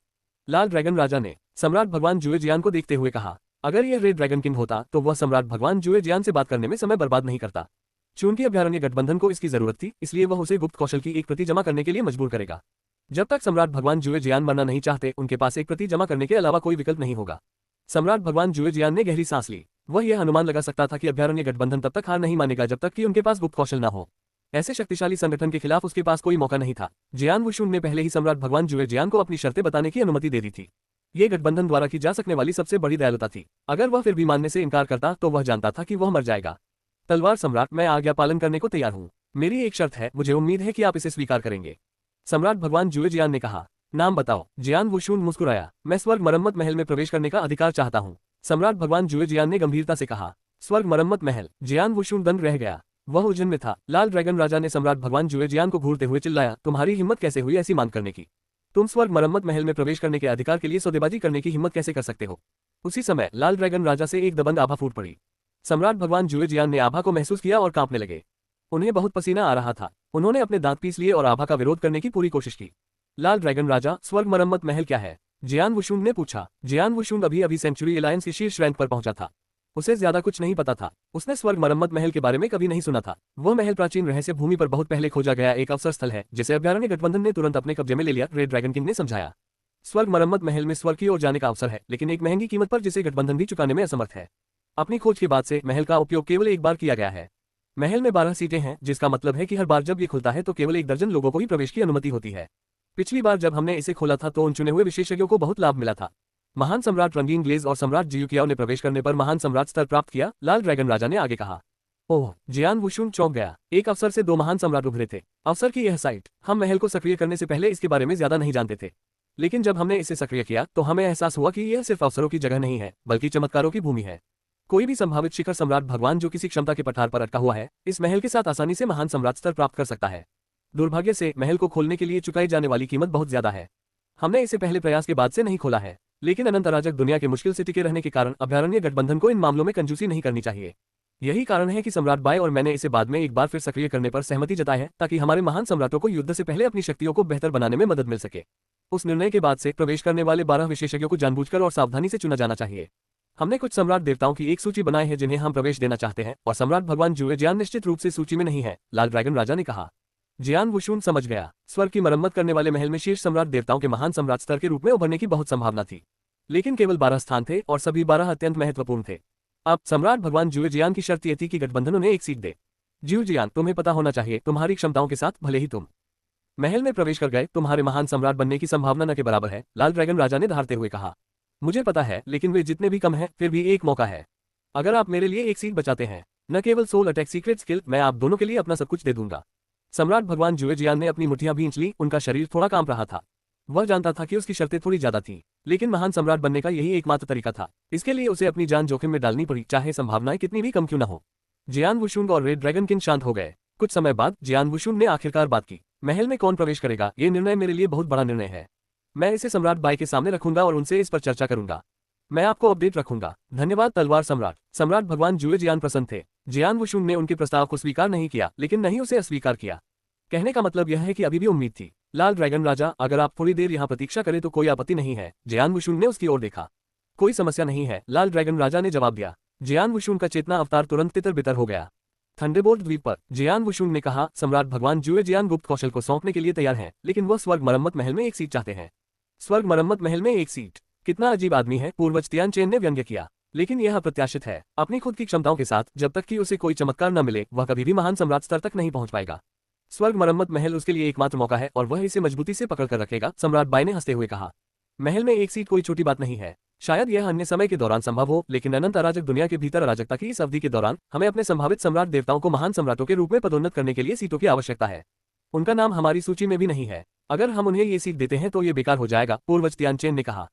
लाल ड्रैगन राजा ने सम्राट भगवान जुए जियान को देखते हुए कहा। अगर यह रेड ड्रैगन किंग होता तो वह सम्राट भगवान जुए जियान से बात करने में समय बर्बाद नहीं करता। चूंकि अभयारण्य गठबंधन को इसकी जरूरत थी, इसलिए वह उसे गुप्त कौशल की एक प्रति जमा करने के लिए मजबूर करेगा। जब तक सम्राट भगवान जुए जियान मरना नहीं चाहते, उनके पास एक प्रति जमा करने के अलावा कोई विकल्प नहीं होगा। सम्राट भगवान जुए जियान ने गहरी सांस ली। वह यह अनुमान लगा सकता था कि अभयारण्य गठबंधन तब तक हार नहीं मानेगा जब तक कि उनके पास गुप्त कौशल न हो। ऐसे शक्तिशाली संगठन के खिलाफ उसके पास कोई मौका नहीं था। जियान वुशुन ने पहले ही सम्राट भगवान जुए जियान को अपनी शर्तें बताने की अनुमति दे दी थी। ये गठबंधन द्वारा की जा सकने वाली सबसे बड़ी दयालुता थी। अगर वह फिर भी मानने से इनकार करता तो वह जानता था कि वह मर जाएगा। तलवार सम्राट, मैं आज्ञा पालन करने को तैयार हूँ। मेरी एक शर्त है, मुझे उम्मीद है कि आप इसे स्वीकार करेंगे। सम्राट भगवान जुए जियान ने कहा। नाम बताओ। जियान वुशुन मुस्कुराया। मैं स्वर्ग मरम्मत महल में प्रवेश करने का अधिकार चाहता हूँ। सम्राट भगवान जुए जियान ने गंभीरता से कहा। स्वर्ग मरम्मत महल। जियान वुशुन दंग रह गया। वह उलझन में था। लाल ड्रैगन राजा ने सम्राट भगवान जुए जियान को घूरते हुए चिल्लाया, तुम्हारी हिम्मत कैसे हुई ऐसी मांग करने की? तुम स्वर्ग मरम्मत महल में प्रवेश करने के अधिकार के लिए सौदेबाजी करने की हिम्मत कैसे कर सकते हो? उसी समय लाल ड्रैगन राजा से एक दबंग आभा फूट पड़ी। सम्राट भगवान जुए जियान ने आभा को महसूस किया और कांपने लगे। उन्हें बहुत पसीना आ रहा था। उन्होंने अपने दांत पीस लिए और आभा का विरोध करने की पूरी कोशिश की। लाल ड्रैगन राजा, स्वर्ग मरम्मत महल क्या है? जियान वुशुन ने पूछा। जियान वुशुन अभी अभी सेंचुरी एलायंस की शीर्ष रैंक पर पहुंचा था। उसे ज्यादा कुछ नहीं पता था। उसने स्वर्ग मरम्मत महल के बारे में कभी नहीं सुना था। वह महल प्राचीन रहस्य भूमि पर बहुत पहले खोजा गया एक अवसर स्थल है, जिसे अभ्यारण्य गठबंधन ने तुरंत अपने कब्जे में ले लिया, रेड ड्रैगन किंग ने समझाया। स्वर्ग मरम्मत महल में स्वर्ग की ओर जाने का अवसर है, लेकिन एक महंगी कीमत पर, जिसे गठबंधन भी चुकाने में असमर्थ है। अपनी खोज के बाद से महल का उपयोग केवल एक बार किया गया है। महल में 12 सीटें हैं, जिसका मतलब है कि हर बार जब ये खुलता है तो केवल 1 दर्जन लोगों को ही प्रवेश की अनुमति होती है। पिछली बार जब हमने इसे खोला था तो उन चुने हुए विशेषज्ञों को बहुत लाभ मिला था। महान सम्राट रंगीन ग्लेज और सम्राट जियुकियाओ ने प्रवेश करने पर महान सम्राट स्तर प्राप्त किया, लाल ड्रैगन राजा ने आगे कहा। ओह, जियान वुशुन चौंक गया। एक अवसर से 2 महान सम्राट उभरे थे। अवसर की यह साइट। हम महल को सक्रिय करने से पहले इसके बारे में ज्यादा नहीं जानते थे, लेकिन जब हमने इसे सक्रिय किया तो हमें एहसास हुआ कि यह सिर्फ अवसरों की जगह नहीं है, बल्कि चमत्कारों की भूमि है। कोई भी संभावित शिखर सम्राट भगवान जो किसी क्षमता के पठार पर अटका हुआ है, इस महल के साथ आसानी से महान सम्राट स्तर प्राप्त कर सकता है। दुर्भाग्य से महल को खोलने के लिए चुकाई जाने वाली कीमत बहुत ज्यादा है। हमने इसे पहले प्रयास के बाद से नहीं खोला है, लेकिन अनंत अराजक दुनिया के मुश्किल से टिके रहने के कारण अभ्यारण्य गठबंधन को इन मामलों में कंजूसी नहीं करनी चाहिए। यही कारण है कि सम्राट बाय और मैंने इसे बाद में एक बार फिर सक्रिय करने पर सहमति जताई है, ताकि हमारे महान सम्राटों को युद्ध से पहले अपनी शक्तियों को बेहतर बनाने में मदद मिल सके। उस निर्णय के बाद से प्रवेश करने वाले 12 विशेषज्ञों को जानबूझकर और सावधानी से चुना जाना चाहिए। हमने कुछ सम्राट देवताओं की एक सूची बनाई है जिन्हें हम प्रवेश देना चाहते हैं, और सम्राट भगवान जुए जियान निश्चित रूप से सूची में नहीं है, लाल ड्रैगन राजा ने कहा। जियान वुशुन समझ गया। स्वर्ग की मरम्मत करने वाले महल में शीर्ष सम्राट देवताओं के महान सम्राट स्तर के रूप में उभरने की बहुत संभावना थी, लेकिन केवल 12 स्थान थे और सभी 12 अत्यंत महत्वपूर्ण थे। अब सम्राट भगवान जुए जियान की शर्त ये थी कि गठबंधन उन्हें एक सीट दे। जियू जियान, तुम्हें पता होना चाहिए, तुम्हारी क्षमताओं के साथ भले ही तुम महल में प्रवेश कर गए, तुम्हारे महान सम्राट बनने की संभावना न के बराबर है, लाल ड्रैगन राजा ने दहाड़ते हुए कहा। मुझे पता है, लेकिन वे जितने भी कम हैं, फिर भी एक मौका है। अगर आप मेरे लिए एक सीट बचाते हैं, न केवल सोल अटैक सीक्रेट स्किल, मैं आप दोनों के लिए अपना सब कुछ दे दूंगा। सम्राट भगवान जुए जियान ने अपनी मुठ्ठियां भींच ली, उनका शरीर थोड़ा कांप रहा था। वह जानता था कि उसकी शर्तें थोड़ी ज्यादा थीं, लेकिन महान सम्राट बनने का यही एकमात्र तरीका था। इसके लिए उसे अपनी जान जोखिम में डालनी पड़ी, चाहे संभावनाएं कितनी भी कम क्यों न हो। जियान वुशुन और रेड ड्रैगन किंग शांत हो गए। कुछ समय बाद जियान वुशुन ने आखिरकार बात की। महल में कौन प्रवेश करेगा, ये निर्णय मेरे लिए बहुत बड़ा निर्णय है। मैं इसे सम्राट बाय के सामने रखूंगा और उनसे इस पर चर्चा करूंगा। मैं आपको अपडेट रखूंगा। धन्यवाद तलवार सम्राट। सम्राट भगवान जुए जियान प्रसन्न थे। जियान वुशुन ने उनके प्रस्ताव को स्वीकार नहीं किया, लेकिन नहीं उसे अस्वीकार किया। कहने का मतलब यह है कि अभी भी उम्मीद थी। लाल ड्रैगन राजा, अगर आप थोड़ी देर यहाँ प्रतीक्षा करें तो कोई आपत्ति नहीं है। जियान वुशुन ने उसकी ओर देखा। कोई समस्या नहीं है, लाल ड्रैगन राजा ने जवाब दिया। जियान वुशुन का चेतना अवतार तुरंत तितर बितर हो गया। थंडरबोल्ट द्वीप पर जियान वुशुन ने कहा, सम्राट भगवान जुए जियान गुप्त कौशल को सौंपने के लिए तैयार हैं, लेकिन वह स्वर्ग मरम्मत महल में एक सीट चाहते हैं। स्वर्ग मरम्मत महल में एक सीट? कितना अजीब आदमी है, पूर्वज तियानचेन ने व्यंग्य किया। लेकिन यह अप्रत्याशित है। अपनी खुद की क्षमताओं के साथ जब तक कि उसे कोई चमत्कार न मिले, वह कभी भी महान सम्राट स्तर तक नहीं पहुंच पाएगा। स्वर्ग मरम्मत महल उसके लिए एकमात्र मौका है और वह इसे मजबूती से पकड़ कर रखेगा, सम्राट बाय ने हंसते हुए कहा। महल में एक सीट कोई छोटी बात नहीं है। शायद यह अन्य समय के दौरान संभव हो, लेकिन अनंत अराजक दुनिया के भीतर अराजकता की इस अवधि के दौरान हमें अपने संभावित सम्राट देवताओं को महान सम्राटों के रूप में पदोन्नत करने के लिए सीटों की आवश्यकता है। उनका नाम हमारी सूची में भी नहीं है। अगर हम उन्हें ये सीट देते हैं तो ये बेकार हो जाएगा, पूर्वज तियानचेन ने कहा।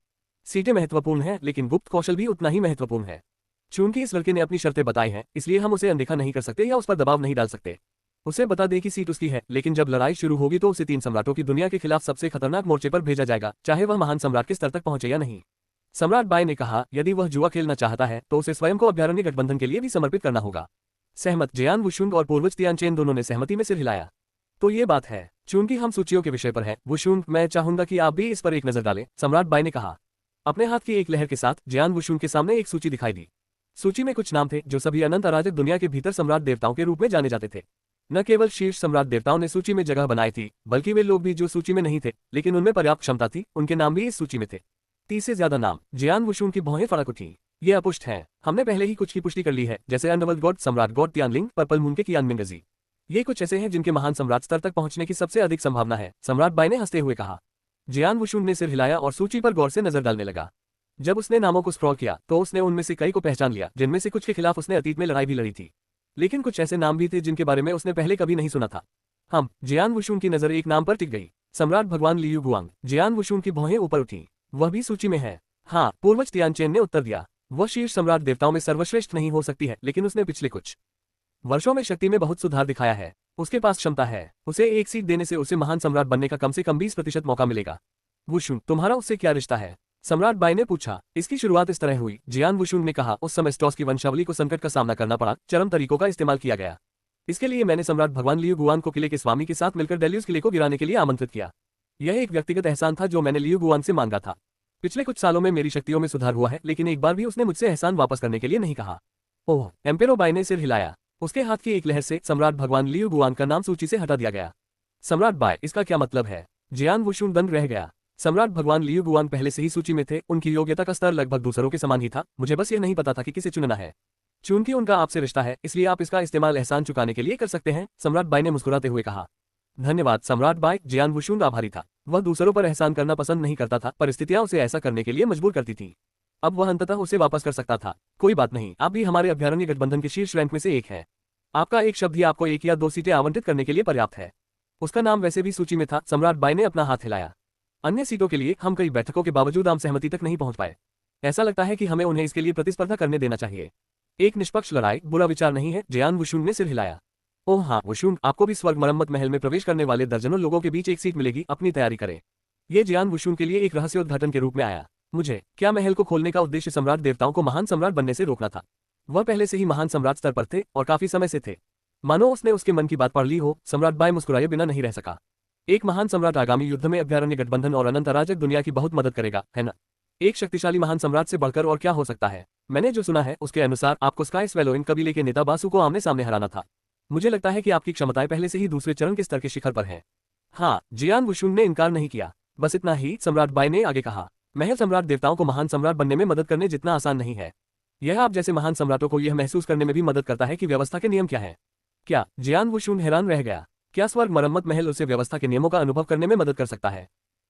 सीटें महत्वपूर्ण हैं, लेकिन गुप्त कौशल भी उतना ही महत्वपूर्ण है। चूंकि इस लड़के ने अपनी शर्तें बताई हैं, इसलिए हम उसे अनदेखा नहीं कर सकते या उस पर दबाव नहीं डाल सकते। उसे बता दे कि सीट उसकी है, लेकिन जब लड़ाई शुरू होगी तो उसे 3 सम्राटों की दुनिया के खिलाफ सबसे खतरनाक मोर्चे पर भेजा जाएगा, चाहे वह महान सम्राट के स्तर तक पहुंचे या नहीं। सम्राट बाय ने कहा, यदि वह जुआ खेलना चाहता है तो उसे स्वयं को अभ्यारण्य गठबंधन के लिए भी समर्पित करना होगा। सहमत। जियान वुशुन और पूर्वज तियानचेन दोनों ने सहमति में सिर हिलाया। तो ये बात है। चूंकि हम सूचियों के विषय पर हैं, वुशुन, मैं चाहूंगा कि आप भी इस पर एक नजर डालें, सम्राट बाय ने कहा। अपने हाथ की एक लहर के साथ जियान वुशुन के सामने एक सूची दिखाई दी। सूची में कुछ नाम थे जो सभी अनंत अराजक दुनिया के भीतर सम्राट देवताओं के रूप में जाने जाते थे। न केवल शीर्ष सम्राट देवताओं ने सूची में जगह बनाई थी, बल्कि वे लोग भी जो सूची में नहीं थे, लेकिन उनमें पर्याप्त क्षमता थी, उनके नाम भी इस सूची में थे। 30 से ज्यादा नाम। जियान वुशुन की भौहें फड़क उठी। ये अपुष्ट हैं। हमने पहले ही कुछ की पुष्टि कर ली है, जैसे अंडरवर्ल्ड गॉड सम्राट गॉड तियानलिंग, पर्पल मून के कियान मिंगजी। ये कुछ ऐसे हैं जिनके महान सम्राट स्तर तक पहुंचने की सबसे अधिक संभावना है, सम्राट बाय ने हंसते हुए कहा। जियान वुशुन ने सिर हिलाया और सूची पर गौर से नजर डालने लगा। जब उसने नामों को स्क्रॉल किया तो उसने उनमें से कई को पहचान लिया, जिनमें से कुछ के खिलाफ उसने अतीत में लड़ाई भी लड़ी थी, लेकिन कुछ ऐसे नाम भी थे जिनके बारे में उसने पहले कभी नहीं सुना था। जियान वुशुन की नजर एक नाम पर टिक गई, सम्राट भगवान लियू गुआंग। जियान वुशुन की भौहें ऊपर उठी। वह भी सूची में है? हाँ, पूर्वज तियानचेन ने उत्तर दिया। वह शीर्ष सम्राट देवताओं में सर्वश्रेष्ठ नहीं हो सकती है, लेकिन उसने पिछले कुछ वर्षों में शक्ति में बहुत सुधार दिखाया है। उसके पास क्षमता है, उसे एक सीट देने से उसे महान सम्राट बनने का कम से कम 20% मौका मिलेगा। वुशुन, तुम्हारा उससे क्या रिश्ता है? सम्राट बाई ने पूछा। इसकी शुरुआत इस तरह हुई, जियान वुशुन ने कहा, उस समय स्टॉस की वंशावली को संकट का सामना करना पड़ा, चरम तरीकों का इस्तेमाल किया गया। इसके लिए मैंने सम्राट भगवान लियू गुआन को किले के स्वामी के साथ मिलकर डेल्यूस किले को गिराने के लिए आमंत्रित किया। यह एक व्यक्तिगत एहसान था जो मैंने लियू गुआन से मांगा था। पिछले कुछ सालों में मेरी शक्तियों में सुधार हुआ है, लेकिन एक बार भी उसने मुझसे एहसान वापस करने के लिए नहीं कहा। ओह, एम्पेरो बाई ने सिर हिलाया। उसके हाथ की एक लहर से सम्राट भगवान लियू गुआन का नाम सूची से हटा दिया गया। सम्राट बाई, इसका क्या मतलब है? जियान वुशुन दंग रह गया। सम्राट भगवान लियू गुआन पहले से ही सूची में थे, उनकी योग्यता का स्तर लगभग दूसरों के समान ही था, मुझे बस ये नहीं पता था कि किसे चुनना है। चूंकि उनका आपसे रिश्ता है, इसलिए आप इसका इस्तेमाल एहसान चुकाने के लिए कर सकते हैं, सम्राट बाई ने मुस्कुराते हुए कहा। धन्यवाद सम्राट बाई, जियान वुशुन आभारी था। वह दूसरों पर एहसान करना पसंद नहीं करता था, परिस्थितियां उसे ऐसा करने के लिए मजबूर करती थी। अब वह अंततः उसे वापस कर सकता था। कोई बात नहीं, आप भी हमारे अभ्यारण्य गठबंधन के शीर्ष रैंक में से एक है। आपका एक शब्द ही आपको 1 या 2 सीटें आवंटित करने के लिए पर्याप्त है। उसका नाम वैसे भी सूची में था, सम्राट बाई ने अपना हाथ हिलाया। अन्य सीटों के लिए हम कई बैठकों के बावजूद आम सहमति तक नहीं पहुंच पाए। ऐसा लगता है कि हमें उन्हें इसके लिए प्रतिस्पर्धा करने देना चाहिए। एक निष्पक्ष लड़ाई बुरा विचार नहीं है, जियान वुशुन ने सिर हिलाया। ओह हाँ वुशुन, आपको भी स्वर्ग मरम्मत महल में प्रवेश करने वाले दर्जनों लोगों के बीच एक सीट मिलेगी, अपनी तैयारी करें। ये जियान वुशुन के लिए एक रहस्योद्घाटन के रूप में आया। मुझे क्या महल को खोलने का उद्देश्य सम्राट देवताओं को महान सम्राट बनने से रोकना था? वह पहले से ही महान सम्राट स्तर पर थे और काफी समय से थे। मानो उसने उसके मन की बात पढ़ ली हो। सम्राट बाई मुस्कुराए बिना नहीं रह सका। एक महान सम्राट आगामी युद्ध में अभ्यारण्य गठबंधन और अनंत अराजक दुनिया की बहुत मदद करेगा, है ना? एक शक्तिशाली महान सम्राट से बढ़कर और क्या हो सकता है? मैंने जो सुना है उसके अनुसार आपको स्काई स्वेलोइन कबीले के नेता बासु को आमने सामने हराना था। मुझे लगता है कि आपकी क्षमताएं पहले से ही दूसरे चरण के स्तर के शिखर पर हैं। हाँ, जियान वुशुन ने इनकार नहीं किया। बस इतना ही, सम्राट बाई ने आगे कहा। महल सम्राट देवताओं को महान सम्राट बनने में मदद करने जितना आसान नहीं है। यह आप जैसे महान सम्राटों को यह महसूस करने में भी मदद करता है कि व्यवस्था के नियम क्या है। क्या? जियान वुशुन हैरान रह गया। क्या स्वर्ग मरम्मत महल उसे व्यवस्था के नियमों का अनुभव करने में मदद कर सकता है?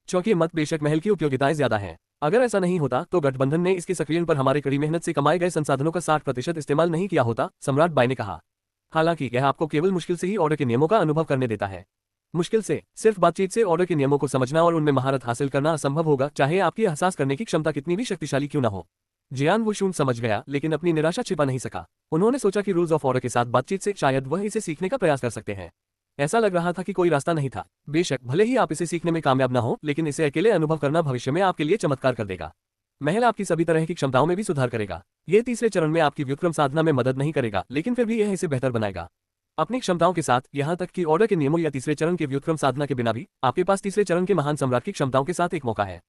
चौंकिए मत, बेशक महल की उपयोगिताएं ज्यादा हैं। अगर ऐसा नहीं होता तो गठबंधन ने इसके सक्रियण पर हमारी कड़ी मेहनत से कमाए गए संसाधनों का 60% इस्तेमाल नहीं किया होता, सम्राट बाई ने कहा। हालांकि यह आपको केवल मुश्किल से ही ऑर्डर के नियमों का अनुभव करने देता है। मुश्किल से? सिर्फ बातचीत से ऑर्डर के नियमों को समझना और उनमें महारत हासिल करना असंभव होगा, चाहे आपकी एहसास करने की क्षमता कितनी भी शक्तिशाली क्यों न हो। जियान वुशुन समझ गया, लेकिन अपनी निराशा छिपा नहीं सका। उन्होंने सोचा कि रूल्स ऑफ ऑर्डर के साथ बातचीत से शायद वह इसे सीखने का प्रयास कर सकते हैं। ऐसा लग रहा था कि कोई रास्ता नहीं था। बेशक भले ही आप इसे सीखने में कामयाब न हो, लेकिन इसे अकेले अनुभव करना भविष्य में आपके लिए चमत्कार कर देगा। महल आपकी सभी तरह की क्षमताओं में भी सुधार करेगा। ये तीसरे चरण में आपकी व्युत्क्रम साधना में मदद नहीं करेगा, लेकिन फिर भी यह इसे बेहतर बनाएगा। अपनी क्षमताओं के साथ, यहाँ तक कि ऑर्डर के नियमों या तीसरे चरण के व्युत्क्रम साधना के बिना भी, आपके पास तीसरे चरण के महान सम्राट की क्षमताओं के साथ एक मौका है।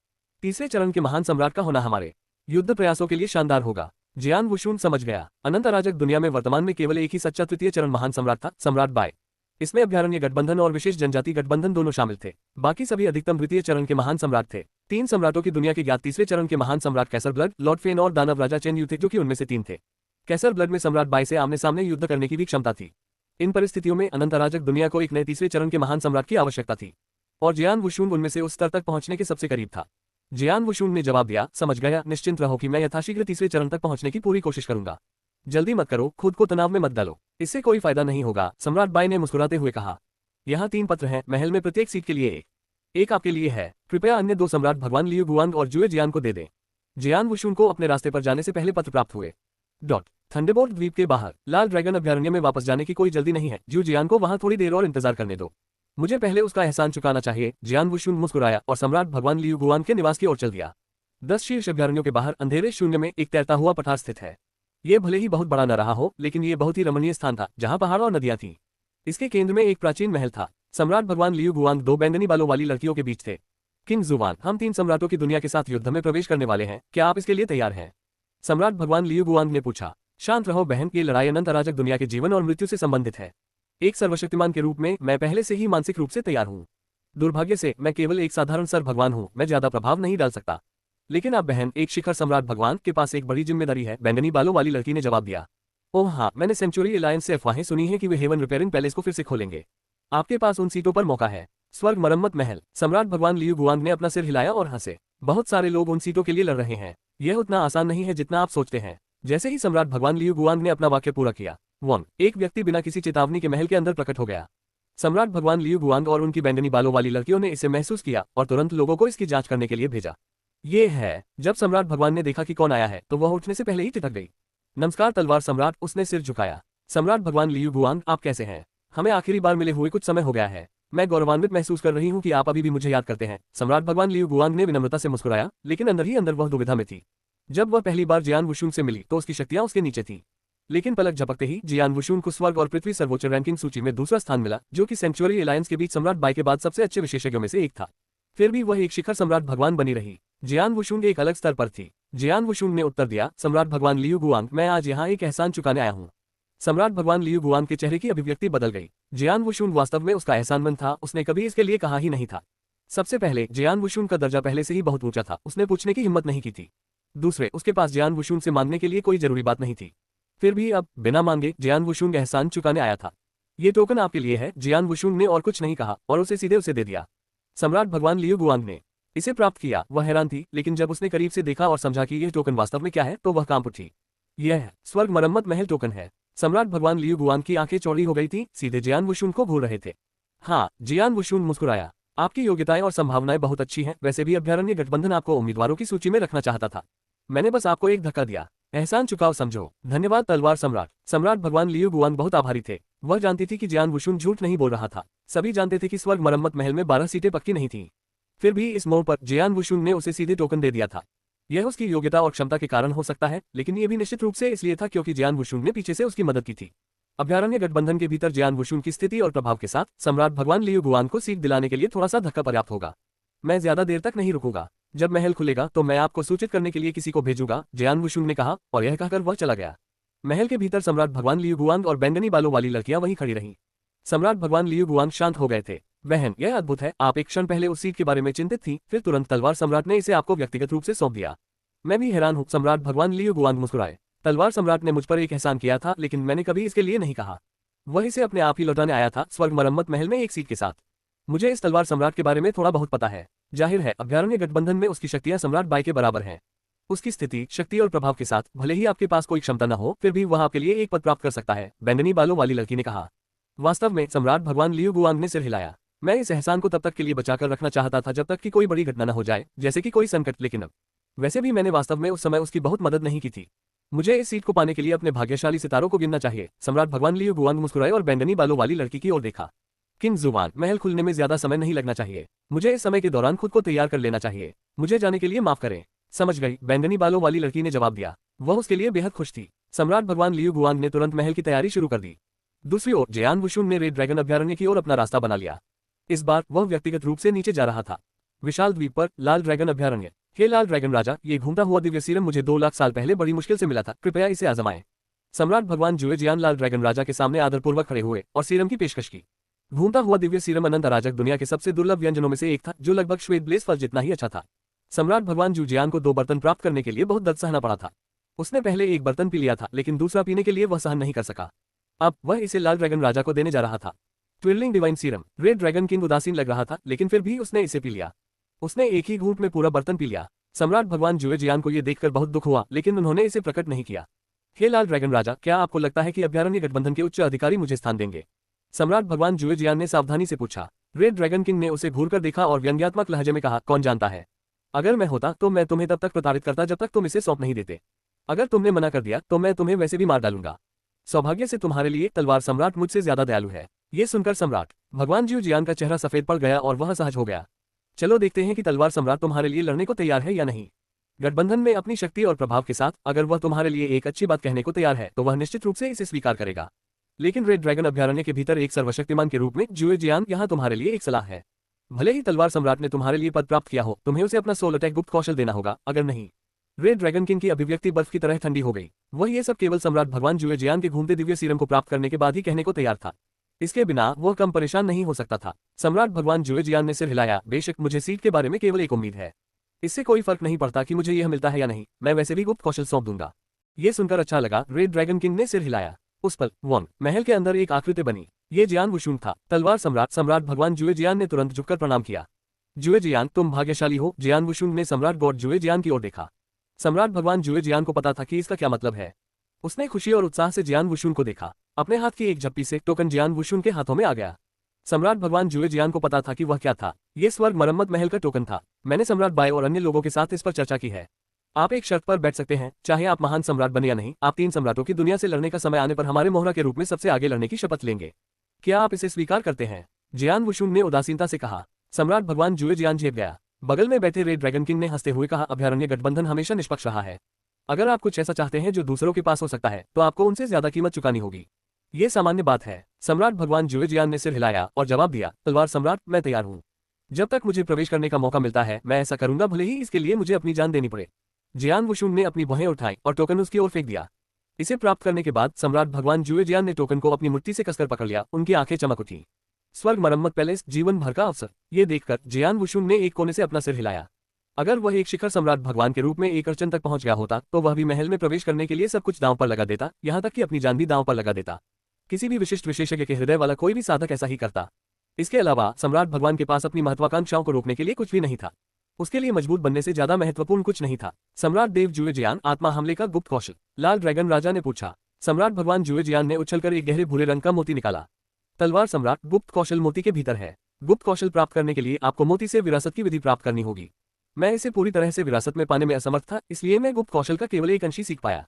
तीसरे चरण के महान सम्राट का होना हमारे युद्ध प्रयासों के लिए शानदार होगा। जियान वुशुन समझ गया। अनंत अराजक दुनिया में वर्तमान में केवल एक ही सच्चा तृतीय चरण महान सम्राट था, सम्राट बाई। इसमें अभ्यारण्य गठबंधन और विशेष जनजाति गठबंधन दोनों शामिल थे। बाकी सभी अधिकतम द्वितीय चरण के महान सम्राट थे। 3 सम्राटों की दुनिया के ज्ञात तीसरे चरण के महान सम्राट कैसर ब्लड, लॉर्ड फेन और दानव राजा चेन यू थे, जो कि उनमें से 3 थे। कैसर ब्लड में सम्राट बाई से आमने सामने युद्ध करने की भी क्षमता थी। इन परिस्थितियों में अनंत अराजक दुनिया को एक नए तीसरे चरण के महान सम्राट की आवश्यकता थी, और जियान वुशुन उनमें से उस स्तर तक पहुंचने के सबसे करीब था। जियान वुशुन ने जवाब दिया, समझ गया, निश्चिंत रहो कि मैं यथाशीघ्र तीसरे चरण तक पहुंचने की पूरी कोशिश करूंगा। जल्दी मत करो, खुद को तनाव में मत डालो, इससे कोई फायदा नहीं होगा, सम्राट बाई ने मुस्कुराते हुए कहा। यहाँ 3 पत्र हैं, महल में प्रत्येक सीट के लिए एक आपके लिए है। कृपया अन्य 2 सम्राट भगवान लियू गुआंग और जुए जियान को दे दें। जियान वुशुन को अपने रास्ते पर जाने से पहले पत्र प्राप्त हुए। थंडरबोल्ट द्वीप के बाहर लाल ड्रैगन अभ्यारण्य में वापस जाने की कोई जल्दी नहीं है, जू जियान को वहां थोड़ी देर और इंतजार करने दो। मुझे पहले उसका एहसान चुकाना चाहिए। जियान वुशुन मुस्कुराया और सम्राट भगवान लियू गुआन के निवास की ओर चल दिया। 10 शीर्ष अभ्यारण्यों के बाहर अंधेरे शून्य में एक तैरता हुआ पठार स्थित है। ये भले ही बहुत बड़ा न रहा हो, लेकिन ये बहुत ही रमणीय स्थान था, जहाँ पहाड़ और नदियां थीं। इसके केंद्र में एक प्राचीन महल था। सम्राट भगवान लियू गुआन 2 बैंगनी बालों वाली लड़कियों के बीच थे। किंग जुवान, हम 3 सम्राटों की दुनिया के साथ युद्ध में प्रवेश करने वाले हैं, क्या आप इसके लिए तैयार हैं? सम्राट भगवान लियू गुआन ने पूछा। शांत रहो बहन, ये लड़ाई अनंत अराजक दुनिया के जीवन और मृत्यु से संबंधित है। एक सर्वशक्तिमान के रूप में मैं पहले से ही मानसिक रूप से तैयार हूँ। दुर्भाग्य से मैं केवल एक साधारण सर भगवान हूँ, मैं ज्यादा प्रभाव नहीं डाल सकता। लेकिन आप बहन, एक शिखर सम्राट भगवान के पास एक बड़ी जिम्मेदारी है, बैंगनी बालों वाली लड़की ने जवाब दिया। ओह हाँ, मैंने सेंचुरी अलायंस से अफवाहें सुनी है कि वे हेवन रिपेयरिंग पैलेस को फिर से खोलेंगे। आपके पास उन सीटों पर मौका है। स्वर्ग मरम्मत महल। सम्राट भगवान लियू गुआंग ने अपना सिर हिलाया और हंसे। बहुत सारे लोग उन सीटों के लिए लड़ रहे हैं। यह उतना आसान नहीं है जितना आप सोचते हैं। जैसे ही सम्राट भगवान लियू गुआंग ने अपना वाक्य पूरा किया, एक व्यक्ति बिना किसी चेतावनी के महल के अंदर प्रकट हो गया। सम्राट भगवान लियू गुआंग और उनकी बैंगनी बालों वाली लड़कियों ने इसे महसूस किया और तुरंत लोगों को इसकी जांच करने के लिए भेजा। ये है। जब सम्राट भगवान ने देखा कि कौन आया है तो वह उठने से पहले ही ठिठक गई। नमस्कार तलवार सम्राट, उसने सिर झुकाया। सम्राट भगवान लियू गुआंग, आप कैसे हैं? हमें आखिरी बार मिले हुए कुछ समय हो गया है। मैं गौरवान्वित महसूस कर रही हूँ कि आप अभी भी मुझे याद करते हैं। सम्राट भगवान लियू गुआंग ने विनम्रता से मुस्कुराया, लेकिन अंदर ही अंदर वह दुविधा में थी। जब वह पहली बार जियान वुशुंग से मिली तो उसकी शक्तियां उसके नीचे थीं। लेकिन पलक झपकते ही जियान वुशुंग को स्वर्ग और पृथ्वी सर्वोच्च रैंकिंग सूची में दूसरा स्थान मिला, जो कि सेंचुरी एलायंस के बीच सम्राट बाई के बाद सबसे अच्छे विशेषज्ञों में से एक था। फिर भी वह एक शिखर सम्राट भगवान बनी रही। जियान वुशुंग एक अलग स्तर पर थी। जियान वुशुंग ने उत्तर दिया, सम्राट भगवान लियू गुआंग, मैं आज यहाँ एक एहसान चुकाने आया हूँ। सम्राट भगवान लियू गुआंग के चेहरे की अभिव्यक्ति बदल गई। जियान वुशुंग वास्तव में उसका एहसानमंद था, उसने कभी इसके लिए कहा ही नहीं था। सबसे पहले जियान वुशुंग का दर्जा पहले से ही बहुत ऊंचा था, उसने पूछने की हिम्मत नहीं की थी। दूसरे, उसके पास जियान वुशुंग से मांगने के लिए कोई जरूरी बात नहीं थी। फिर भी अब बिना मांगे जियान वुशुंग एहसान चुकाने आया था। ये टोकन आपके लिए है, जियान वुशुंग ने और कुछ नहीं कहा और उसे सीधे उसे दे दिया। सम्राट भगवान लियू गुआंग ने इसे प्राप्त किया। वह हैरान थी, लेकिन जब उसने करीब से देखा और समझा कि यह टोकन वास्तव में क्या है तो वह कांप उठी। यह स्वर्ग मरम्मत महल टोकन है। सम्राट भगवान लियू गुआंग की आंखें चौड़ी हो गई थी, सीधे जियान वुशुंग को घूर रहे थे। हाँ, जियान वुशुंग मुस्कुराया। आपकी योग्यताएं और संभावनाएं बहुत अच्छी हैं, वैसे भी अभ्यारण्य गठबंधन आपको उम्मीदवारों की सूची में रखना चाहता था। मैंने बस आपको एक धक्का दिया। एहसान चुकाओ समझो। धन्यवाद तलवार सम्राट। सम्राट भगवान लियू गुआंग बहुत आभारी थे। वह जानती थी कि जियान वुशुंग झूठ नहीं बोल रहा था। सभी जानते थे कि स्वर्ग मरम्मत महल में 12 सीटें पक्की नहीं थीं। फिर भी इस मोड़ पर जियान वुशुंग ने उसे सीधे टोकन दे दिया था। यह उसकी योग्यता और क्षमता के कारण हो सकता है, लेकिन यह भी निश्चित रूप से इसलिए था क्योंकि जियान वुशुंग ने पीछे से उसकी मदद की थी। अभ्यारण्य गठबंधन के भीतर जियान वुशुंग की स्थिति और प्रभाव के साथ सम्राट भगवान लियू गुआंग को सीट दिलाने के लिए थोड़ा सा धक्का पर्याप्त होगा। मैं ज्यादा देर तक नहीं रुकूंगा। जब महल खुलेगा तो मैं आपको सूचित करने के लिए किसी को भेजूंगा, जियान वुशुंग ने कहा, और यह कहकर वह चला गया। महल के भीतर सम्राट भगवान लियू गुआंग और बैंगनी बालों वाली लड़कियां वहीं खड़ी रहीं। सम्राट भगवान लियू गुआंग शांत हो गए थे। बहन, यह अद्भुत है, आप एक क्षण पहले उस सीट के बारे में चिंतित थी, फिर तुरंत तलवार सम्राट ने इसे आपको व्यक्तिगत रूप से सौंप दिया। मैं भी हैरान हूँ। सम्राट भगवान लियू गुआंग मुस्कुराए। तलवार सम्राट ने मुझ पर एक एहसान किया था, लेकिन मैंने कभी इसके लिए नहीं कहा। वह इसे अपने आप ही लौटाने आया था, स्वर्ग मरम्मत महल में एक सीट के साथ। मुझे इस तलवार सम्राट के बारे में थोड़ा बहुत पता है। जाहिर है, अभ्यारण्य गठबंधन में उसकी शक्तियां सम्राट बाई के बराबर हैं। उसकी स्थिति, शक्ति और प्रभाव के साथ भले ही आपके पास कोई क्षमता न हो, फिर भी वह आपके लिए एक पद प्राप्त कर सकता है, बैंगनी बालों वाली लड़की ने कहा। वास्तव में सम्राट भगवान लियू गुआंग ने सिर हिलाया। मैं इस एहसान को तब तक के लिए बचाकर रखना चाहता था जब तक कि कोई बड़ी घटना न हो जाए, जैसे कि कोई संकट, लेकिन अब वैसे भी मैंने वास्तव में उस समय उसकी बहुत मदद नहीं की थी। मुझे इस सीट को पाने के लिए अपने भाग्यशाली सितारों को गिनना चाहिए। सम्राट भगवान लियू गुआंग मुस्कुराए और बैंगनी बालों वाली लड़की की ओर देखा। किंग जुबान, महल खुलने में ज्यादा समय नहीं लगना चाहिए। मुझे इस समय के दौरान खुद को तैयार कर लेना चाहिए। मुझे जाने के लिए माफ करें। समझ गई, बैंगनी बालों वाली लड़की ने जवाब दिया। वह उसके लिए बेहद खुश थी। सम्राट भगवान लियू गुआंग ने तुरंत महल की तैयारी शुरू कर दी। दूसरी ओर जियान वुशुंग ने रेड ड्रैगन अभ्यारण्य की ओर अपना रास्ता बना लिया। इस बार वह व्यक्तिगत रूप से नीचे जा रहा था। विशाल द्वीप पर लाल ड्रैगन अभ्यारण्य। हे लाल ड्रैगन राजा, ये घूमता हुआ दिव्य सीरम मुझे 2 लाख साल पहले बड़ी मुश्किल से मिला था, कृपया इसे आजमाएं। सम्राट भगवान जुए जियान लाल ड्रैगन राजा के सामने आदरपूर्वक खड़े हुए और सीरम की पेशकश की। घूमता हुआ दिव्य सीरम अनंत अराजक दुनिया के सबसे दुर्लभ व्यंजनों में से एक था, जो लगभग श्वेत ब्लेस फल जितना ही अच्छा था। सम्राट भगवान जू जियान को 2 बर्तन प्राप्त करने के लिए बहुत दर्द सहना पड़ा था। उसने पहले एक बर्तन पी लिया था, लेकिन दूसरा पीने के लिए वह सहन नहीं कर सका। अब वह इसे लाल ड्रैगन राजा को देने जा रहा था। Twirling divine serum. Red dragon king उदासीन लग रहा था, लेकिन फिर भी उसने इसे पी लिया। उसने एक ही घूंट में पूरा बर्तन पी लिया। सम्राट भगवान जुए जियान को यह देखकर बहुत दुख हुआ, लेकिन उन्होंने इसे प्रकट नहीं किया। हे लाल ड्रैगन राजा, क्या आपको लगता है कि अभ्यारण्य गठबंधन के उच्च अधिकारी मुझे स्थान देंगे? सम्राट भगवान जुए जियान ने सावधानी से पूछा। रेड ड्रैगन किंग ने उसे घूरकर देखा और व्यंग्यात्मक लहजे में कहा, कौन जानता है। अगर मैं होता तो मैं तुम्हें तब तक प्रताड़ित करता जब तक तुम इसे सौंप नहीं देते। अगर तुमने मना कर दिया तो मैं तुम्हें वैसे भी मार डालूंगा। सौभाग्य से तुम्हारे लिए तलवार सम्राट मुझसे ज्यादा दयालु है। ये सुनकर सम्राट भगवान जू जियान का चेहरा सफेद पड़ गया और वह सहज हो गया। चलो देखते हैं कि तलवार सम्राट तुम्हारे लिए लड़ने को तैयार है या नहीं। गठबंधन में अपनी शक्ति और प्रभाव के साथ अगर वह तुम्हारे लिए एक अच्छी बात कहने को तैयार है तो वह निश्चित रूप से इसे स्वीकार करेगा। लेकिन रेड ड्रैगन अभ्यारण्य के भीतर एक सर्वशक्तिमान के रूप में जुए जियान यहाँ तुम्हारे लिए एक सलाह है। भले ही तलवार सम्राट ने तुम्हारे लिए पद प्राप्त किया हो, तुम्हें उसे अपना सोल अटैक गुप्त कौशल देना होगा, अगर नहीं। रेड ड्रैगन किंग की अभिव्यक्ति बर्फ की तरह ठंडी हो गई। वह ये सब केवल सम्राट भगवान जुए जियान के घूमते दिव्य सीरम को प्राप्त करने के बाद ही कहने को तैयार था। इसके बिना वह कम परेशान नहीं हो सकता था। सम्राट भगवान जुए जियान ने सिर हिलाया। बेशक मुझे सीट के बारे में केवल एक उम्मीद है। इससे कोई फर्क नहीं पड़ता कि मुझे यह मिलता है या नहीं, मैं वैसे भी गुप्त कौशल सौंप दूंगा। ये सुनकर अच्छा लगा। रेड ड्रैगन किंग ने सिर हिलाया। उस पल वॉन महल के अंदर एक आकृति बनी। ये जियान वुशुंग था, तलवार सम्राट। सम्राट भगवान जुए जियान ने तुरंत झुककर प्रणाम किया। जुए जियान, तुम भाग्यशाली हो। जियान वुशुंग ने सम्राट गॉड जुए जियान की ओर देखा। सम्राट भगवान जुए जियान को पता था कि इसका क्या मतलब है। उसने खुशी और उत्साह से जियान वुशुंग को देखा। अपने हाथ की एक झप्पी से टोकन जियान वुशुंग के हाथों में आ गया। सम्राट भगवान जुएजियान को पता था कि वह क्या था। ये स्वर्ग मरम्मत महल का टोकन था। मैंने सम्राट बाय और अन्य लोगों के साथ इस पर चर्चा की है। आप एक शर्त पर बैठ सकते हैं, चाहे आप महान सम्राट बने या नहीं, आप 3 सम्राटों की दुनिया से लड़ने का समय आने पर हमारे मोहरा के रूप में सबसे आगे लड़ने की शपथ लेंगे। क्या आप इसे स्वीकार करते हैं? जियान वुशुन ने उदासीनता से कहा। सम्राट भगवान जुएजियान झेप गया। बगल में बैठे रेड ड्रैगन किंग ने हंसते हुए कहा, अभयारण्य गठबंधन हमेशा निष्पक्ष रहा है। अगर आप कुछ ऐसा चाहते हैं जो दूसरों के पास हो सकता है, तो आपको उनसे ज्यादा कीमत चुकानी होगी। ये सामान्य बात है। सम्राट भगवान जुएजियान ने सिर हिलाया और जवाब दिया, तलवार सम्राट, मैं तैयार हूँ। जब तक मुझे प्रवेश करने का मौका मिलता है, मैं ऐसा करूंगा, भले ही इसके लिए मुझे अपनी जान देनी पड़े। जियान वुशुन ने अपनी भौहें उठाई और टोकन उसकी ओर फेंक दिया। इसे प्राप्त करने के बाद सम्राट भगवान जुएजियान ने टोकन को अपनी मुट्ठी से कसकर पकड़ लिया। उनकी आंखें चमक उठी। स्वर्ग मरम्मत पैलेस, जीवन भर का अवसर। ये देखकर जियान वुशुन ने एक कोने से अपना सिर हिलाया। अगर वह एक शिखर सम्राट भगवान के रूप में एक अर्चन तक पहुंच गया होता, तो वह भी महल में प्रवेश करने के लिए सब कुछ दांव पर लगा देता, यहाँ तक कि अपनी जान भी दांव पर लगा देता। किसी भी विशिष्ट विशेषज्ञ के हृदय वाला कोई भी साधक ऐसा ही करता। इसके अलावा सम्राट भगवान के पास अपनी महत्वाकांक्षाओं को रोकने के लिए कुछ भी नहीं था। उसके लिए मजबूत बनने से ज्यादा महत्वपूर्ण कुछ नहीं था। सम्राट देव जुएजियान, आत्मा हमले का गुप्त कौशल। लाल ड्रैगन राजा ने पूछा। सम्राट भगवान जुएजियान ने उछलकर एक गहरे भूरे रंग का मोती निकाला। तलवार सम्राट, गुप्त कौशल मोती के भीतर है। गुप्त कौशल प्राप्त करने के लिए आपको मोती से विरासत की विधि प्राप्त करनी होगी। मैं इसे पूरी तरह से विरासत में पाने में असमर्थ था, इसलिए मैं गुप्त कौशल का केवल एक अंश ही सीख पाया।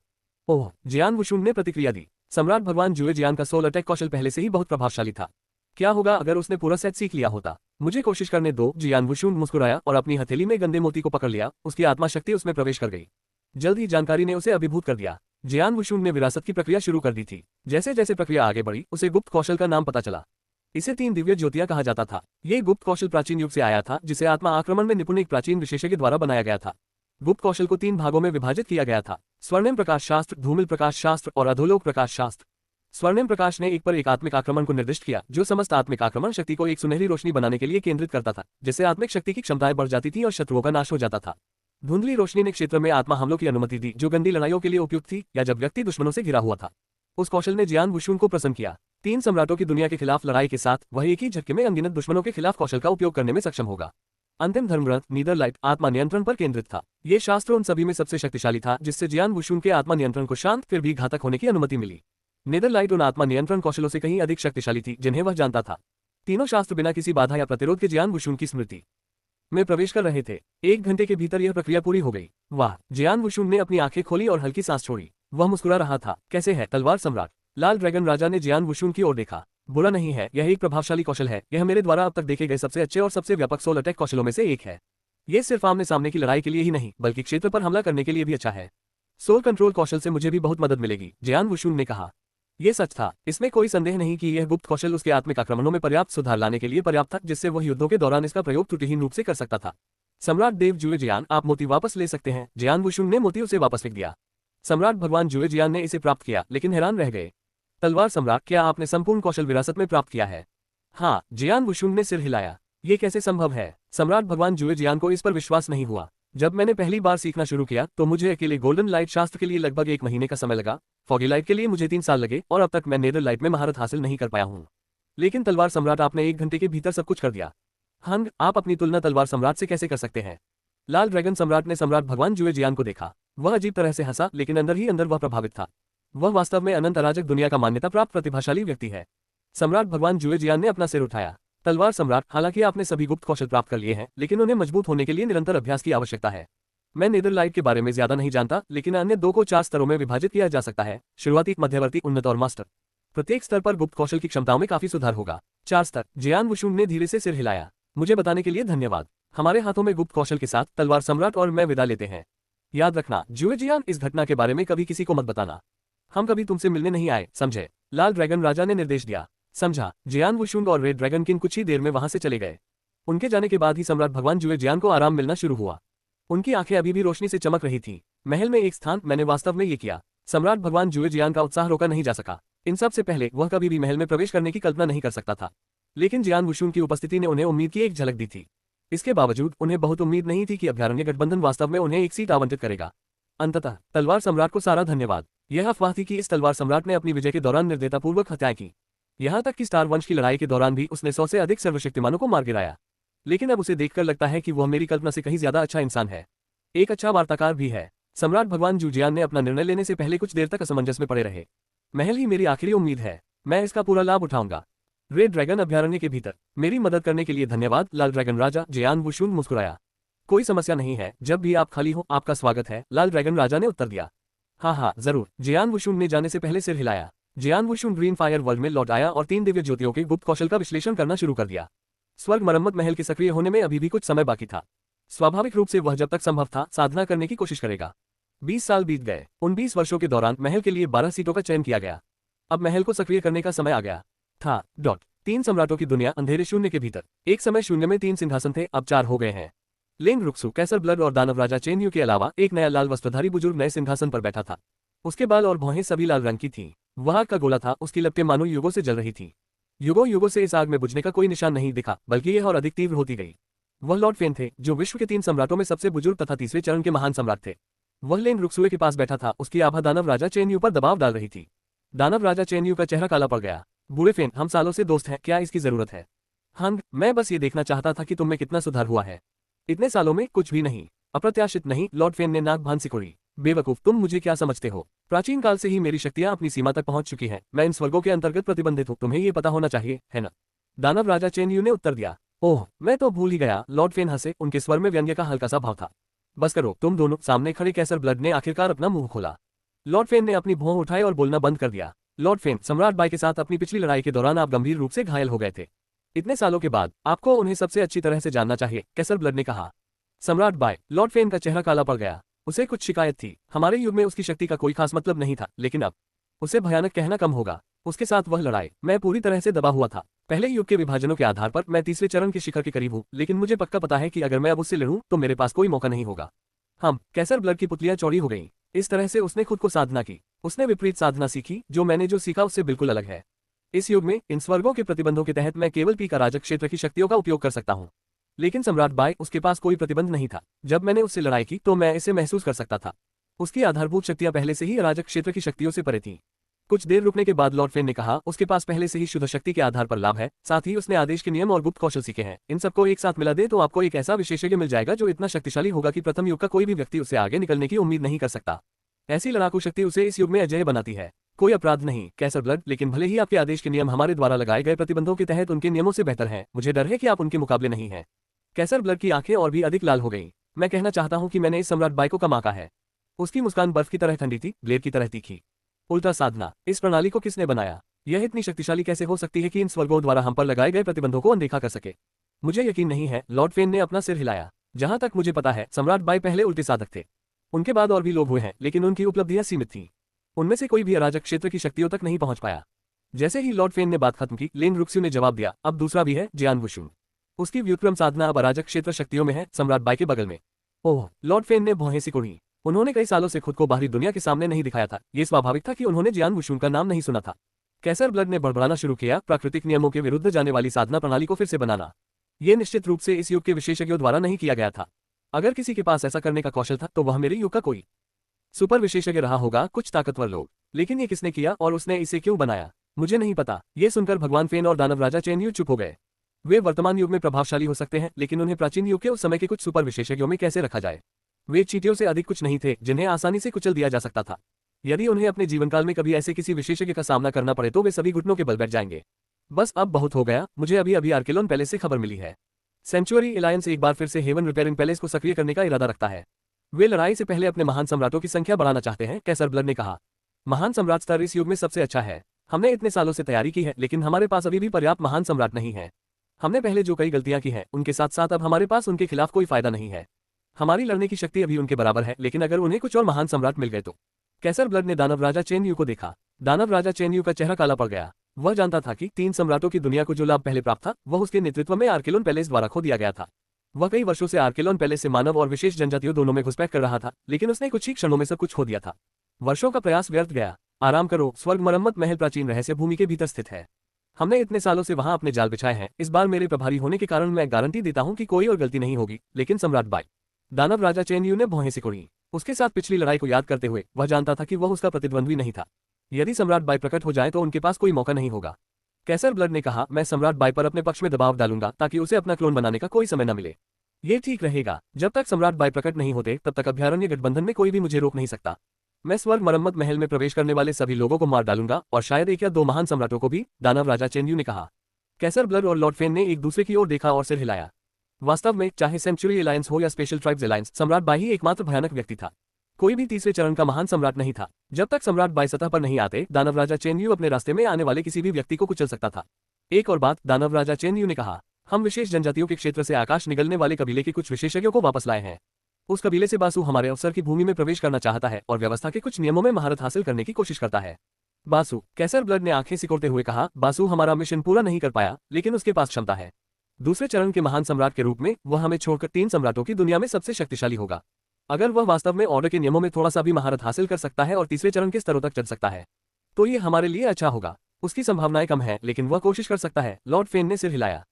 ओह, जियान वुशुन ने प्रतिक्रिया दी। सम्राट भगवान जुएजियान का सोल अटैक कौशल पहले से ही बहुत प्रभावशाली था। क्या होगा अगर उसने पूरा सेट सीख लिया होता? मुझे कोशिश करने दो। जियान वुशुन मुस्कुराया और अपनी हथेली में गंदे मोती को पकड़ लिया। उसकी आत्मा शक्ति उसमें प्रवेश कर गई। जल्द ही जानकारी ने उसे अभिभूत कर दिया। जियान वुशुन ने विरासत की प्रक्रिया शुरू कर दी थी। जैसे जैसे प्रक्रिया आगे बढ़ी, उसे गुप्त कौशल का नाम पता चला। इसे 3 दिव्य ज्योतियां कहा जाता था। ये गुप्त कौशल प्राचीन युग से आया था, जिसे आत्मा आक्रमण में निपुण एक प्राचीन विशेषज्ञ द्वारा बनाया गया था। गुप्त कौशल को 3 भागों में विभाजित किया गया था: स्वर्णिम प्रकाश शास्त्र, धूमिल प्रकाश शास्त्र और अधोलोक प्रकाश शास्त्र। स्वर्णिम प्रकाश ने एक पर एक आत्मिक आक्रमण को निर्दिष्ट किया, जो समस्त आत्मिक आक्रमण शक्ति को एक सुनहरी रोशनी बनाने के लिए केंद्रित करता था, जिससे आत्मिक शक्ति की क्षमताएं बढ़ जाती थी और शत्रुओं का नाश हो जाता था। धुंधली रोशनी ने क्षेत्र में आत्मा हमलों की अनुमति दी, जो गंदी लड़ाइयों के लिए उपयुक्त थी या जब व्यक्ति दुश्मनों से घिरा हुआ था। उस कौशल ने जियान वुशुन को प्रसन्न किया। 3 सम्राटों की दुनिया के खिलाफ लड़ाई के साथ वह एक ही झटके में अनगिनत दुश्मनों के खिलाफ कौशल का उपयोग करने में सक्षम होगा। अंतिम धर्मग्रंथ नीदरलाइट आत्मा नियंत्रण पर केंद्रित था। ये शास्त्र उन सभी में सबसे शक्तिशाली था, जिससे जियान वुशुन के आत्मा नियंत्रण को शांत फिर भी घातक होने की अनुमति मिली। नीदरलाइट उन आत्मा नियंत्रण कौशलों से कहीं अधिक शक्तिशाली थी, जिन्हें वह जानता था। तीनों शास्त्र बिना किसी बाधा या प्रतिरोध के जियान वुशुन की स्मृति में प्रवेश कर रहे थे। 1 घंटे के भीतर यह प्रक्रिया पूरी हो गई। वाह! जियान वुशुन ने अपनी आंखें खोली और हल्की सांस छोड़ी। वह मुस्कुरा रहा था। कैसे है तलवार सम्राट? लाल ड्रैगन राजा ने जियान वुशुन की ओर देखा। बुरा नहीं है, यह एक प्रभावशाली कौशल है। यह मेरे द्वारा अब तक देखे गए सबसे अच्छे और सबसे व्यापक सोल अटैक कौशलों में से एक है। ये सिर्फ आमने सामने की लड़ाई के लिए ही नहीं, बल्कि क्षेत्र पर हमला करने के लिए भी अच्छा है। सोल कंट्रोल कौशल से मुझे भी बहुत मदद मिलेगी, जियान वुशुन ने कहा। यह सच था। इसमें कोई संदेह नहीं कि यह गुप्त कौशल उसके आत्मिक आक्रमणों में पर्याप्त सुधार लाने के लिए पर्याप्त था, जिससे वह युद्धों के दौरान इसका प्रयोग त्रुटिहीन रूप से कर सकता था। सम्राट देव जुएजियान, आप मोती वापस ले सकते हैं। जियान वुशुन ने मोती उसे वापस फेंक दिया। सम्राट भगवान जुएजियान ने इसे प्राप्त किया, लेकिन हैरान रह गए। तलवार सम्राट, क्या आपने संपूर्ण कौशल विरासत में प्राप्त किया है? हाँ, जियान वुशुन ने सिर हिलाया। ये कैसे संभव है? सम्राट भगवान जुएजियान को इस पर विश्वास नहीं हुआ। जब मैंने पहली बार सीखना शुरू किया, तो मुझे अकेले गोल्डन लाइट शास्त्र के लिए लगभग 1 महीने का समय लगा। फॉगी लाइट के लिए मुझे 3 साल लगे और अब तक मैं नेदर लाइट में महारत हासिल नहीं कर पाया हूँ। लेकिन तलवार सम्राट, आपने 1 घंटे के भीतर सब कुछ कर दिया। हंग, आप अपनी तुलना तलवार सम्राट से कैसे कर सकते हैं? लाल ड्रैगन सम्राट ने सम्राट भगवान जुएजियान को देखा। वह अजीब तरह से हंसा, लेकिन अंदर ही अंदर वह प्रभावित था। वह वास्तव में अनंत अराजक दुनिया का मान्यता प्राप्त प्रतिभाशाली व्यक्ति है। सम्राट भगवान जुएजियान ने अपना सिर उठाया। तलवार सम्राट, हालांकि आपने सभी गुप्त कौशल प्राप्त कर लिए हैं, लेकिन उन्हें मजबूत होने के लिए निरंतर अभ्यास की आवश्यकता है। मैं नेदरलाइट के बारे में ज्यादा नहीं जानता, लेकिन अन्य 2 को 4 स्तरों में विभाजित किया जा सकता है: शुरुआती, मध्यवर्ती, उन्नत और मास्टर। प्रत्येक स्तर पर गुप्त कौशल की क्षमताओं में काफी सुधार होगा। 4 स्तर। जियान वुशुन ने धीरे से सिर हिलाया। मुझे बताने के लिए धन्यवाद। हमारे हाथों में गुप्त कौशल के साथ तलवार सम्राट और मैं विदा लेते हैं। याद रखना जुएजियान, इस घटना के बारे में कभी किसी को मत बताना। हम कभी तुमसे मिलने नहीं आए, समझे? लाल ड्रैगन राजा ने निर्देश दिया। समझा। जियान वुशुन और रेड ड्रैगन किंग कुछ ही देर में वहां से चले गए। उनके जाने के बाद ही सम्राट भगवान जुएजियान को आराम मिलना शुरू हुआ। उनकी आंखें अभी भी रोशनी से चमक रही थीं। महल में एक स्थान, मैंने वास्तव में ये किया। सम्राट भगवान जुएजियान का उत्साह रोका नहीं जा सका। इन सब से पहले वह कभी भी महल में प्रवेश करने की कल्पना नहीं कर सकता था, लेकिन जियान वुशुन की उपस्थिति ने उन्हें उम्मीद की एक झलक दी थी। इसके बावजूद उन्हें बहुत उम्मीद नहीं थी कि अभयारण्य गठबंधन वास्तव में उन्हें एक सीट आवंटित करेगा। अंततः तलवार सम्राट को सारा धन्यवाद। यह अफवाह थी कि इस तलवार सम्राट ने अपनी विजय के दौरान निर्दयतापूर्वक हत्याएं की। यहाँ तक कि स्टार वंश की लड़ाई के दौरान भी उसने 100 से अधिक सर्वशक्तिमानों को मार गिराया। लेकिन अब उसे देखकर लगता है कि वह मेरी कल्पना से कहीं ज्यादा अच्छा इंसान है, एक अच्छा वार्ताकार भी है। सम्राट भगवान जुएजियान ने अपना निर्णय लेने से पहले कुछ देर तक असमंजस में पड़े रहे। महल ही मेरी आखिरी उम्मीद है, मैं इसका पूरा लाभ उठाऊंगा। रेड ड्रैगन अभयारण्य के भीतर। मेरी मदद करने के लिए धन्यवाद लाल ड्रैगन राजा, जियान वुशुन मुस्कुराया। कोई समस्या नहीं है, जब भी आप खाली हो आपका स्वागत है, लाल ड्रैगन राजा ने उत्तर दिया। हाँ हाँ जरूर, जियान वुशुन ने जाने से पहले सिर हिलाया। जियान वुशुन ग्रीन फायर वर्ल्ड में लौट आया और 3 दिव्य ज्योतियों के गुप्त कौशल का विश्लेषण करना शुरू कर दिया। स्वर्ग मरम्मत महल के सक्रिय होने में अभी भी कुछ समय बाकी था। स्वाभाविक रूप से वह जब तक संभव था साधना करने की कोशिश करेगा। 20 साल बीत गए। उन 20 वर्षों के दौरान महल के लिए 12 सीटों का चयन किया गया। अब महल को सक्रिय करने का समय आ गया था। 3 सम्राटों की दुनिया अंधेरे शून्य के भीतर। एक समय शून्य में 3 सिंहासन थे, अब 4 हो गए हैं। लेंग रुक्सु, कैसर ब्लड और दानव राजा चेनयू के अलावा एक नया लाल वस्त्रधारी बुजुर्ग नए सिंहासन पर बैठा था। उसके बाल और भौहें सभी लाल रंग की थीं। वह आग का गोला था, उसकी लपटें मानो युगों से जल रही थीं। युगों युगों से इस आग में बुझने का कोई निशान नहीं दिखा, बल्कि यह और अधिक तीव्र होती गई। वह लॉर्ड फेन थे, जो विश्व के 3 सम्राटों में सबसे बुजुर्ग तथा तीसरे चरण के महान सम्राट थे। वह लेंग रुक्सुए के पास बैठा था, उसकी आभा दानव राजा चेनयू पर दबाव डाल रही थी। दानव राजा चेनयू का चेहरा काला पड़ गया। बूढ़े फेन, हम सालों से दोस्त हैं, क्या इसकी जरूरत है? हंग, मैं बस ये देखना चाहता था कि तुम में कितना सुधार हुआ है। इतने सालों में कुछ भी नहीं। अप्रत्याशित नहीं, लॉर्ड फेन ने नाक भान सिकोड़ी। बेवकूफ, तुम मुझे क्या समझते हो? प्राचीन काल से ही मेरी शक्तियां अपनी सीमा तक पहुंच चुकी हैं। मैं इन स्वर्गों के अंतर्गत प्रतिबंधित हूं, तुम्हें ये पता होना चाहिए, है ना? दानव राजा चेनयू ने उत्तर दिया। ओह, मैं तो भूल ही गया। लॉर्ड फेन हंसे, उनके स्वर में व्यंग्य का हल्का सा भाव था। बस करो तुम दोनों। सामने खड़े कैसर ब्लड ने आखिरकार अपना मुंह खोला। लॉर्ड फेन ने अपनी भौं उठाई और बोलना बंद कर दिया। लॉर्ड फेन, सम्राट बाई के साथ अपनी पिछली लड़ाई के दौरान आप गंभीर रूप से घायल हो गए थे। इतने सालों के बाद आपको उन्हें सबसे अच्छी तरह से जानना चाहिए, कैसर ब्लड ने कहा। सम्राट बाई, लॉर्ड फेन का चेहरा काला पड़ गया। उसे कुछ शिकायत थी। हमारे युग में उसकी शक्ति का कोई खास मतलब नहीं था, लेकिन अब उसे भयानक कहना कम होगा। उसके साथ वह लड़ाई, मैं पूरी तरह से दबा हुआ था। पहले युग के विभाजनों के आधार पर मैं तीसरे चरण के शिखर के करीब हूँ, लेकिन मुझे पक्का पता है कि अगर मैं अब उससे लड़ूं तो मेरे पास कोई मौका नहीं होगा। हम कैसर ब्लड की पुतलियां चौड़ी हो गईं। इस तरह से उसने खुद को साधना की। उसने विपरीत साधना सीखी, जो मैंने जो सीखा उससे बिल्कुल अलग है। इस युग में इन स्वर्गों के प्रतिबंधों के तहत मैं केवल पी का राजक क्षेत्र की शक्तियों का उपयोग कर सकता हूँ। लेकिन सम्राट बाई, उसके पास कोई प्रतिबंध नहीं था। जब मैंने उससे लड़ाई की तो मैं इसे महसूस कर सकता था। उसकी आधारभूत शक्तियां पहले से ही अराजक क्षेत्र की शक्तियों से परे थीं। कुछ देर रुकने के बाद लॉर्ड फेन ने कहा, उसके पास पहले से ही शुद्ध शक्ति के आधार पर लाभ है, साथ ही उसने आदेश के नियम और गुप्त कौशल सीखे हैं। इन सबको एक साथ मिला दे तो आपको एक ऐसा विशेषज्ञ मिल जाएगा जो इतना शक्तिशाली होगा कि प्रथम युग का कोई भी व्यक्ति उससे आगे निकलने की उम्मीद नहीं कर सकता। ऐसी लड़ाकू शक्ति उसे इस युग में अजेय बनाती है। कोई अपराध नहीं कैसर ब्लड, लेकिन भले ही आपके आदेश के नियम हमारे द्वारा लगाए गए प्रतिबंधों के तहत उनके नियमों से बेहतर हैं, मुझे डर है कि आप उनके मुकाबले नहीं हैं। कैसर ब्लड की आंखें और भी अधिक लाल हो गईं। मैं कहना चाहता हूं कि मैंने इस सम्राट बाई को कम आंका है। उसकी मुस्कान बर्फ की तरह ठंडी थी, ब्लेड की तरह तीखी। उल्टा साधना, इस प्रणाली को किसने बनाया? यह इतनी शक्तिशाली कैसे हो सकती है कि इन स्वर्गों द्वारा हम पर लगाए गए प्रतिबंधों को अनदेखा कर सके? मुझे यकीन नहीं है। लॉर्ड फेन ने अपना सिर हिलाया। जहां तक मुझे पता है, सम्राट बाई पहले उल्टे साधक थे। उनके बाद और भी लोग हुए हैं, लेकिन उनकी उपलब्धियां सीमित थीं। उनमें से कोई भी अराजक क्षेत्र की शक्तियों तक नहीं पहुंच पाया। जैसे ही लॉर्ड फेन ने बात खत्म की, लेंग रुक्स्यू ने जवाब दिया, अब दूसरा भी है, जियान वुशुन। उसकी व्युत्क्रम साधना अब अराजक क्षेत्र शक्तियों में है, सम्राट बाई के बगल में। ओह, लॉर्ड फेन ने भौहें सिकुड़ी। उन्होंने कई सालों से खुद को बाहरी दुनिया के सामने नहीं दिखाया था। ये स्वाभाविक था कि उन्होंने जियान वुशुन का नाम नहीं सुना था। कैसर ब्लड ने बड़बड़ाना शुरू किया, प्राकृतिक नियमों के विरुद्ध जाने वाली साधना प्रणाली को फिर से बनाना। ये निश्चित रूप से इस युग के विशेषज्ञों द्वारा नहीं किया गया था। अगर किसी के पास ऐसा करने का कौशल था तो वह मेरे युग का कोई सुपर विशेषज्ञ रहा होगा, कुछ ताकतवर लोग। लेकिन ये किसने किया और उसने इसे क्यों बनाया, मुझे नहीं पता। ये सुनकर भगवान फेन और दानव राजा चेनयू चुप हो गए। वे वर्तमान युग में प्रभावशाली हो सकते हैं, लेकिन उन्हें प्राचीन युग के उस समय के कुछ सुपर विशेषज्ञों में कैसे रखा जाए? वे चींटियों से अधिक कुछ नहीं थे जिन्हें आसानी से कुचल दिया जा सकता था। यदि उन्हें अपने जीवनकाल में कभी ऐसे किसी विशेषज्ञ का सामना करना पड़े तो वे सभी घुटनों के बल बैठ जाएंगे। बस अब बहुत हो गया। मुझे अभी अभी आर्केलोन पैलेस से खबर मिली है। सेंचुरी एलायंस एक बार फिर से हेवन रिपेयरिंग पैलेस को सक्रिय करने का इरादा रखता है। वे लड़ाई से पहले अपने महान सम्राटों की संख्या बढ़ाना चाहते हैं, कैसर ब्लड ने कहा। महान सम्राट स्तर इस युग में सबसे अच्छा है। हमने इतने सालों से तैयारी की है, लेकिन हमारे पास अभी भी पर्याप्त महान सम्राट नहीं है। हमने पहले जो कई गलतियां की हैं, उनके साथ साथ अब हमारे पास उनके खिलाफ कोई फायदा नहीं है। हमारी लड़ने की शक्ति अभी उनके बराबर है, लेकिन अगर उन्हें कुछ और महान सम्राट मिल गए तो। कैसर ब्लड ने दानव राजा चेनयू को देखा। दानव राजा चेनयू का चेहरा काला पड़ गया। वह जानता था कि 3 सम्राटों की दुनिया को जो लाभ पहले प्राप्त था, वह उसके नेतृत्व में आर्केलोन पैलेस द्वारा खो दिया गया था। वह कई वर्षों से आर्केलोन पैलेस से मानव और विशेष जनजातियों दोनों में घुसपैठ कर रहा था, लेकिन उसने कुछ ही क्षणों में सब कुछ खो दिया था। वर्षों का प्रयास व्यर्थ गया। आराम करो, स्वर्ग मरम्मत महल प्राचीन रहस्य भूमि के भीतर स्थित है। हमने इतने सालों से वहां अपने जाल बिछाए हैं। इस बार मेरे प्रभारी होने के कारण मैं गारंटी देता हूं कि कोई और गलती नहीं होगी। लेकिन सम्राट बाई, दानव राजा चेनयू ने भौहें सिकोड़ी। उसके साथ पिछली लड़ाई को याद करते हुए वह जानता था कि वह उसका प्रतिद्वंद्वी नहीं था। यदि सम्राट बाई प्रकट हो जाए तो उनके पास कोई मौका नहीं होगा। कैसर ब्लड ने कहा, मैं सम्राट बाई पर अपने पक्ष में दबाव डालूंगा ताकि उसे अपना क्लोन बनाने का कोई समय न मिले। ये ठीक रहेगा। जब तक सम्राट बाई प्रकट नहीं होते तब तक अभयारण्य गठबंधन में कोई भी मुझे रोक नहीं सकता। मैं स्वर्ग मरम्मत महल में प्रवेश करने वाले सभी लोगों को मार डालूंगा और शायद 1 या 2 महान सम्राटों को भी, दानव राजा चेनयू ने कहा। कैसर ब्लड और लॉर्ड फेन ने एक दूसरे की ओर देखा और सिर हिलाया। वास्तव में चाहे सेंचुरी अलायंस हो या स्पेशल ट्राइब्स अलायंस, सम्राट बाई ही एकमात्र भयानक व्यक्ति था। कोई भी तीसरे चरण का महान सम्राट नहीं था। जब तक सम्राट बाई सतह पर नहीं आते, दानव राजा चेन यू अपने रास्ते में आने वाले किसी भी व्यक्ति को कुचल सकता था। एक और बात, दानव राजा चेन यू ने कहा, हम विशेष जनजातियों के क्षेत्र से आकाश निगलने वाले कबीले के कुछ विशेषज्ञों को वापस लाए हैं। उस कबीले से बासु हमारे अवसर की भूमि में प्रवेश करना चाहता है और व्यवस्था के कुछ नियमों में महारत हासिल करने की कोशिश करता है। बासु, कैसर ब्लड ने आंखें सिकोड़ते हुए कहा, बासु हमारा मिशन पूरा नहीं कर पाया, लेकिन उसके पास क्षमता है। दूसरे चरण के महान सम्राट के रूप में वह हमें छोड़कर 3 सम्राटों की दुनिया में सबसे शक्तिशाली होगा। अगर वह वास्तव में ऑर्डर के नियमों में थोड़ा सा भी महारत हासिल कर सकता है और तीसरे चरण के स्तरों तक चढ़ सकता है, तो ये हमारे लिए अच्छा होगा। उसकी संभावनाएं कम है, लेकिन वह कोशिश कर सकता है। लॉर्ड फेन ने सिर हिलाया।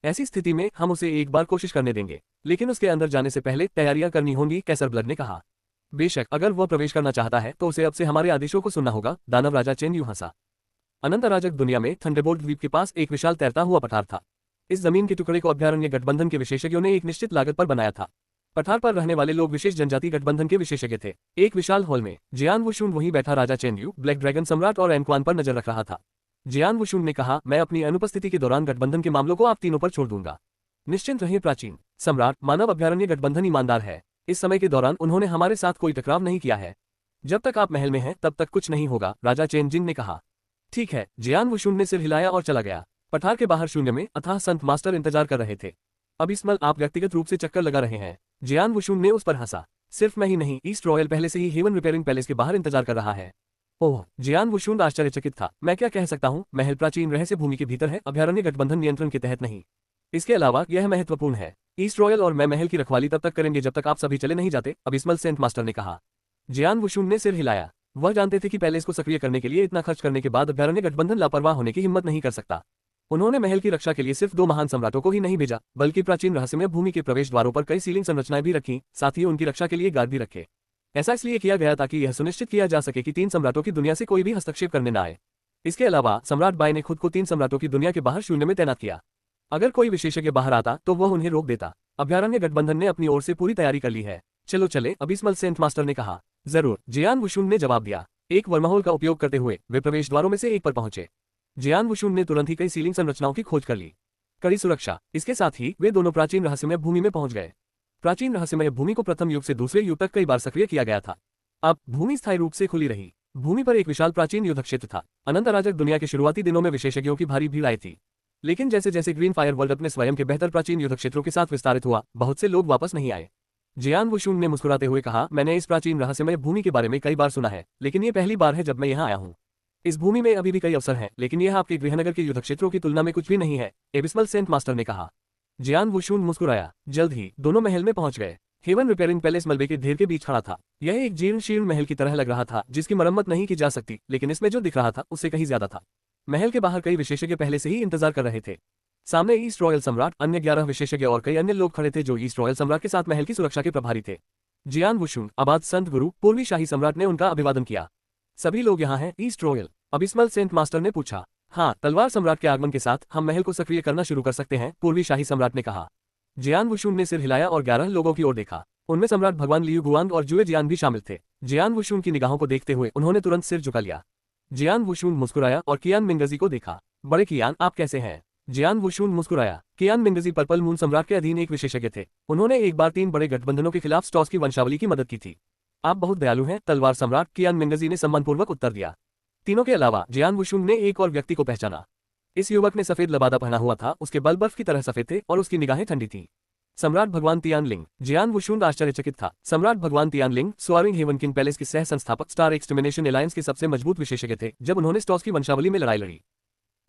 ऐसी स्थिति में हम उसे एक बार कोशिश करने देंगे, लेकिन उसके अंदर जाने से पहले तैयारियां करनी होंगी, कैसर ब्लड ने कहा। बेशक, अगर वह प्रवेश करना चाहता है तो उसे अब से हमारे आदेशों को सुनना होगा। दानव राजा चेन यू हंसा। अनंत अराजक दुनिया में थंडरबोल्ट द्वीप के पास एक विशाल तैरता हुआ पठार था। इस जमीन के टुकड़े को अभ्यारण्य गठबंधन के विशेषज्ञों ने एक निश्चित लागत पर बनाया था। पठार पर रहने वाले लोग विशेष जनजाति गठबंधन के विशेषज्ञ थे। एक विशाल हॉल में जियान वुशुन वहीं बैठा राजा चेन यू, ब्लैक ड्रैगन सम्राट और एनक्वान पर नजर रख रहा था। जियान वुशुन ने कहा, मैं अपनी अनुपस्थिति के दौरान गठबंधन के मामलों को आप तीनों पर छोड़ दूंगा। निश्चिंत रहिए प्राचीन सम्राट, मानव अभ्यारण्य गठबंधन ईमानदार है। इस समय के दौरान उन्होंने हमारे साथ कोई टकराव नहीं किया है। जब तक आप महल में हैं तब तक कुछ नहीं होगा, राजा चेन जिंग ने कहा। ठीक है, जियान वुशुन ने सिर हिलाया और चला गया। पठार के बाहर शून्य में अथाह संत मास्टर इंतजार कर रहे थे। अब इस मल आप व्यक्तिगत रूप से चक्कर लगा रहे हैं। जियान वुशुन ने उस पर हंसा। सिर्फ मैं ही नहीं, ईस्ट रॉयल पहले से ही हेवन रिपेयरिंग पैलेस के बाहर इंतजार कर रहा है। ओह, जियान वुशुन आश्चर्यचकित था। मैं क्या कह सकता हूँ, महल प्राचीन रहस्य भूमि के भीतर है, अभ्यारण्य गठबंधन नियंत्रण के तहत नहीं। इसके अलावा यह महत्वपूर्ण है। ईस्ट रॉयल और मैं महल की रखवाली तब तक करेंगे जब तक आप सभी चले नहीं जाते, अबिस्मल सेंट मास्टर ने कहा। जियान वुशुन ने सिर हिलाया। वह जानते थे कि पैलेस को सक्रिय करने के लिए इतना खर्च करने के बाद अभ्यारण्य गठबंधन लापरवाह होने की हिम्मत नहीं कर सकता। उन्होंने महल की रक्षा के लिए सिर्फ 2 महान सम्राटों को ही नहीं भेजा, बल्कि प्राचीन रहस्यमय भूमि के प्रवेश द्वारों पर कई सीलिंग संरचनाएं भी रखी, साथ ही उनकी रक्षा के लिए गार्ड भी रखे। ऐसा इसलिए किया गया ताकि यह सुनिश्चित किया जा सके कि 3 सम्राटों की दुनिया से कोई भी हस्तक्षेप करने न आए। इसके अलावा सम्राट बाई ने खुद को 3 सम्राटों की दुनिया के बाहर शून्य में तैनात किया। अगर कोई विशेषज्ञ बाहर आता तो वह उन्हें रोक देता। अभ्यारण्य गठबंधन ने अपनी ओर से पूरी तैयारी कर ली है। चलो चले, अबिस्मल सेंट मास्टर ने कहा। जरूर, जियान वुशुन ने जवाब दिया। एक वर्महोल का उपयोग करते हुए वे प्रवेश द्वारों में से एक पर पहुंचे। जियान वुशुन ने तुरंत ही कई सीलिंग संरचनाओं की खोज कर ली। कड़ी सुरक्षा, इसके साथ ही वे दोनों प्राचीन रहस्यमय भूमि में पहुंच गए। प्राचीन रहस्यमय भूमि को प्रथम युग से दूसरे युग तक कई बार सक्रिय किया गया था। अब भूमि स्थायी रूप से खुली रही। भूमि पर एक विशाल प्राचीन युद्ध क्षेत्र था। अनंत अराजक दुनिया के शुरुआती दिनों में विशेषज्ञों की भारी भीड़ आई थी, लेकिन जैसे जैसे ग्रीन फायर वर्ल्ड अपने स्वयं के बेहतर प्राचीन युद्ध क्षेत्रों के साथ विस्तारित हुआ, बहुत से लोग वापस नहीं आए। जियान वुशुन ने मुस्कुराते हुए कहा, मैंने इस प्राचीन रहस्यमय भूमि के बारे में कई बार सुना है, लेकिन ये पहली बार है जब मैं यहाँ आया हूँ। इस भूमि में अभी भी कई अवसर हैं, लेकिन यह आपके गृहनगर के युद्ध क्षेत्रों की तुलना में कुछ भी नहीं है, एबिस्मल सेंट मास्टर ने कहा। जियान वुशुन मुस्कुराया। जल्द ही दोनों महल में पहुंच गए। हेवन रिपेयरिंग पैलेस मलबे के ढेर के बीच खड़ा था। यह एक जीर्ण शीर्ण महल की तरह लग रहा था, जिसकी मरम्मत नहीं की जा सकती, लेकिन इसमें जो दिख रहा था उससे कहीं ज्यादा था। महल के बाहर कई विशेषज्ञ पहले से ही इंतजार कर रहे थे। सामने ईस्ट रॉयल सम्राट, अन्य 11 विशेषज्ञ और कई अन्य लोग खड़े थे जो ईस्ट रॉयल सम्राट के साथ महल की सुरक्षा के प्रभारी थे। जियान वुशुन, आबाद संत गुरु, पूर्वी शाही सम्राट ने उनका अभिवादन किया। सभी लोग यहाँ हैं, east royal? Abysmal saint master ने पूछा। हाँ, तलवार सम्राट के आगमन के साथ हम महल को सक्रिय करना शुरू कर सकते हैं, पूर्वी शाही सम्राट ने कहा। जियान वुशुन ने सिर हिलाया और 11 लोगों की ओर देखा। उनमें सम्राट भगवान लियू गुआंग और जुए जियान भी शामिल थे। जियान वुशुन की निगाहों को देखते हुए उन्होंने तुरंत सिर झुका लिया। जियान वुशुन मुस्कुराया और कियान मिंगजी को देखा। बड़े कियान, आप कैसे हैं? जियान वुशुन मुस्कुराया। कियान मिंगजी पर्पल मून सम्राट के अधीन एक विशेषज्ञ थे। उन्होंने एक बार 3 बड़े गठबंधनों के खिलाफ स्टॉस की वंशावली की मदद की थी। आप बहुत दयालु हैं, तलवार सम्राट, कियान मिंगजी ने सम्मानपूर्वक उत्तर दिया। तीनों के अलावा जियान वुशुन ने एक और व्यक्ति को पहचाना। इस युवक ने सफेद लबादा पहना हुआ था, उसके बाल बर्फ की तरह सफेद थे और उसकी निगाहें ठंडी थीं। सम्राट भगवान तियानलिंग। जियान वुशुन आश्चर्यचकित था। सम्राट भगवान तियानलिंग स्वारिंग हेवन किंग पैलेस के सह संस्थापक, स्टार एक्सटर्मिनेशन एलायंस के सबसे मजबूत विशेषज्ञ थे। जब उन्होंने स्टॉस की वंशावली में लड़ाई लड़ी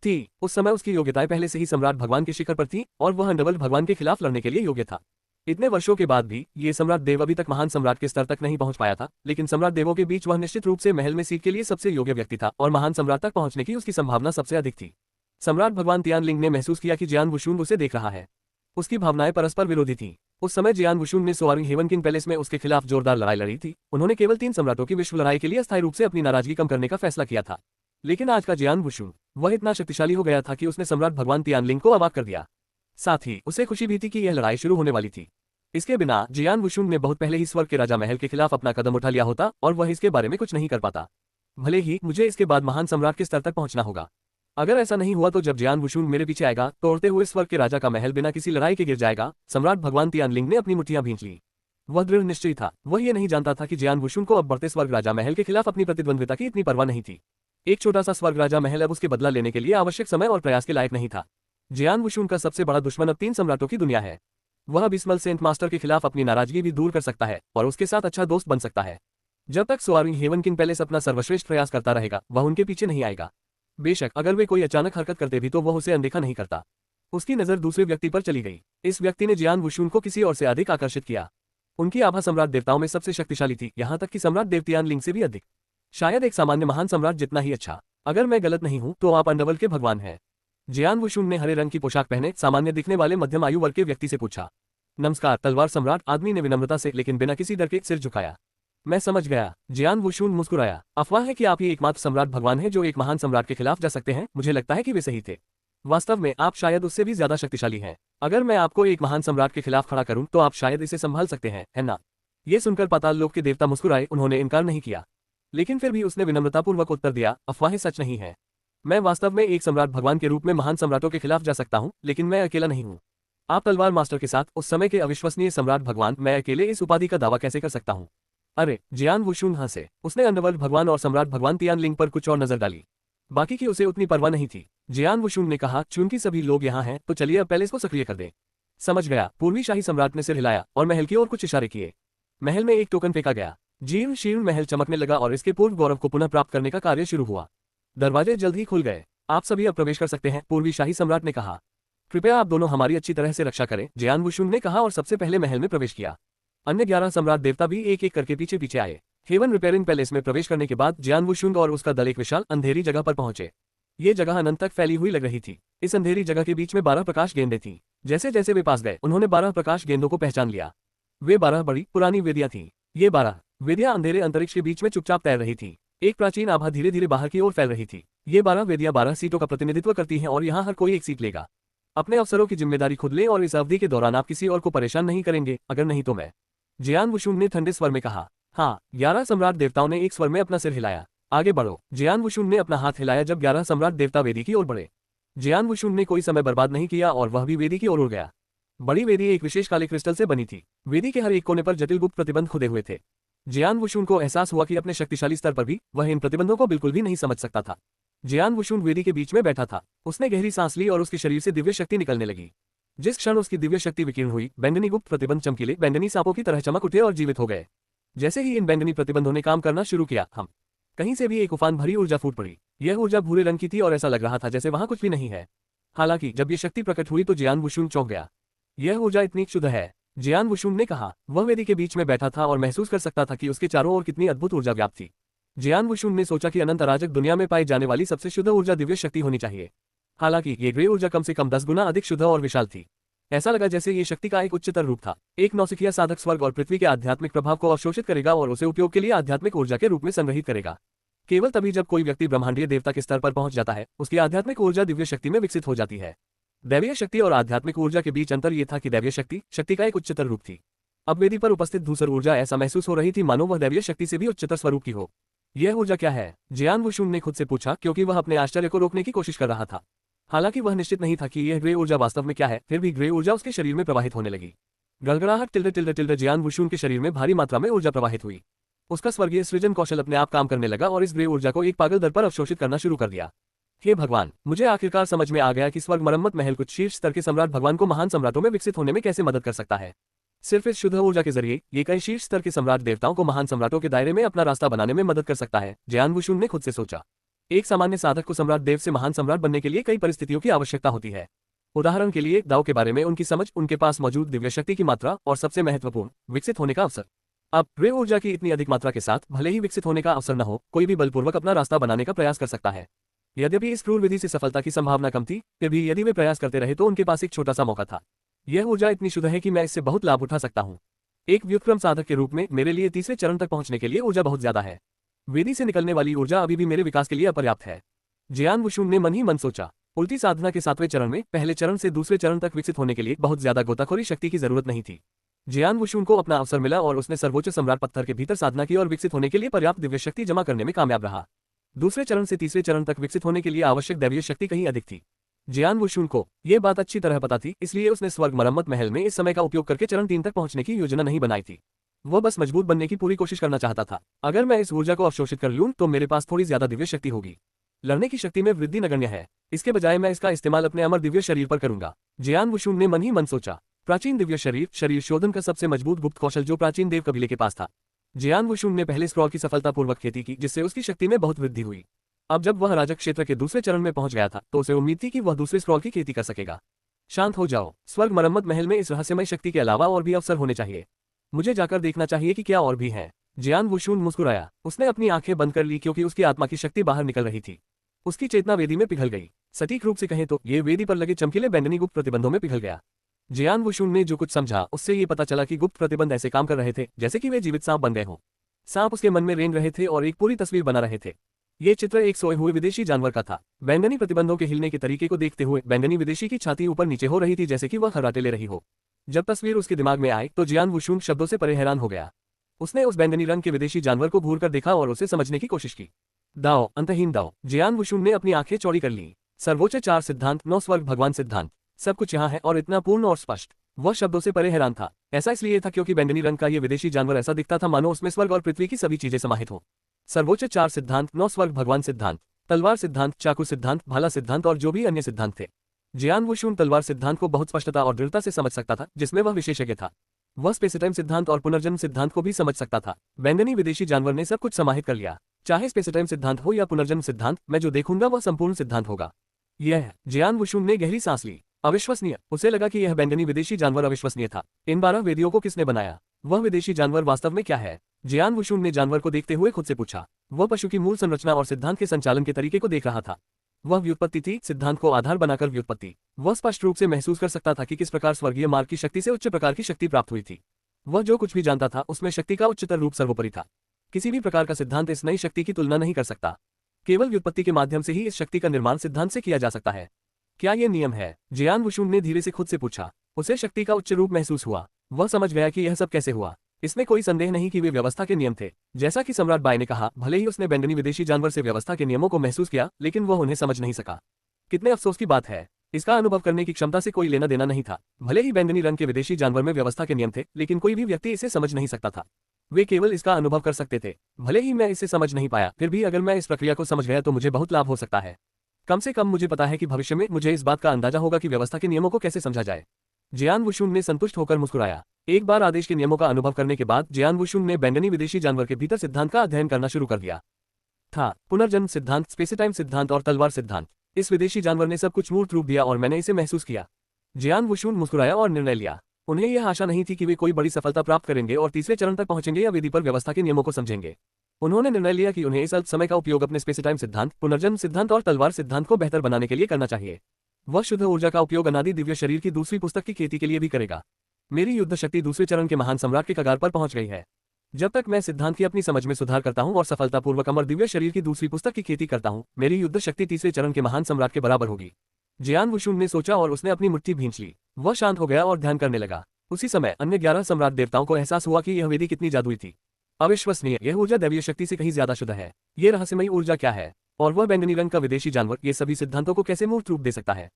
थी, उस समय उसकी योग्यताएं पहले से ही सम्राट भगवान के शिखर पर थी और वह अंडरवर्ल्ड भगवान के खिलाफ लड़ने के लिए योग्य था। इतने वर्षों के बाद भी ये सम्राट देव अभी तक महान सम्राट के स्तर तक नहीं पहुंच पाया था, लेकिन सम्राट देवों के बीच वह निश्चित रूप से महल में सीट के लिए सबसे योग्य व्यक्ति था और महान सम्राट तक पहुंचने की उसकी संभावना सबसे अधिक थी। सम्राट भगवान तियानलिंग ने महसूस किया कि जियान वुशुन उसे देख रहा है। उसकी भावनाएं परस्पर विरोधी थीं। उस समय जियान वुशुन ने स्वारिंग हेवन किंग पैलेस में उसके खिलाफ जोरदार लड़ाई लड़ी थी। उन्होंने केवल 3 सम्राटों की विश्व लड़ाई के लिए अस्थायी रूप से अपनी नाराजगी कम करने का फैसला किया था। लेकिन आज का जियान वुशुन, वह इतना शक्तिशाली हो गया था कि उसने सम्राट भगवान तियानलिंग को अवाक कर दिया। साथ ही उसे खुशी भी थी कि यह लड़ाई शुरू होने वाली थी। इसके बिना जियान वुशुन ने बहुत पहले ही स्वर्ग के राजा महल के खिलाफ अपना कदम उठा लिया होता और वह इसके बारे में कुछ नहीं कर पाता। भले ही मुझे इसके बाद महान सम्राट के स्तर तक पहुंचना होगा। अगर ऐसा नहीं हुआ तो जब जियान वुशुन मेरे पीछे आएगा तोड़ते हुए स्वर्ग के राजा का महल बिना किसी लड़ाई के गिर जाएगा। सम्राट भगवान तियानलिंग ने अपनी मुट्ठियां भींच ली। वह दृढ़ निश्चयी था। वह ये नहीं जानता था कि जियान वुशुन को अब बढ़ते स्वर्ग राजा महल के खिलाफ अपनी प्रतिद्वंद्विता की इतनी परवाह नहीं थी। एक छोटा सा स्वर्ग राजा महल अब उसके बदला लेने के लिए आवश्यक समय और प्रयास के लायक नहीं था। जियान वुशुन का सबसे बड़ा दुश्मन अब 3 सम्राटों की दुनिया है। वह बिस्मल सेंट मास्टर के खिलाफ अपनी नाराजगी भी दूर कर सकता है और उसके साथ अच्छा दोस्त बन सकता है। जब तक सोआरिंग हेवन किंग पैलेस अपना सर्वश्रेष्ठ प्रयास करता रहेगा वह उनके पीछे नहीं आएगा। बेशक अगर वे कोई अचानक हरकत करते भी तो वह उसे अनदेखा नहीं करता। उसकी नजर दूसरे व्यक्ति पर चली गई। इस व्यक्ति ने जियान वुशुन को किसी और से अधिक आकर्षित किया। उनकी आभा सम्राट देवताओं में सबसे शक्तिशाली थी, यहाँ तक कि सम्राट देवतियानलिंग से भी अधिक। शायद एक सामान्य महान सम्राट जितना ही अच्छा। अगर मैं गलत नहीं हूं तो आप अंडरवर्ल्ड के भगवान हैं। जियान वुशुन ने हरे रंग की पोशाक पहने सामान्य दिखने वाले मध्यम आयु वर्ग के व्यक्ति से पूछा। नमस्कार तलवार सम्राट, आदमी ने विनम्रता से लेकिन बिना किसी डर के सिर झुकाया। मैं समझ गया। जियान वुशुन मुस्कुराया। अफवाह है कि आप ही एकमात्र सम्राट भगवान हैं जो एक महान सम्राट के खिलाफ जा सकते हैं। मुझे लगता है कि वे सही थे। वास्तव में आप शायद उससे भी ज्यादा शक्तिशाली हैं। अगर मैं आपको एक महान सम्राट के खिलाफ खड़ा करूं तो आप शायद इसे संभाल सकते हैं, है ना? ये सुनकर पाताल लोक के देवता मुस्कुराए। उन्होंने इनकार नहीं किया, लेकिन फिर भी उसने विनम्रतापूर्वक उत्तर दिया, अफवाहें सच नहीं है। मैं वास्तव में एक सम्राट भगवान के रूप में महान सम्राटों के खिलाफ जा सकता हूँ, लेकिन मैं अकेला नहीं हूँ। आप तलवार मास्टर के साथ उस समय के अविश्वसनीय सम्राट भगवान, मैं अकेले इस उपाधि का दावा कैसे कर सकता हूँ? अरे, जियान वुशुन हंसे। उसने अंडरवर्ल्ड भगवान और सम्राट भगवान तियानलिंग पर कुछ और नजर डाली। बाकी की उसे उतनी परवाह नहीं थी। जियान वुशुन ने कहा, चूंकि सभी लोग यहाँ हैं तो चलिए अब पैलेस को सक्रिय कर दें। समझ गया। पूर्वी शाही सम्राट ने सिर हिलाया और महल की ओर कुछ इशारे किए। महल में एक टोकन फेंका गया। जीर्ण शीर्ण महल चमकने लगा और इसके पूर्व गौरव को पुनः प्राप्त करने का कार्य शुरू हुआ। दरवाजे जल्द ही खुल गए। आप सभी अब प्रवेश कर सकते हैं, पूर्वी शाही सम्राट ने कहा। कृपया आप दोनों हमारी अच्छी तरह से रक्षा करें, जियान वुशुन ने कहा और सबसे पहले महल में प्रवेश किया। अन्य 11 सम्राट देवता भी एक एक करके पीछे पीछे आए। हेवन रिपेयरिंग पैलेस में प्रवेश करने के बाद जियान वुशुन और उसका दल एक विशाल अंधेरी जगह पर पहुंचे। ये जगह अनंत तक फैली हुई लग रही थी। इस अंधेरी जगह के बीच में 12 प्रकाश गेंदें थीं। जैसे जैसे वे पास गए उन्होंने 12 प्रकाश गेंदों को पहचान लिया। वे 12 बड़ी पुरानी वेदियां थीं। ये 12 वेदियां अंधेरे अंतरिक्ष के बीच में चुपचाप तैर रही थी। एक प्राचीन आभा धीरे धीरे बाहर की ओर फैल रही थी। ये 12 वेदियां 12 सीटों का प्रतिनिधित्व करती हैं और यहाँ हर कोई एक सीट लेगा। अपने अफसरों की जिम्मेदारी खुद लें और इस अवधि के दौरान आप किसी और को परेशान नहीं करेंगे, अगर नहीं तो मैं। जियान वुशुन ने ठंडे स्वर में कहा। हाँ, 11 सम्राट देवताओं ने एक स्वर में अपना सिर हिलाया। आगे बढ़ो। जियान वुशुन ने अपना हाथ हिलाया जब 11 सम्राट देवता वेदी की ओर बढ़े। जियान वुशुन ने कोई समय बर्बाद नहीं किया और वह भी वेदी की ओर उड़ गया। बड़ी वेदी एक विशेष काले क्रिस्टल से बनी थी। वेदी के हर एक कोने पर जटिल गुप्त प्रतिबंध खुदे हुए थे। जियान वुशुन को एहसास हुआ कि अपने शक्तिशाली स्तर पर भी वह इन प्रतिबंधों को बिल्कुल भी नहीं समझ सकता था। जियान वुशुन वेदी के बीच में बैठा था। उसने गहरी सांस ली और उसके शरीर से दिव्य शक्ति निकलने लगी। जिस क्षण उसकी दिव्य शक्ति विकीर्ण हुई, बैंगनी गुप्त प्रतिबंध चमकीले बैंगनी सांपों की तरह चमक उठे और जीवित हो गए। जैसे ही इन बैंगनी प्रतिबंधों ने काम करना शुरू किया, हम कहीं से भी एक उफान भरी ऊर्जा फूट पड़ी। यह ऊर्जा भूरे रंग की थी और ऐसा लग रहा था जैसे वहां कुछ भी नहीं है। हालांकि जब ये शक्ति प्रकट हुई तो जियान वुशुन चौंक गया। यह ऊर्जा इतनी शुद्ध है, जियान वुशुन ने कहा। वह वेदी के बीच में बैठा था और महसूस कर सकता था कि उसके चारों ओर कितनी अद्भुत ऊर्जा व्याप्त थी। जियान वुशुन ने सोचा कि अनंत अराजक दुनिया में पाई जाने वाली सबसे शुद्ध ऊर्जा दिव्य शक्ति होनी चाहिए। हालांकि ये ग्रे ऊर्जा कम से कम 10 गुना अधिक शुद्ध और विशाल थी। ऐसा लगा जैसे ये शक्ति का एक उच्चतर रूप था। एक नौसिखिया साधक स्वर्ग और पृथ्वी के आध्यात्मिक प्रभाव को अवशोषित करेगा और उसे उपयोग के लिए आध्यात्मिक ऊर्जा के रूप में संग्रहित करेगा। केवल तभी जब कोई व्यक्ति ब्रह्मांडीय देवता के स्तर पर पहुंच जाता है, उसकी आध्यात्मिक ऊर्जा दिव्य शक्ति में विकसित हो जाती है। दैवीय शक्ति और आध्यात्मिक ऊर्जा के बीच अंतर यह था कि दैवीय शक्ति का एक उच्चतर रूप थी। अब वेदी पर उपस्थित धूसर ऊर्जा ऐसा महसूस हो रही थी मानो वह दैवीय शक्ति से भी उच्चतर स्वरूप की हो। यह ऊर्जा क्या है? जियान वुशुन ने खुद से पूछा, क्योंकि वह अपने आश्चर्य को रोकने की कोशिश कर रहा था। हालांकि वह निश्चित नहीं था कि यह ग्रे ऊर्जा वास्तव में क्या है। फिर भी ग्रे ऊर्जा उसके शरीर में प्रवाहित होने लगी। गड़गड़ाहट टिल्डे टिल्डे टिल्डे जियान वुशुन के शरीर में भारी मात्रा में ऊर्जा प्रवाहित हुई। उसका स्वर्गीय सृजन कौशल अपने आप काम करने लगा और इस ग्रे ऊर्जा को एक पागल दर पर अवशोषित करना शुरू कर दिया। हे भगवान, मुझे आखिरकार समझ में आ गया कि स्वर्ग मरम्मत महल कुछ शीर्ष स्तर के सम्राट भगवान को महान सम्राटों में विकसित होने में कैसे मदद कर सकता है। सिर्फ इस शुद्ध ऊर्जा के जरिए ये कई शीर्ष स्तर के सम्राट देवताओं को महान सम्राटों के दायरे में अपना रास्ता बनाने में मदद कर सकता है, जियान वुशुन ने खुद से सोचा। एक सामान्य साधक को सम्राट देव से महान सम्राट बनने के लिए कई परिस्थितियों की आवश्यकता होती है। उदाहरण के लिए दाव के बारे में उनकी समझ, उनके पास मौजूद दिव्य शक्ति की मात्रा और सबसे महत्वपूर्ण, विकसित होने का अवसर। अब ग्रे ऊर्जा की इतनी अधिक मात्रा के साथ भले ही विकसित होने का अवसर न हो, कोई भी बलपूर्वक अपना रास्ता बनाने का प्रयास कर सकता है। यद्यपि इस क्रूर विधि से सफलता की संभावना कम थी, फिर भी यदि वे प्रयास करते रहे तो उनके पास एक छोटा सा मौका था। यह ऊर्जा इतनी शुद्ध है कि मैं इससे बहुत लाभ उठा सकता हूँ। एक व्युत्क्रम साधक के रूप में मेरे लिए तीसरे चरण तक पहुंचने के लिए ऊर्जा बहुत ज्यादा है। वेदी से निकलने वाली ऊर्जा अभी भी मेरे विकास के लिए अपर्याप्त है, जियान वुशुन ने मन ही मन सोचा। उल्टी साधना के 7वें चरण में पहले चरण से दूसरे चरण तक विकसित होने के लिए बहुत ज्यादा गोताखोरी शक्ति की जरूरत नहीं थी। जियान वुशुन को अपना अवसर मिला और उसने सर्वोच्च सम्राट पत्थर के भीतर साधना की और विकसित होने के लिए पर्याप्त दिव्य शक्ति जमा करने में कामयाब रहा। दूसरे चरण से तीसरे चरण तक विकसित होने के लिए आवश्यक दैवीय शक्ति कहीं अधिक थी। जियान वुशुन को यह बात अच्छी तरह पता थी, इसलिए उसने स्वर्ग मरम्मत महल में इस समय का उपयोग करके चरण 3 तक पहुंचने की योजना नहीं बनाई थी। वह बस मजबूत बनने की पूरी कोशिश करना चाहता था। अगर मैं इस ऊर्जा को अवशोषित कर लूं तो मेरे पास थोड़ी ज्यादा दिव्य शक्ति होगी। लड़ने की शक्ति में वृद्धि नगण्य है, इसके बजाय मैं इसका इस्तेमाल अपने अमर दिव्य शरीर पर करूंगा। जियान वुशुन ने मन ही मन सोचा। प्राचीन दिव्य शरीर शोधन का सबसे मजबूत गुप्त कौशल जो प्राचीन देव कबीले के पास था। जियान वुशुन ने पहले स्क्रॉल की सफलतापूर्वक खेती की, जिससे उसकी शक्ति में बहुत वृद्धि हुई। अब जब वह राजक क्षेत्र के दूसरे चरण में पहुंच गया था तो उसे उम्मीद थी कि वह दूसरे स्क्रॉल की खेती कर सकेगा। शांत हो जाओ, स्वर्ग मरम्मत महल में इस रहस्यमय शक्ति के अलावा और भी अवसर होने चाहिए। मुझे जाकर देखना चाहिए कि क्या और भी है। जियान वुशुन मुस्कुराया। उसने अपनी आंखें बंद कर ली क्योंकि उसकी आत्मा की शक्ति बाहर निकल रही थी। उसकी चेतना वेदी में पिघल गई। सटीक रूप से कहें तो ये वेदी पर लगे चमकीले बैंगनी गुप्त प्रतिबंधों में पिघल गया। जियान वुशुन ने जो कुछ समझा उससे ये पता चला कि गुप्त प्रतिबंध ऐसे काम कर रहे थे जैसे कि वे जीवित सांप बन गए हों। सांप उसके मन में रेंग रहे थे और एक पूरी तस्वीर बना रहे थे। ये चित्र एक सोए हुए विदेशी जानवर का था। बैंगनी प्रतिबंधों के हिलने के तरीके को देखते हुए बैंगनी विदेशी की छाती ऊपर नीचे हो रही थी जैसे कि वह खर्राटे ले रही हो। जब तस्वीर उसके दिमाग में आई तो जियान वुशुन शब्दों से परे हैरान हो गया। उसने उस बैंगनी रंग के विदेशी जानवर को घूर कर देखा और उसे समझने की कोशिश की। दाओ, अंतहीन दाओ। जियान वुशुन ने अपनी आंखें चौड़ी कर ली। सर्वोच्च 4 सिद्धांत, 9 स्वर्ग भगवान सिद्धांत, सब कुछ यहाँ है और इतना पूर्ण और स्पष्ट। वह शब्दों से परे हैरान था। ऐसा इसलिए था क्योंकि बैंगनी रंग का यह विदेशी जानवर ऐसा दिखता था मानो उसमें स्वर्ग और पृथ्वी की सभी चीजें समाहित हो। सर्वोच्च 4 सिद्धांत, 9 स्वर्ग भगवान सिद्धांत, तलवार सिद्धांत, चाकू सिद्धांत, भाला सिद्धांत और जो भी अन्य सिद्धांत थे। जियान वुशुन तलवार सिद्धांत को बहुत स्पष्टता और दृढ़ता से समझ सकता था, जिसमें वह विशेषज्ञ था। वह स्पेसटाइम सिद्धांत और पुनर्जन्म सिद्धांत को भी समझ सकता था। बैंगनी विदेशी जानवर ने सब कुछ समाहित कर लिया। चाहे स्पेसटाइम सिद्धांत हो या पुनर्जन्म सिद्धांत, मैं जो देखूंगा वह संपूर्ण सिद्धांत होगा। यह जियान वुशुन ने गहरी सांस ली। अविश्वसनीय। उसे लगा कि यह बैंगनी विदेशी जानवर अविश्वसनीय था। इन 12 वेदियों को किसने बनाया? वह विदेशी जानवर वास्तव में क्या है? जियान वुशुन ने जानवर को देखते हुए खुद से पूछा। वह पशु की मूल संरचना और सिद्धांत के संचालन के तरीके को देख रहा था। वह व्युत्पत्ति थी, सिद्धांत को आधार बनाकर व्युत्पत्ति। वह स्पष्ट रूप से महसूस कर सकता था कि किस प्रकार स्वर्गीय मार्ग की शक्ति से उच्च प्रकार की शक्ति प्राप्त हुई थी। वह जो कुछ भी जानता था उसमें शक्ति का उच्चतर रूप सर्वोपरि था। किसी भी प्रकार का सिद्धांत इस नई शक्ति की तुलना नहीं कर सकता। केवल व्युत्पत्ति के माध्यम से ही इस शक्ति का निर्माण सिद्धांत से किया जा सकता है। क्या ये नियम है? जियान वुशुन ने धीरे से खुद से पूछा। उसे शक्ति का उच्च रूप महसूस हुआ। वह समझ गया कि यह सब कैसे हुआ। इसमें कोई संदेह नहीं कि वे व्यवस्था के नियम थे। जैसा कि सम्राट बाई ने कहा, भले ही उसने बैंगनी विदेशी जानवर से व्यवस्था के नियमों को महसूस किया, लेकिन वह उन्हें समझ नहीं सका। कितने अफसोस की बात है। इसका अनुभव करने की क्षमता से कोई लेना देना नहीं था। भले ही बैंगनी रंग के विदेशी जानवर में व्यवस्था के नियम थे, लेकिन कोई भी व्यक्ति इसे समझ नहीं सकता था। वे केवल इसका अनुभव कर सकते थे। भले ही मैं इसे समझ नहीं पाया, फिर भी अगर मैं इस प्रक्रिया को समझ गया तो मुझे बहुत लाभ हो सकता है। कम से कम मुझे पता है कि भविष्य में मुझे इस बात का अंदाजा होगा कि व्यवस्था के नियमों को कैसे समझा जाए। जियान वुशुन ने संतुष्ट होकर मुस्कुराया। एक बार आदेश के नियमों का अनुभव करने के बाद जियान वुशुन ने बैंगनी विदेशी जानवर के भीतर सिद्धांत का अध्ययन करना शुरू कर दिया था। पुनर्जन्म सिद्धांत, स्पेसटाइम सिद्धांत और तलवार सिद्धांत। इस विदेशी जानवर ने सब कुछ मूर्त रूप दिया और मैंने इसे महसूस किया। जियान वुशुन मुस्कुराया और निर्णय लिया। उन्हें यह आशा नहीं थी कि वे कोई बड़ी सफलता प्राप्त करेंगे और तीसरे चरण तक पहुंचेंगे या वेदी पर व्यवस्था के नियमों को समझेंगे। उन्होंने निर्णय लिया कि उन्हें इस अल्प समय का उपयोग अपने स्पेसटाइम सिद्धांत, पुनर्जन्म सिद्धांत और तलवार सिद्धांत को बेहतर बनाने के लिए करना चाहिए। वह शुद्ध ऊर्जा का उपयोग अनादि दिव्य शरीर की दूसरी पुस्तक की खेती के लिए भी करेगा। मेरी युद्ध शक्ति दूसरे चरण के महान सम्राट के कगार पर पहुंच गई है। जब तक मैं सिद्धांत की अपनी समझ में सुधार करता हूं और सफलतापूर्वक अमर दिव्य शरीर की दूसरी पुस्तक की खेती करता हूं, मेरी युद्ध शक्ति तीसरे चरण के महान सम्राट के बराबर होगी। जियान वुशुन ने सोचा और उसने अपनी मुट्ठी भींच ली। वह शांत हो गया और ध्यान करने लगा। उसी समय अन्य 11 सम्राट देवताओं को एहसास हुआ कि यह वेदी कितनी जादुई थी। अविश्वसनीय। यह ऊर्जा दैवीय शक्ति से कहीं ज्यादा शुद्ध है। ये रहस्यमयी ऊर्जा क्या है? और वह बैंगनी रंग का विदेशी जानवर ये सभी सिद्धांतों को कैसे मूर्त रूप दे सकता है?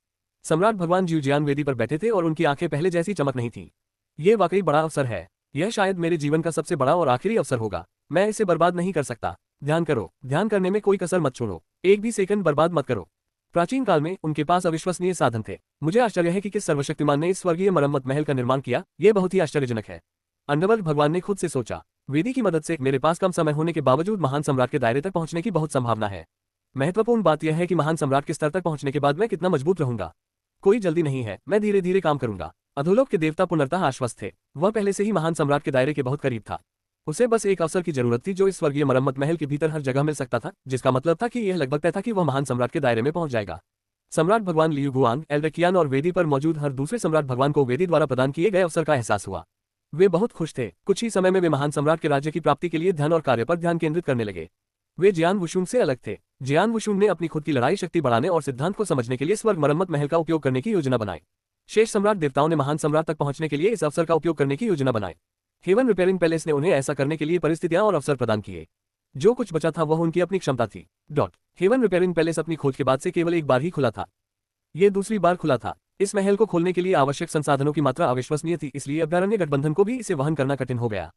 सम्राट भगवान जीव जियान वेदी पर बैठे थे और उनकी आंखें पहले जैसी चमक नहीं थी। ये वाकई बड़ा अवसर है। यह शायद मेरे जीवन का सबसे बड़ा और आखिरी अवसर होगा। मैं इसे बर्बाद नहीं कर सकता। ध्यान करो। ध्यान करने में कोई कसर मत छोड़ो। एक भी सेकंड बर्बाद मत करो। प्राचीन काल में उनके पास अविश्वसनीय साधन थे। मुझे आश्चर्य है कि किस सर्वशक्तिमान ने इस स्वर्गीय मरम्मत महल का निर्माण किया। यह बहुत ही आश्चर्यजनक है। अंडरवर्ल्ड भगवान ने खुद से सोचा। वेदी की मदद से मेरे पास कम समय होने के बावजूद महान सम्राट के दायरे तक पहुंचने की बहुत संभावना है। महत्वपूर्ण बात यह है कि महान सम्राट के स्तर तक पहुंचने के बाद मैं कितना मजबूत रहूंगा। कोई जल्दी नहीं है, मैं धीरे धीरे काम करूंगा। अधोलोक के देवता पुनर्तः आश्वस्त थे। वह पहले से ही महान सम्राट के दायरे के बहुत करीब था। उसे बस एक अवसर की जरूरत थी जो इस स्वर्गीय मरम्मत महल के भीतर हर जगह मिल सकता था, जिसका मतलब था कि यह लगभग तय था कि वह महान सम्राट के दायरे में पहुंच जाएगा। सम्राट भगवान लियू गुआंग, एल्ड्रेकियान और वेदी पर मौजूद हर दूसरे सम्राट भगवान को वेदी द्वारा प्रदान किए गए अवसर का एहसास हुआ। वे बहुत खुश थे। कुछ ही समय में वे महान सम्राट के राज्य की प्राप्ति के लिए ध्यान और कार्य पर ध्यान केंद्रित करने लगे। वे जियान वुशुन से अलग थे। जियान वुशुन ने अपनी खुद की लड़ाई शक्ति बढ़ाने और सिद्धांत को समझने के लिए स्वर्ग मरम्मत महल का उपयोग करने की योजना बनाई। शेष सम्राट देवताओं ने महान सम्राट तक पहुंचने के लिए इस अवसर का उपयोग करने की योजना बनाई। हेवन रिपेयरिंग पैलेस ने उन्हें ऐसा करने के लिए परिस्थितियां और अवसर प्रदान किए। जो कुछ बचा था वह उनकी अपनी क्षमता थी। हेवन रिपेयरिंग पैलेस अपनी खोज के बाद से केवल एक बार ही खुला था। ये दूसरी बार खुला था। इस महल को खोलने के लिए आवश्यक संसाधनों की मात्रा अविश्वसनीय थी, इसलिए अभ्यारण्य गठबंधन को भी इसे वहन करना कठिन हो गया।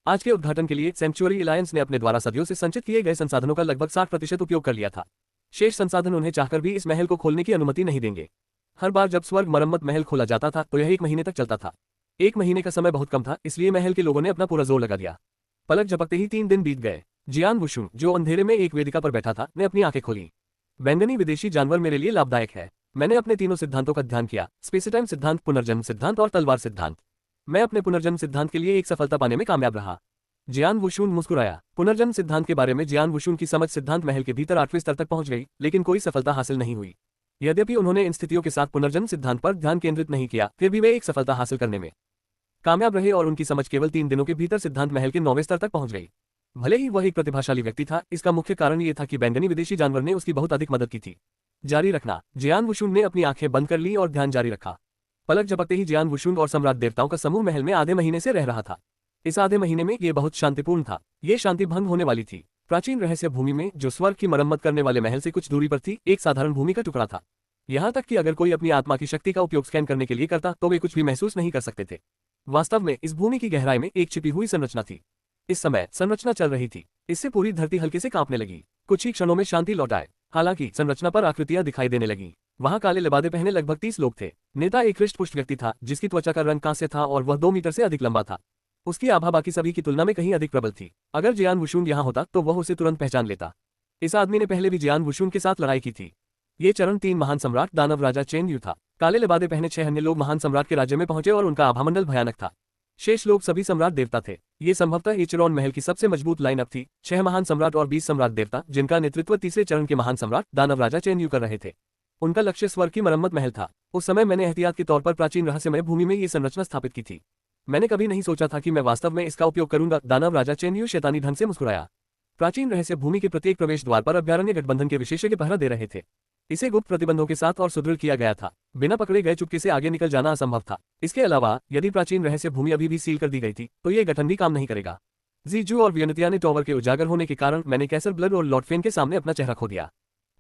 आज के उद्घाटन के लिए सेंचुरी अलायंस ने अपने द्वारा सदियों से संचित किए गए संसाधनों का लगभग 60% उपयोग कर लिया था। शेष संसाधन उन्हें चाहकर भी इस महल को खोलने की अनुमति नहीं देंगे। हर बार जब स्वर्ग मरम्मत महल खोला जाता था तो यह 1 महीने तक चलता था। 1 महीने का समय बहुत कम था, इसलिए महल के लोगों ने अपना पूरा जोर लगा दिया। पलक झपकते ही 3 दिन बीत गए। जियान वुशुन, जो अंधेरे में एक वेदिका पर बैठा था, ने अपनी आंखें खोली। बैंगनी विदेशी जानवर मेरे लिए लाभदायक है। मैंने अपने तीनों सिद्धांतों का ध्यान किया, स्पेस-टाइम सिद्धांत, पुनर्जन्म सिद्धांत और तलवार सिद्धांत। मैं अपने पुनर्जन्म सिद्धांत के लिए एक सफलता पाने में कामयाब रहा। जियान वुशुन मुस्कुराया। पुनर्जन्म सिद्धांत के बारे में जियान वुशुन की समझ सिद्धांत महल के भीतर 8वें स्तर तक पहुंच गई, लेकिन कोई सफलता हासिल नहीं हुई। यद्यपि उन्होंने इन स्थितियों के साथ पुनर्जन्म सिद्धांत पर ध्यान केंद्रित नहीं किया, फिर भी वे एक सफलता हासिल करने में कामयाब रहे और उनकी समझ केवल 3 दिनों के भीतर सिद्धांत महल के 9वें स्तर तक पहुंच गई। भले ही वह एक प्रतिभाशाली व्यक्ति था, इसका मुख्य कारण ये था कि बैंगनी विदेशी जानवर ने उसकी बहुत अधिक मदद की थी। जारी रखना। जियान वुशुन ने अपनी आंखें बंद कर ली और ध्यान जारी रखा। पलक झपकते ही जियान वुशुन और सम्राट देवताओं का समूह महल में आधे महीने से रह रहा था। इस आधे महीने में ये बहुत शांतिपूर्ण था। ये शांति भंग होने वाली थी। प्राचीन रहस्य भूमि में, जो स्वर्ग की मरम्मत करने वाले महल से कुछ दूरी पर थी, एक साधारण भूमि का टुकड़ा था। यहाँ तक कि अगर कोई अपनी आत्मा की शक्ति का उपयोग स्कैन करने के लिए करता तो वे कुछ भी महसूस नहीं कर सकते थे। वास्तव में इस भूमि की गहराई में एक छिपी हुई संरचना थी। इस समय संरचना चल रही थी। इससे पूरी धरती हल्के से कांपने लगी। कुछ ही क्षणों में शांति लौट आए। हालांकि संरचना पर आकृतियां दिखाई देने लगी। वहां काले लिबादे पहने लगभग 30 लोग थे। नेता एक हृष्ट-पुष्ट व्यक्ति था, जिसकी त्वचा का रंग कांस्य था और वह 2 मीटर से अधिक लंबा था। उसकी आभा बाकी सभी की तुलना में कहीं अधिक प्रबल थी। अगर जियान वुशुन यहाँ होता तो वह उसे तुरंत पहचान लेता। इस आदमी ने पहले भी जियान वुशुन के साथ लड़ाई की थी। ये चरण 3 महान सम्राट दानव राजा चेन यू था। काले लिबादे पहने 6 अन्य लोग महान सम्राट के राज्य में पहुंचे और उनका आभामंडल भयानक था। शेष लोग सभी सम्राट देवता थे। ये संभवतः एचेरॉन महल की सबसे मजबूत लाइनअप थी। 6 महान सम्राट और 20 सम्राट देवता, जिनका नेतृत्व तीसरे चरण के महान सम्राट दानव राजा चेन यू कर रहे थे। उनका लक्ष्य स्वर्ग की मरम्मत महल था। उस समय मैंने एहतियात के तौर पर प्राचीन रहस्यमय भूमि में ये संरचना स्थापित की थी। मैंने कभी नहीं सोचा था कि मैं वास्तव में इसका उपयोग करूंगा। दानव राजा चेन यू शैतानी ढंग से मुस्कुराया। प्राचीन रहस्य भूमि के प्रत्येक प्रवेश द्वार पर अभ्यारण्य गठबंधन के विशेषज्ञ पहरा दे रहे थे। इसे गुप्त प्रतिबंधों के साथ और सुदृढ़ किया गया था। बिना पकड़े गए चुपके से आगे निकल जाना असंभव था। इसके अलावा यदि प्राचीन रहस्य भूमि अभी भी सील कर दी गई थी तो ये गठन भी काम नहीं करेगा। जीजू और वियनतिया ने टॉवर के उजागर होने के कारण मैंने कैसर ब्लड और लॉर्ड फेन के सामने अपना चेहरा खो दिया।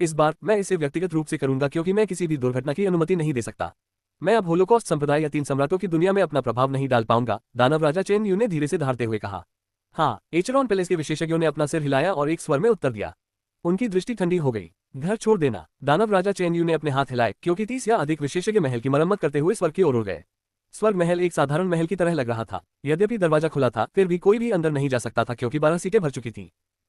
इस बार मैं इसे व्यक्तिगत रूप से करूंगा, क्योंकि मैं किसी भी दुर्घटना की अनुमति नहीं दे सकता। मैं अब होलोकॉस्ट संप्रदाय या 3 सम्राटों की दुनिया में अपना प्रभाव नहीं डाल पाऊंगा, दानव राजा चेन यू ने धीरे से धारते हुए कहा। हाँ, एचेरॉन पैलेस के विशेषज्ञों ने अपना सिर हिलाया और एक स्वर में उत्तर दिया। उनकी दृष्टि ठंडी हो गई। घर छोड़ देना। दानव राजा चेन यू ने अपने हाथ हिलाए, क्योंकि 30 या अधिक विशेषज्ञ महल की मरम्मत करते हुए स्वर्ग की ओर उड़ गए। स्वर्ग महल एक साधारण महल की तरह लग रहा था। यद्यपि दरवाजा खुला था, फिर भी कोई भी अंदर नहीं जा सकता था, क्योंकि 12 सीटें भर चुकी थीं।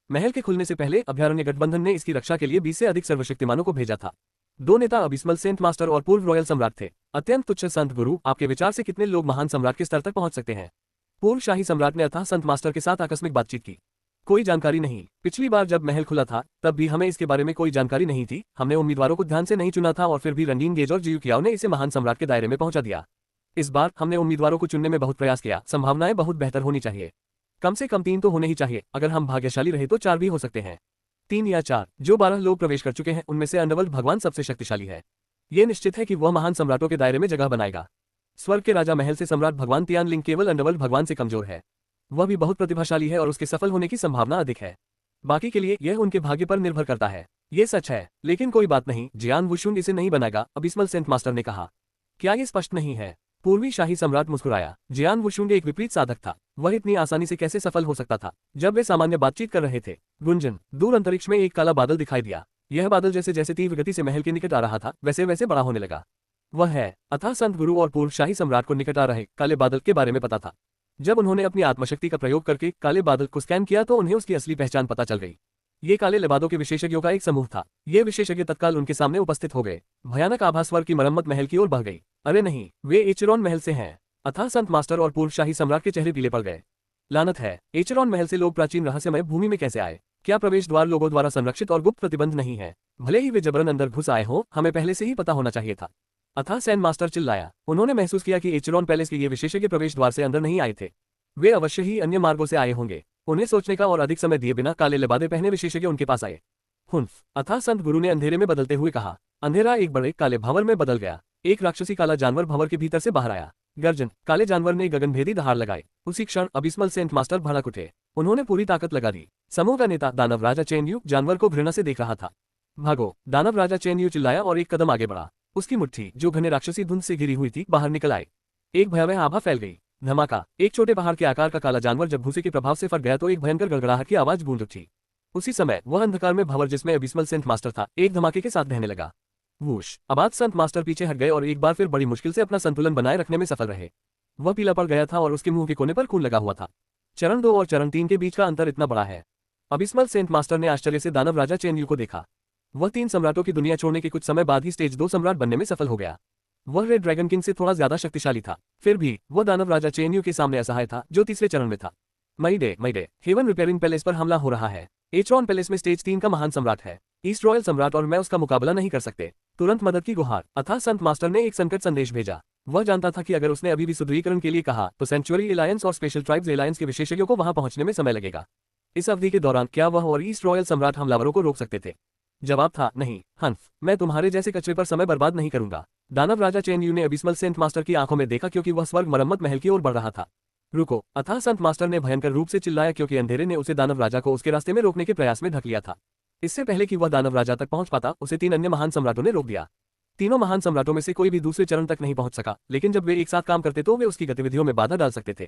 महल के खुलने से पहले अभ्यारण्य गठबंधन ने इसकी रक्षा के लिए 20 से अधिक सर्वशक्तिमानों को भेजा था। 2 नेता अबिस्मल सेंट मास्टर और पूर्व रॉयल सम्राट थे। अत्यंत तुच्छ संत गुरु, आपके विचार से कितने लोग महान सम्राट के स्तर तक पहुंच सकते हैं? पूर्व शाही सम्राट ने अथाह संत मास्टर के साथ आकस्मिक बातचीत की। कोई जानकारी नहीं। पिछली बार जब महल खुला था तब भी हमें इसके बारे में कोई जानकारी नहीं थी। हमने उम्मीदवारों को ध्यान से नहीं चुना था और फिर भी रंडीन गेज और जियू कियाओ ने इसे महान सम्राट के दायरे में पहुंचा दिया। इस बार हमने उम्मीदवारों को चुनने में बहुत प्रयास किया। संभावनाएं बहुत बेहतर होनी चाहिए। कम से कम 3 तो होने ही चाहिए। अगर हम भाग्यशाली रहे तो 4 भी हो सकते हैं। 3 या 4। जो 12 लोग प्रवेश कर चुके हैं उनमें से अंडरवर्ल्ड भगवान सबसे शक्तिशाली है। ये निश्चित है कि वह महान सम्राटों के दायरे में जगह बनाएगा। स्वर्ग के राजा महल से सम्राट भगवान तियानलिंग केवल अंडरवर्ल्ड भगवान से कमजोर है। वह भी बहुत प्रतिभाशाली है और उसके सफल होने की संभावना अधिक है। बाकी के लिए यह उनके भाग्य पर निर्भर करता है। ये सच है, लेकिन कोई बात नहीं, जियान वुशुन इसे नहीं बनाएगा, अबिस्मल सेंट मास्टर ने कहा। क्या ये स्पष्ट नहीं है? पूर्वी शाही सम्राट मुस्कुराया। जियान वुशुन एक विपरीत साधक था। वह इतनी आसानी से कैसे सफल हो सकता था? जब वे सामान्य बातचीत कर रहे थे, गुंजन, दूर अंतरिक्ष में एक काला बादल दिखाई दिया। यह बादल जैसे जैसे तीव्र गति से महल के निकट आ रहा था, वैसे वैसे बड़ा होने लगा। वह है अथाह संत गुरु और पूर्व शाही सम्राट को निकट आ रहे काले बादल के बारे में पता था। जब उन्होंने अपनी आत्मशक्ति का प्रयोग करके काले बादल को स्कैन किया तो उन्हें उसकी असली पहचान पता चल गई। ये काले लिबादों के विशेषज्ञों का एक समूह था। ये विशेषज्ञ तत्काल उनके सामने उपस्थित हो गए। भयानक आभा स्वर्ग की मरम्मत महल की ओर बढ़ गई। अरे नहीं, वे एचेरॉन महल से हैं। अथाह संत मास्टर और पूर्व शाही सम्राट के चेहरे पीले पड़ गए। लानत है, एचेरॉन महल से लोग प्राचीन रहस्यमय भूमि में कैसे आए? क्या प्रवेश द्वार लोगों द्वारा संरक्षित और गुप्त प्रतिबंध नहीं है? भले ही वे जबरन अंदर घुस आए हों, हमें पहले से ही पता होना चाहिए था। अथाह सैन मास्टर चिल्लाया। उन्होंने महसूस किया कि एचेरॉन पैलेस के ये विशेषज्ञ प्रवेश द्वार से अंदर नहीं आए थे। वे अवश्य ही अन्य मार्गों से आए होंगे। उन्हें सोचने का और अधिक समय दिए बिना काले लिबादे पहने विशेषज्ञ उनके पास आए। हुन्फ, अथाह संत गुरु ने अंधेरे में बदलते हुए कहा। अंधेरा एक बड़े काले भंवर में बदल गया। एक राक्षसी काला जानवर भंवर के भीतर से बाहर आया। गर्जन, काले जानवर ने गगनभेदी दहाड़ लगाई। उसी क्षण अबिस्मल सेंट मास्टर भड़क उठे। उन्होंने पूरी ताकत लगा दी। समूह का नेता दानव राजा चेनयू जानवर को घृणा से देख रहा था। भागो! दानव राजा चेनयू चिल्लाया और एक कदम आगे बढ़ा। उसकी मुट्ठी, जो घने राक्षसी धुंध से घिरी हुई थी, बाहर निकल आई। एक भयावह आभा फैल गई। धमाका! एक छोटे पहाड़ के आकार का काला जानवर जब भूसे के प्रभाव से फट गया तो एक भयंकर गड़गड़ाहट की आवाज गूंज उठी। उसी समय वह अंधकार में भंवर जिसमें अबिस्मल सेंट मास्टर था, एक धमाके के साथ बहने लगा। वूश! आबाद संत मास्टर पीछे हट गए और एक बार फिर बड़ी मुश्किल से अपना संतुलन बनाए रखने में सफल रहे। वह पीला पड़ गया था और उसके मुंह के कोने पर खून लगा हुआ था। चरण 2 और चरण 3 के बीच का अंतर इतना बड़ा है। अबिस्मल सेंट मास्टर ने आश्चर्य से दानव राजा चेनयू को देखा। वह 3 सम्राटों की दुनिया छोड़ने के कुछ समय बाद ही स्टेज 2 सम्राट बनने में सफल हो गया। वह रेड ड्रैगन किंग से थोड़ा ज्यादा शक्तिशाली था। फिर भी वह दानव राजा चेनयू के सामने असहाय था, जो तीसरे चरण में था। मईडे, हेवन रिपेयरिंग पैलेस पर हमला हो रहा है। एचरॉन पैलेस में स्टेज 3 का महान सम्राट है। ईस्ट रॉयल सम्राट और मैं उसका मुकाबला नहीं कर सकते। तुरंत मदद की गुहार। अतः संत मास्टर ने एक संकट संदेश भेजा। वह जानता था कि अगर उसने अभी भी सुदृढ़ीकरण के लिए कहा तो सेंचुरी एलायंस और स्पेशल ट्राइब्स एलायंस के विशेषज्ञों को वहां पहुंचने में समय लगेगा। इस अवधि के दौरान क्या वह और ईस्ट रॉयल सम्राट हमलावरों को रोक सकते थे? जवाब था नहीं। हंफ, मैं तुम्हारे जैसे कचरे पर समय बर्बाद नहीं करूंगा। दानव राजा चेनयू ने अबिस्मल सेंट मास्टर की आंखों में देखा क्योंकि वह स्वर्ग मरम्मत महल की ओर बढ़ रहा था। रुको! अतः संत मास्टर ने भयंकर रूप से चिल्लाया क्योंकि अंधेरे ने उसे दानव राजा को उसके रास्ते में रोकने के प्रयास में ढक लिया था। इससे पहले कि वह दानव राजा तक पहुंच पाता, उसे 3 अन्य महान सम्राटों ने रोक दिया। तीनों महान सम्राटों में से कोई भी दूसरे चरण तक नहीं पहुंच सका, लेकिन जब वे एक साथ काम करते तो वे उसकी गतिविधियों में बाधा डाल सकते थे।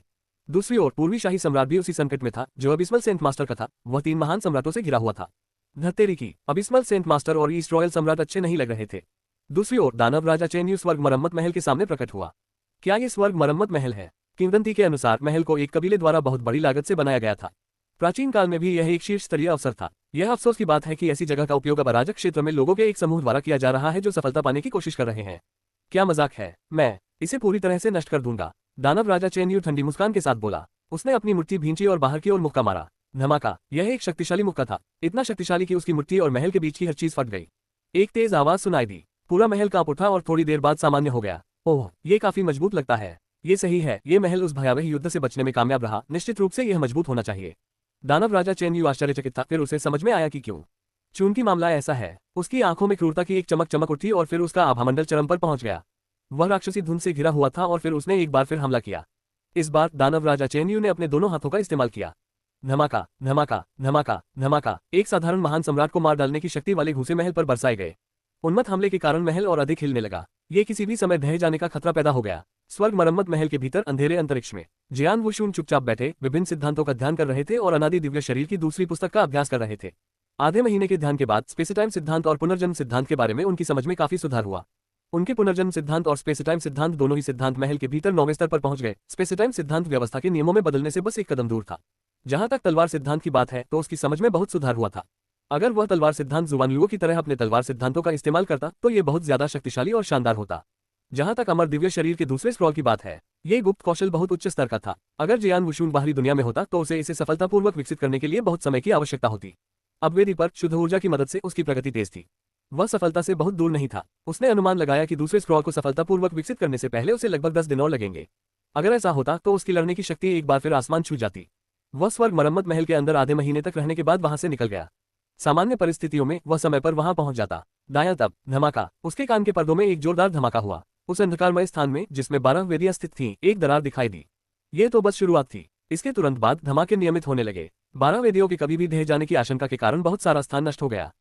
दूसरी ओर पूर्वी शाही सम्राट भी उसी संकट में था जो अबिस्मल सेंट मास्टर का था। वह 3 महान सम्राटों से घिरा हुआ था। धत्तेरी की! अबिस्मल सेंट मास्टर और ईस्ट रॉयल सम्राट अच्छे नहीं लग रहे थे। दूसरी ओर दानव राजा चेनयू स्वर्ग मरम्मत महल के सामने प्रकट हुआ। क्या ये स्वर्ग मरम्मत महल है? किंवदंती के अनुसार महल को एक कबीले द्वारा बहुत बड़ी लागत से बनाया गया था। प्राचीन काल में भी यह एक शीर्ष स्तरीय अवसर था। यह अफसोस की बात है कि ऐसी जगह का उपयोग अब अराजक क्षेत्र में लोगों के एक समूह द्वारा किया जा रहा है जो सफलता पाने की कोशिश कर रहे हैं। क्या मजाक है? मैं इसे पूरी तरह से नष्ट कर दूंगा। दानव राजा चेनयू ठंडी मुस्कान के साथ बोला। उसने अपनी मुट्ठी भींची और बाहर की ओर मुक्का मारा। धमाका! यह एक शक्तिशाली मुक्का था, इतना शक्तिशाली कि उसकी मुट्ठी और महल के बीच की हर चीज फट गई। एक तेज आवाज सुनाई दी। पूरा महल कांप उठा और थोड़ी देर बाद सामान्य हो गया। ओह, ये काफी मजबूत लगता है। ये सही है, ये महल उस भयावह युद्ध से बचने में कामयाब रहा। निश्चित रूप से यह मजबूत होना चाहिए। दानव राजा चेनयू आश्चर्यचकित था, फिर उसे समझ में आया कि क्यों। चूंकि मामला ऐसा है। उसकी आंखों में क्रूरता की एक चमक चमक उठी और फिर उसका आभामंडल चरम पर पहुंच गया। वह राक्षसी धुंध से घिरा हुआ था और फिर उसने एक बार फिर हमला किया। इस बार दानव राजा चेनयू ने अपने दोनों हाथों का इस्तेमाल किया। धमाका! धमाका! धमाका! धमाका! एक साधारण महान सम्राट को मार डालने की शक्ति वाले घूंसे महल पर बरसाए गए। उन्मत्त हमले के कारण महल और अधिक हिलने लगा। ये किसी भी समय ढह जाने का खतरा पैदा हो गया। स्वर्ग मरम्मत महल के भीतर अंधेरे अंतरिक्ष में जियान वुशुन चुपचाप बैठे विभिन्न सिद्धांतों का ध्यान कर रहे थे और अनादि दिव्य शरीर की दूसरी पुस्तक का अभ्यास कर रहे थे। आधे महीने के ध्यान के बाद स्पेसटाइम सिद्धांत और पुनर्जन्म सिद्धांत के बारे में उनकी समझ में काफी सुधार हुआ। उनके पुनर्जन्म सिद्धांत और स्पेसटाइम सिद्धांत दोनों ही सिद्धांत महल के भीतर 9वें स्तर पर पहुंच गए। स्पेसटाइम सिद्धांत व्यवस्था के नियमों में बदलने से बस एक कदम दूर था। जहां तक तलवार सिद्धांत की बात है तो उसकी समझ में बहुत सुधार हुआ था। अगर वह तलवार सिद्धांत जुवानलुओ की तरह अपने तलवार सिद्धांतों का इस्तेमाल करता तो ये बहुत ज्यादा शक्तिशाली और शानदार होता। जहां तक अमर दिव्य शरीर के दूसरे स्क्रॉल की बात है, ये गुप्त कौशल बहुत उच्च स्तर का था। अगर जियान वुशुन बाहरी दुनिया में होता तो उसे इसे सफलतापूर्वक विकसित करने के लिए बहुत समय की आवश्यकता होती। अब वेदी पर शुद्ध ऊर्जा की मदद से उसकी प्रगति तेज थी। वह सफलता से बहुत दूर नहीं था। उसने अनुमान लगाया कि दूसरे स्क्रॉल को सफलतापूर्वक विकसित करने से पहले उसे लगभग 10 दिन और लगेंगे। अगर ऐसा होता तो उसकी लड़ने की शक्ति एक बार फिर आसमान छू जाती। वह स्वर्ग मरम्मत महल के अंदर आधे महीने तक रहने के बाद वहां से निकल गया। सामान्य परिस्थितियों में वह समय पर वहां पहुंच जाता। दायां तब धमाका! उसके कान के पर्दों में एक जोरदार धमाका हुआ। उस अंधकारमय स्थान में जिसमें 12 वेदियां स्थित थीं, एक दरार दिखाई दी। ये तो बस शुरुआत थी। इसके तुरंत बाद धमाके नियमित होने लगे। 12 वेदियों के कभी भी ढह जाने की आशंका के कारण बहुत सारा स्थान नष्ट हो गया।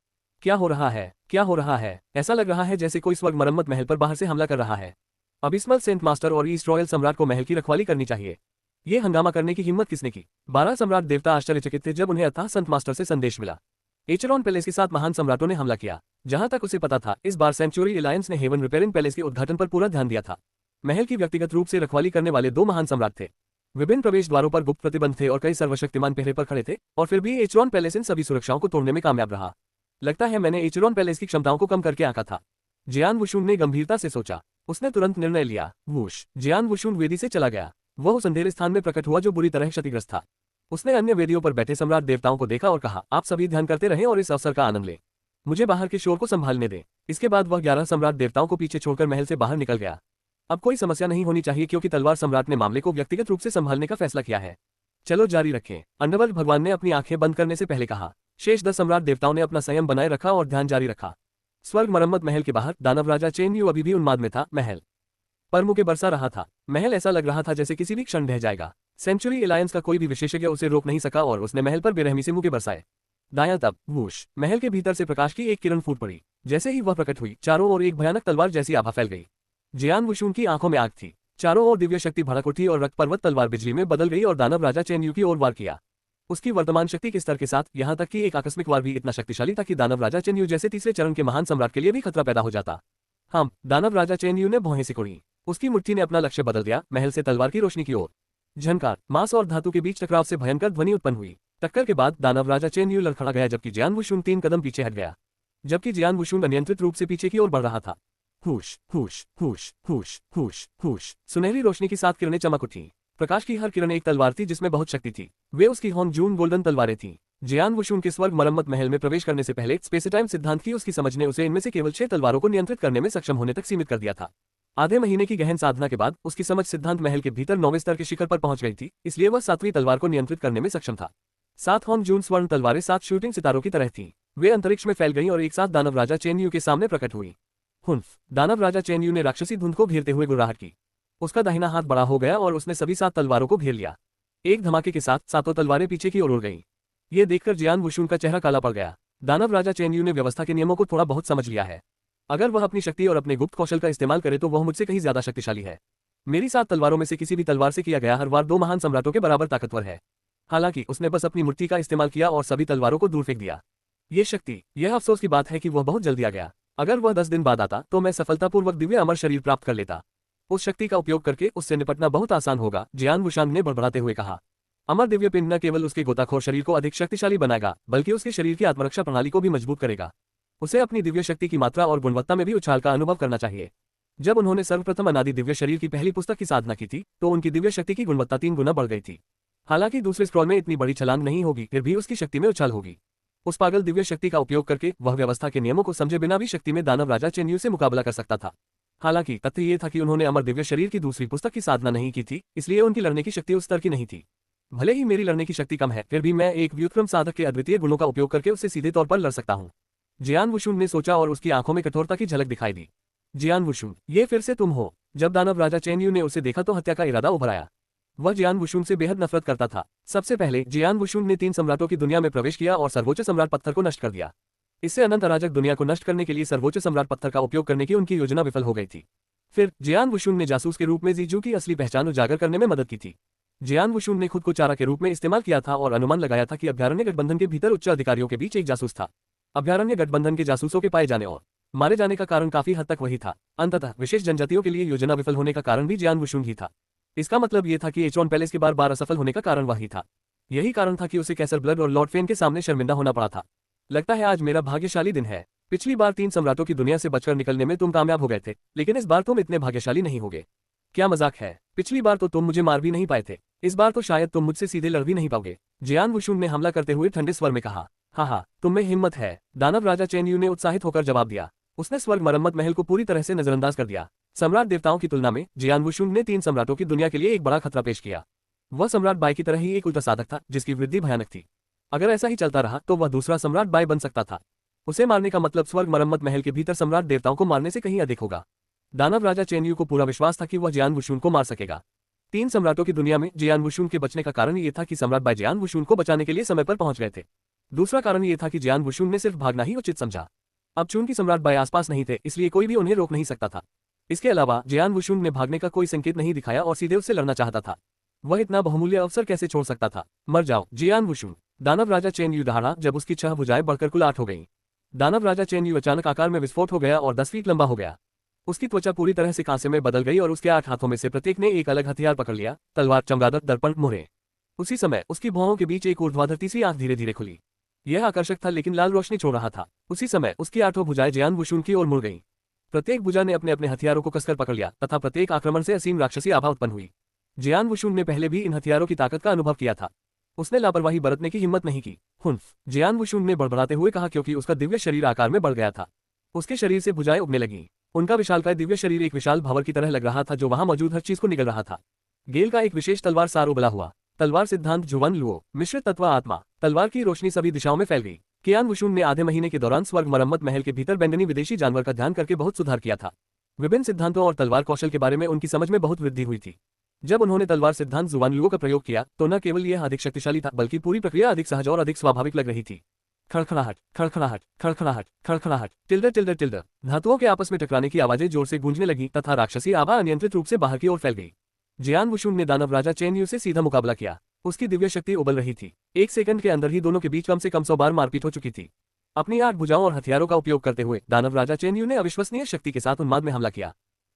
क्या हो रहा है? क्या हो रहा है? ऐसा लग रहा है जैसे कोई स्वर्ग मरम्मत महल पर बाहर से हमला कर रहा है। अबिस्मल सेंट मास्टर और ईस्ट रॉयल सम्राट को महल की रखवाली करनी चाहिए। ये हंगामा करने की हिम्मत किसने की? 12 सम्राट देवता आश्चर्यचकित थे जब उन्हें अथाह संत मास्टर से संदेश मिला। एचरॉन पैलेस के साथ महान सम्राटों ने हमला किया। जहां तक उसे पता था, इस बार सेंचुरी एलायंस ने हेवन रिपेयरिंग पैलेस के उद्घाटन पर पूरा ध्यान दिया था। महल की व्यक्तिगत रूप से रखवाली करने वाले 2 महान सम्राट थे। विभिन्न प्रवेश द्वारों पर गुप्त प्रतिबंध थे और कई सर्वशक्तिमान पहरे पर खड़े थे, और फिर भी एचरॉन पैलेस इन सभी सुरक्षाओं को तोड़ने में कामयाब रहा। लगता है मैंने एचरॉन पैलेस की क्षमताओं को कम करके आंका था। जियान वुशुन ने गंभीरता से सोचा। उसने तुरंत निर्णय लिया। वूश! जियान वुशुन वेदी से चला गया। वह उस अंधेरे स्थान में प्रकट हुआ जो बुरी तरह क्षतिग्रस्त था। उसने अन्य वेदियों पर बैठे सम्राट देवताओं को देखा और कहा, आप सभी ध्यान करते रहें और इस अवसर का आनंद लें। मुझे बाहर के शोर को संभालने दें। इसके बाद वह 11 सम्राट देवताओं को पीछे छोड़कर महल से बाहर निकल गया। अब कोई समस्या नहीं होनी चाहिए क्योंकि तलवार सम्राट ने मामले को व्यक्तिगत रूप से संभालने का फैसला किया है। चलो जारी रखें। अंडरवर्ल्ड भगवान ने अपनी आंखें बंद करने से पहले कहा। शेष 10 सम्राट देवताओं ने अपना संयम बनाए रखा और ध्यान जारी रखा। स्वर्ग मरम्मत महल के बाहर दानव राजा चेनयू अभी भी उन्माद में था। महल पर मुके बरसा रहा था। महल ऐसा लग रहा था जैसे किसी भी क्षण ढह जाएगा। सेंचुरी अलायंस का कोई भी विशेषज्ञ उसे रोक नहीं सका और उसने महल पर बेरहमी से मुक्के बरसाए। दायां तब वूश, महल के भीतर से प्रकाश की एक किरण फूट पड़ी। जैसे ही वह प्रकट हुई, चारों ओर एक भयानक तलवार जैसी आभा फैल गई। जियान वुशुन की आंखों में आग थी। चारों ओर दिव्य शक्ति भड़क उठी और रक्त पर्वत तलवार बिजली में बदल गई और दानव राजा चेन यू की ओर वार किया। उसकी वर्तमान शक्ति के स्तर के साथ यहाँ तक कि एक आकस्मिक वार भी इतना शक्तिशाली था कि दानव राजा चेन यू जैसे तीसरे चरण के महान सम्राट के लिए भी खतरा पैदा हो जाता। दानव राजा चेन यू ने भौहें सिकोड़ी। उसकी मुट्ठी ने अपना लक्ष्य बदल दिया, महल से तलवार की रोशनी की ओर। झनकार, मांस और धातु के बीच टकराव से भयंकर ध्वनि उत्पन्न हुई। टक्कर के बाद दानव राजा चेन यू लड़खड़ा गया, जबकि जियान वुशुन 3 कदम पीछे हट गया। जबकि जियान वुशुन अनियंत्रित रूप से पीछे की ओर बढ़ रहा था। हुश हुश हुश हुश हुश हुश, सुनहरी रोशनी की 7 किरणें चमक उठी। प्रकाश की हर किरण एक तलवार थी जिसमें बहुत शक्ति थी। वे उसकी होंग जून गोल्डन तलवारें थीं। जियान वुशुन के स्वर्ग मरम्मत महल में प्रवेश करने से पहले स्पेस टाइम सिद्धांत की उसकी समझ ने उसे इनमें से केवल 6 तलवारों को नियंत्रित करने में सक्षम होने तक सीमित कर दिया था। आधे महीने की गहन साधना के बाद उसकी समझ सिद्धांत महल के भीतर 9वें स्तर के शिखर पर पहुंच गई थी, इसलिए वह 7वीं तलवार को नियंत्रित करने में सक्षम था। 7 होंग जून स्वर्ण तलवारें 7 शूटिंग सितारों की तरह थीं। वे अंतरिक्ष में फैल गईं और एक साथ दानव राजा चेन यू के सामने प्रकट हुई। हुन्फ, दानव राजा चेन यू ने राक्षसी धुंध को घेरते हुए गुर्राहट की। उसका दाहिना हाथ बड़ा हो गया और उसने सभी 7 तलवारों को घेर लिया। एक धमाके के साथ 7 तलवारें पीछे की ओर उड़ गईं। ये देखकर जियान वुशुन का चेहरा काला पड़ गया। दानव राजा चेन यू ने व्यवस्था के नियमों को थोड़ा बहुत समझ लिया है। अगर वह अपनी शक्ति और अपने गुप्त कौशल का इस्तेमाल करे तो वह मुझसे कहीं ज्यादा शक्तिशाली है। मेरी 7 तलवारों में से किसी भी तलवार से किया गया हर वार 2 महान सम्राटों के बराबर ताकतवर है। हालांकि उसने बस अपनी मुट्ठी का इस्तेमाल किया और सभी तलवारों को दूर फेंक दिया। ये शक्ति, यह अफसोस की बात है कि वह बहुत जल्दी आ गया। अगर वह 10 दिन बाद आता तो मैं सफलतापूर्वक दिव्य अमर शरीर प्राप्त कर लेता। उस शक्ति का उपयोग करके उससे निपटना बहुत आसान होगा, जियान वुशांग ने बड़बड़ाते हुए कहा। अमर दिव्य पिंड न केवल उसके गोताखोर शरीर को अधिक शक्तिशाली बनाएगा, बल्कि उसके शरीर की आत्मरक्षा प्रणाली को भी मजबूत करेगा। उसे अपनी दिव्य शक्ति की मात्रा और गुणवत्ता में भी उछाल का अनुभव करना चाहिए। जब उन्होंने सर्वप्रथम अनादि दिव्य शरीर की पहली पुस्तक की साधना की थी, तो उनकी दिव्य शक्ति की गुणवत्ता 3 गुना बढ़ गई थी। हालांकि दूसरे स्क्रॉल में इतनी बड़ी छलांग नहीं होगी, फिर भी उसकी शक्ति में उछाल होगी। उस पागल दिव्य शक्ति का उपयोग करके वह व्यवस्था के नियमों को समझे बिना भी शक्ति में दानव राजा चेन यू से मुकाबला कर सकता था। हालांकि तथ्य ये था कि उन्होंने अमर दिव्य शरीर की दूसरी पुस्तक की साधना नहीं की थी, इसलिए उनकी लड़ने की शक्ति उस स्तर की नहीं थी। भले ही मेरी लड़ने की शक्ति कम है, फिर भी मैं एक व्युत्क्रम साधक के अद्वितीय गुणों का उपयोग करके उससे सीधे तौर पर लड़ सकता हूँ। जियान वुशुन ने सोचा और उसकी आंखों में कठोरता की झलक दिखाई दी। जियान वुशुन, ये फिर से तुम हो। जब दानव राजा चेन यू ने उसे देखा तो हत्या का इरादा उभर आया। वह जियान वुशुन से बेहद नफरत करता था। सबसे पहले जियान वुशुन ने 3 सम्राटों की दुनिया में प्रवेश किया और सर्वोच्च सम्राट पत्थर को नष्ट कर दिया। इससे अनंत अराजक दुनिया को नष्ट करने के लिए सर्वोच्च सम्राट पत्थर का उपयोग करने की उनकी योजना विफल हो गई थी। फिर जियान वुशुन ने जासूस के रूप में जीजू की असली पहचान उजागर करने में मदद की थी। जियान वुशुन ने खुद को चारा के रूप में इस्तेमाल किया था और अनुमान लगाया था कि अभ्यारण्य गठबंधन के भीतर उच्च अधिकारियों के बीच एक जासूस था। अभ्यारण्य गठबंधन के जासूसों के पाए जाने और मारे जाने का कारण काफी हद तक वही था। अंततः विशेष जनजातियों के लिए योजना विफल होने का कारण भी जियान वुशुन ही था। इसका मतलब ये था कि एचरॉन पैलेस के बार बार असफल होने का कारण वही था। यही कारण था कि उसे कैसर ब्लड और लॉर्ड फेन के सामने शर्मिंदा होना पड़ा था। लगता है आज मेरा भाग्यशाली दिन है। पिछली बार 3 सम्राटों की दुनिया से बचकर निकलने में तुम कामयाब हो गए थे, लेकिन इस बार तुम इतने भाग्यशाली नहीं होगे। क्या मजाक है? पिछली बार तो तुम मुझे मार भी नहीं पाए थे, इस बार तो शायद तुम मुझसे सीधे लड़ भी नहीं पाओगे। जियान वुशुन ने हमला करते हुए ठंडे स्वर में कहा। हाँ, तुम में हिम्मत है। दानव राजा चेन यू ने उत्साहित होकर जवाब दिया। उसने स्वर्ग मरम्मत महल को पूरी तरह से नजरअंदाज कर दिया। सम्राट देवताओं की तुलना में जियान वुशुन ने 3 सम्राटों की दुनिया के लिए एक बड़ा खतरा पेश किया। वह सम्राट बाई की तरह ही एक उल्टा साधक था, जिसकी वृद्धि भयानक थी। अगर ऐसा ही चलता रहा तो वह दूसरा सम्राट बाई बन सकता था। उसे मारने का मतलब स्वर्ग मरम्मत महल के भीतर सम्राट देवताओं को मारने से कहीं अधिक होगा। दानव राजा चेन यू को पूरा विश्वास था कि वह जियान वुशुन को मार सकेगा। 3 सम्राटों की दुनिया में जियान वुशुन के बचने का कारण ये था कि सम्राट बाई जियान वुशुन को बचाने के लिए समय पर पहुंच गए थे। दूसरा कारण ये था कि जियान वुशुन ने सिर्फ भागना ही उचित समझा। अब चूंकि सम्राट बाई आसपास नहीं थे, इसलिए कोई भी उन्हें रोक नहीं सकता था। इसके अलावा जियान वुशुन ने भागने का कोई संकेत नहीं दिखाया और सीधे उससे लड़ना चाहता था। वह इतना बहुमूल्य अवसर कैसे छोड़ सकता था? मर जाओ जियान वुशुन। दानव राजा चेन यू दहाड़ा जब उसकी 6 भुजाएं बढ़कर कुल 8 हो गईं। दानव राजा चेन यू अचानक आकार में विस्फोट हो गया और 10 फीट लंबा हो गया। उसकी त्वचा पूरी तरह से कांसे में बदल गई और उसके 8 हाथों में से प्रत्येक ने एक अलग हथियार पकड़ लिया, तलवार, चमगादड़, दर्पण, मुहरे। उसी समय उसकी भौहों के बीच एक ऊर्ध्वाधर तीसरी आंख धीरे धीरे खुली। यह आकर्षक था लेकिन लाल रोशनी छोड़ रहा था। उसी समय उसकी 8 भुजाएं जियान वुशुन की ओर मुड़ गईं। प्रत्येक भुजा ने अपने अपने हथियारों को कसकर पकड़ लिया तथा प्रत्येक आक्रमण से असीम राक्षसी आभा उत्पन्न हुई। जियान वुशुन ने पहले भी इन हथियारों की ताकत का अनुभव किया था। उसने लापरवाही बरतने की हिम्मत नहीं की। हुन्फ, जियान वुशुन ने बड़बड़ाते हुए कहा, क्योंकि उसका दिव्य शरीर आकार में बढ़ गया था। उसके शरीर से भुजाएं उगने लगीं। उनका विशालकाय दिव्य शरीर एक विशाल भंवर की तरह लग रहा था जो वहां मौजूद हर चीज को निगल रहा था। गेल का एक विशेष तलवार सार उबला हुआ। तलवार सिद्धांत जुवन लुओ, मिश्रित तत्व आत्मा। तलवार की रोशनी सभी दिशाओं में फैल गई। कियान वुशुन ने आधे महीने के दौरान स्वर्ग मरम्मत महल के भीतर बैंगनी विदेशी जानवर का ध्यान करके बहुत सुधार किया था। विभिन्न सिद्धांतों और तलवार कौशल के बारे में उनकी समझ में बहुत वृद्धि हुई थी। जब उन्होंने तलवार सिद्धांत जुआन लुओ का प्रयोग किया तो न केवल यह अधिक शक्तिशाली था बल्कि पूरी प्रक्रिया अधिक सहज और अधिक स्वाभाविक लग रही थी। खड़खड़ाहट, खड़खड़ाहट, खड़खड़ाहट, खड़खड़ाहट, टिल्डर टिल्डर टिल्डर। धातुओं के आपस में टकराने की आवाजें जोर से गूंजने लगी तथा राक्षसी आभा अनियंत्रित रूप से बाहर की ओर फैल गई। जियान वुशुन ने दानव राजा चेन यू से सीधा मुकाबला किया। उसकी दिव्य शक्ति उबल रही थी। एक सेकंड के अंदर ही दोनों के बीच कम से कम 100 बार मारपीट हो चुकी थी। अपनी 8 भुजाओं और हथियारों का उपयोग करते हुए दानव राजा चेन यू ने अविश्वसनीय शक्ति के साथ उन्माद में हमला किया।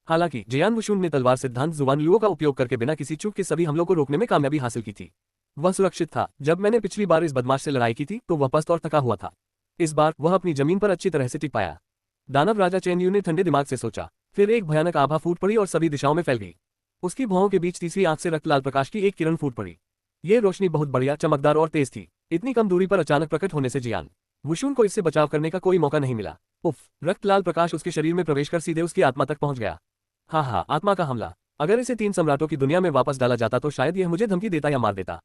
हालांकि जियान वुशुन ने तलवार सिद्धांत जुआन लुओ का उपयोग करके बिना किसी चूक के सभी हमलों को रोकने में कामयाबी हासिल की थी। वह सुरक्षित था। जब मैंने पिछली बार इस बदमाश से लड़ाई की थी तो वह पस्त और थका हुआ था। इस बार वह अपनी जमीन पर अच्छी तरह से टिक पाया। दानव राजा चेन यू ने ठंडे दिमाग से सोचा। फिर एक भयानक आभा फूट पड़ी और सभी दिशाओं में फैल गई। उसकी भौहों के बीच तीसरी आंख से रक्त लाल प्रकाश की एक किरण फूट पड़ी। ये रोशनी बहुत बढ़िया, चमकदार और तेज थी। इतनी कम दूरी पर अचानक प्रकट होने से जियान वुशुन को इससे बचाव करने का कोई मौका नहीं मिला। उफ! रक्त लाल प्रकाश उसके शरीर में प्रवेश कर सीधे उसकी आत्मा तक पहुंच गया। हाँ, आत्मा का हमला। अगर इसे 3 सम्राटों की दुनिया में वापस डाला जाता तो शायद यह मुझे धमकी देता या मार देता।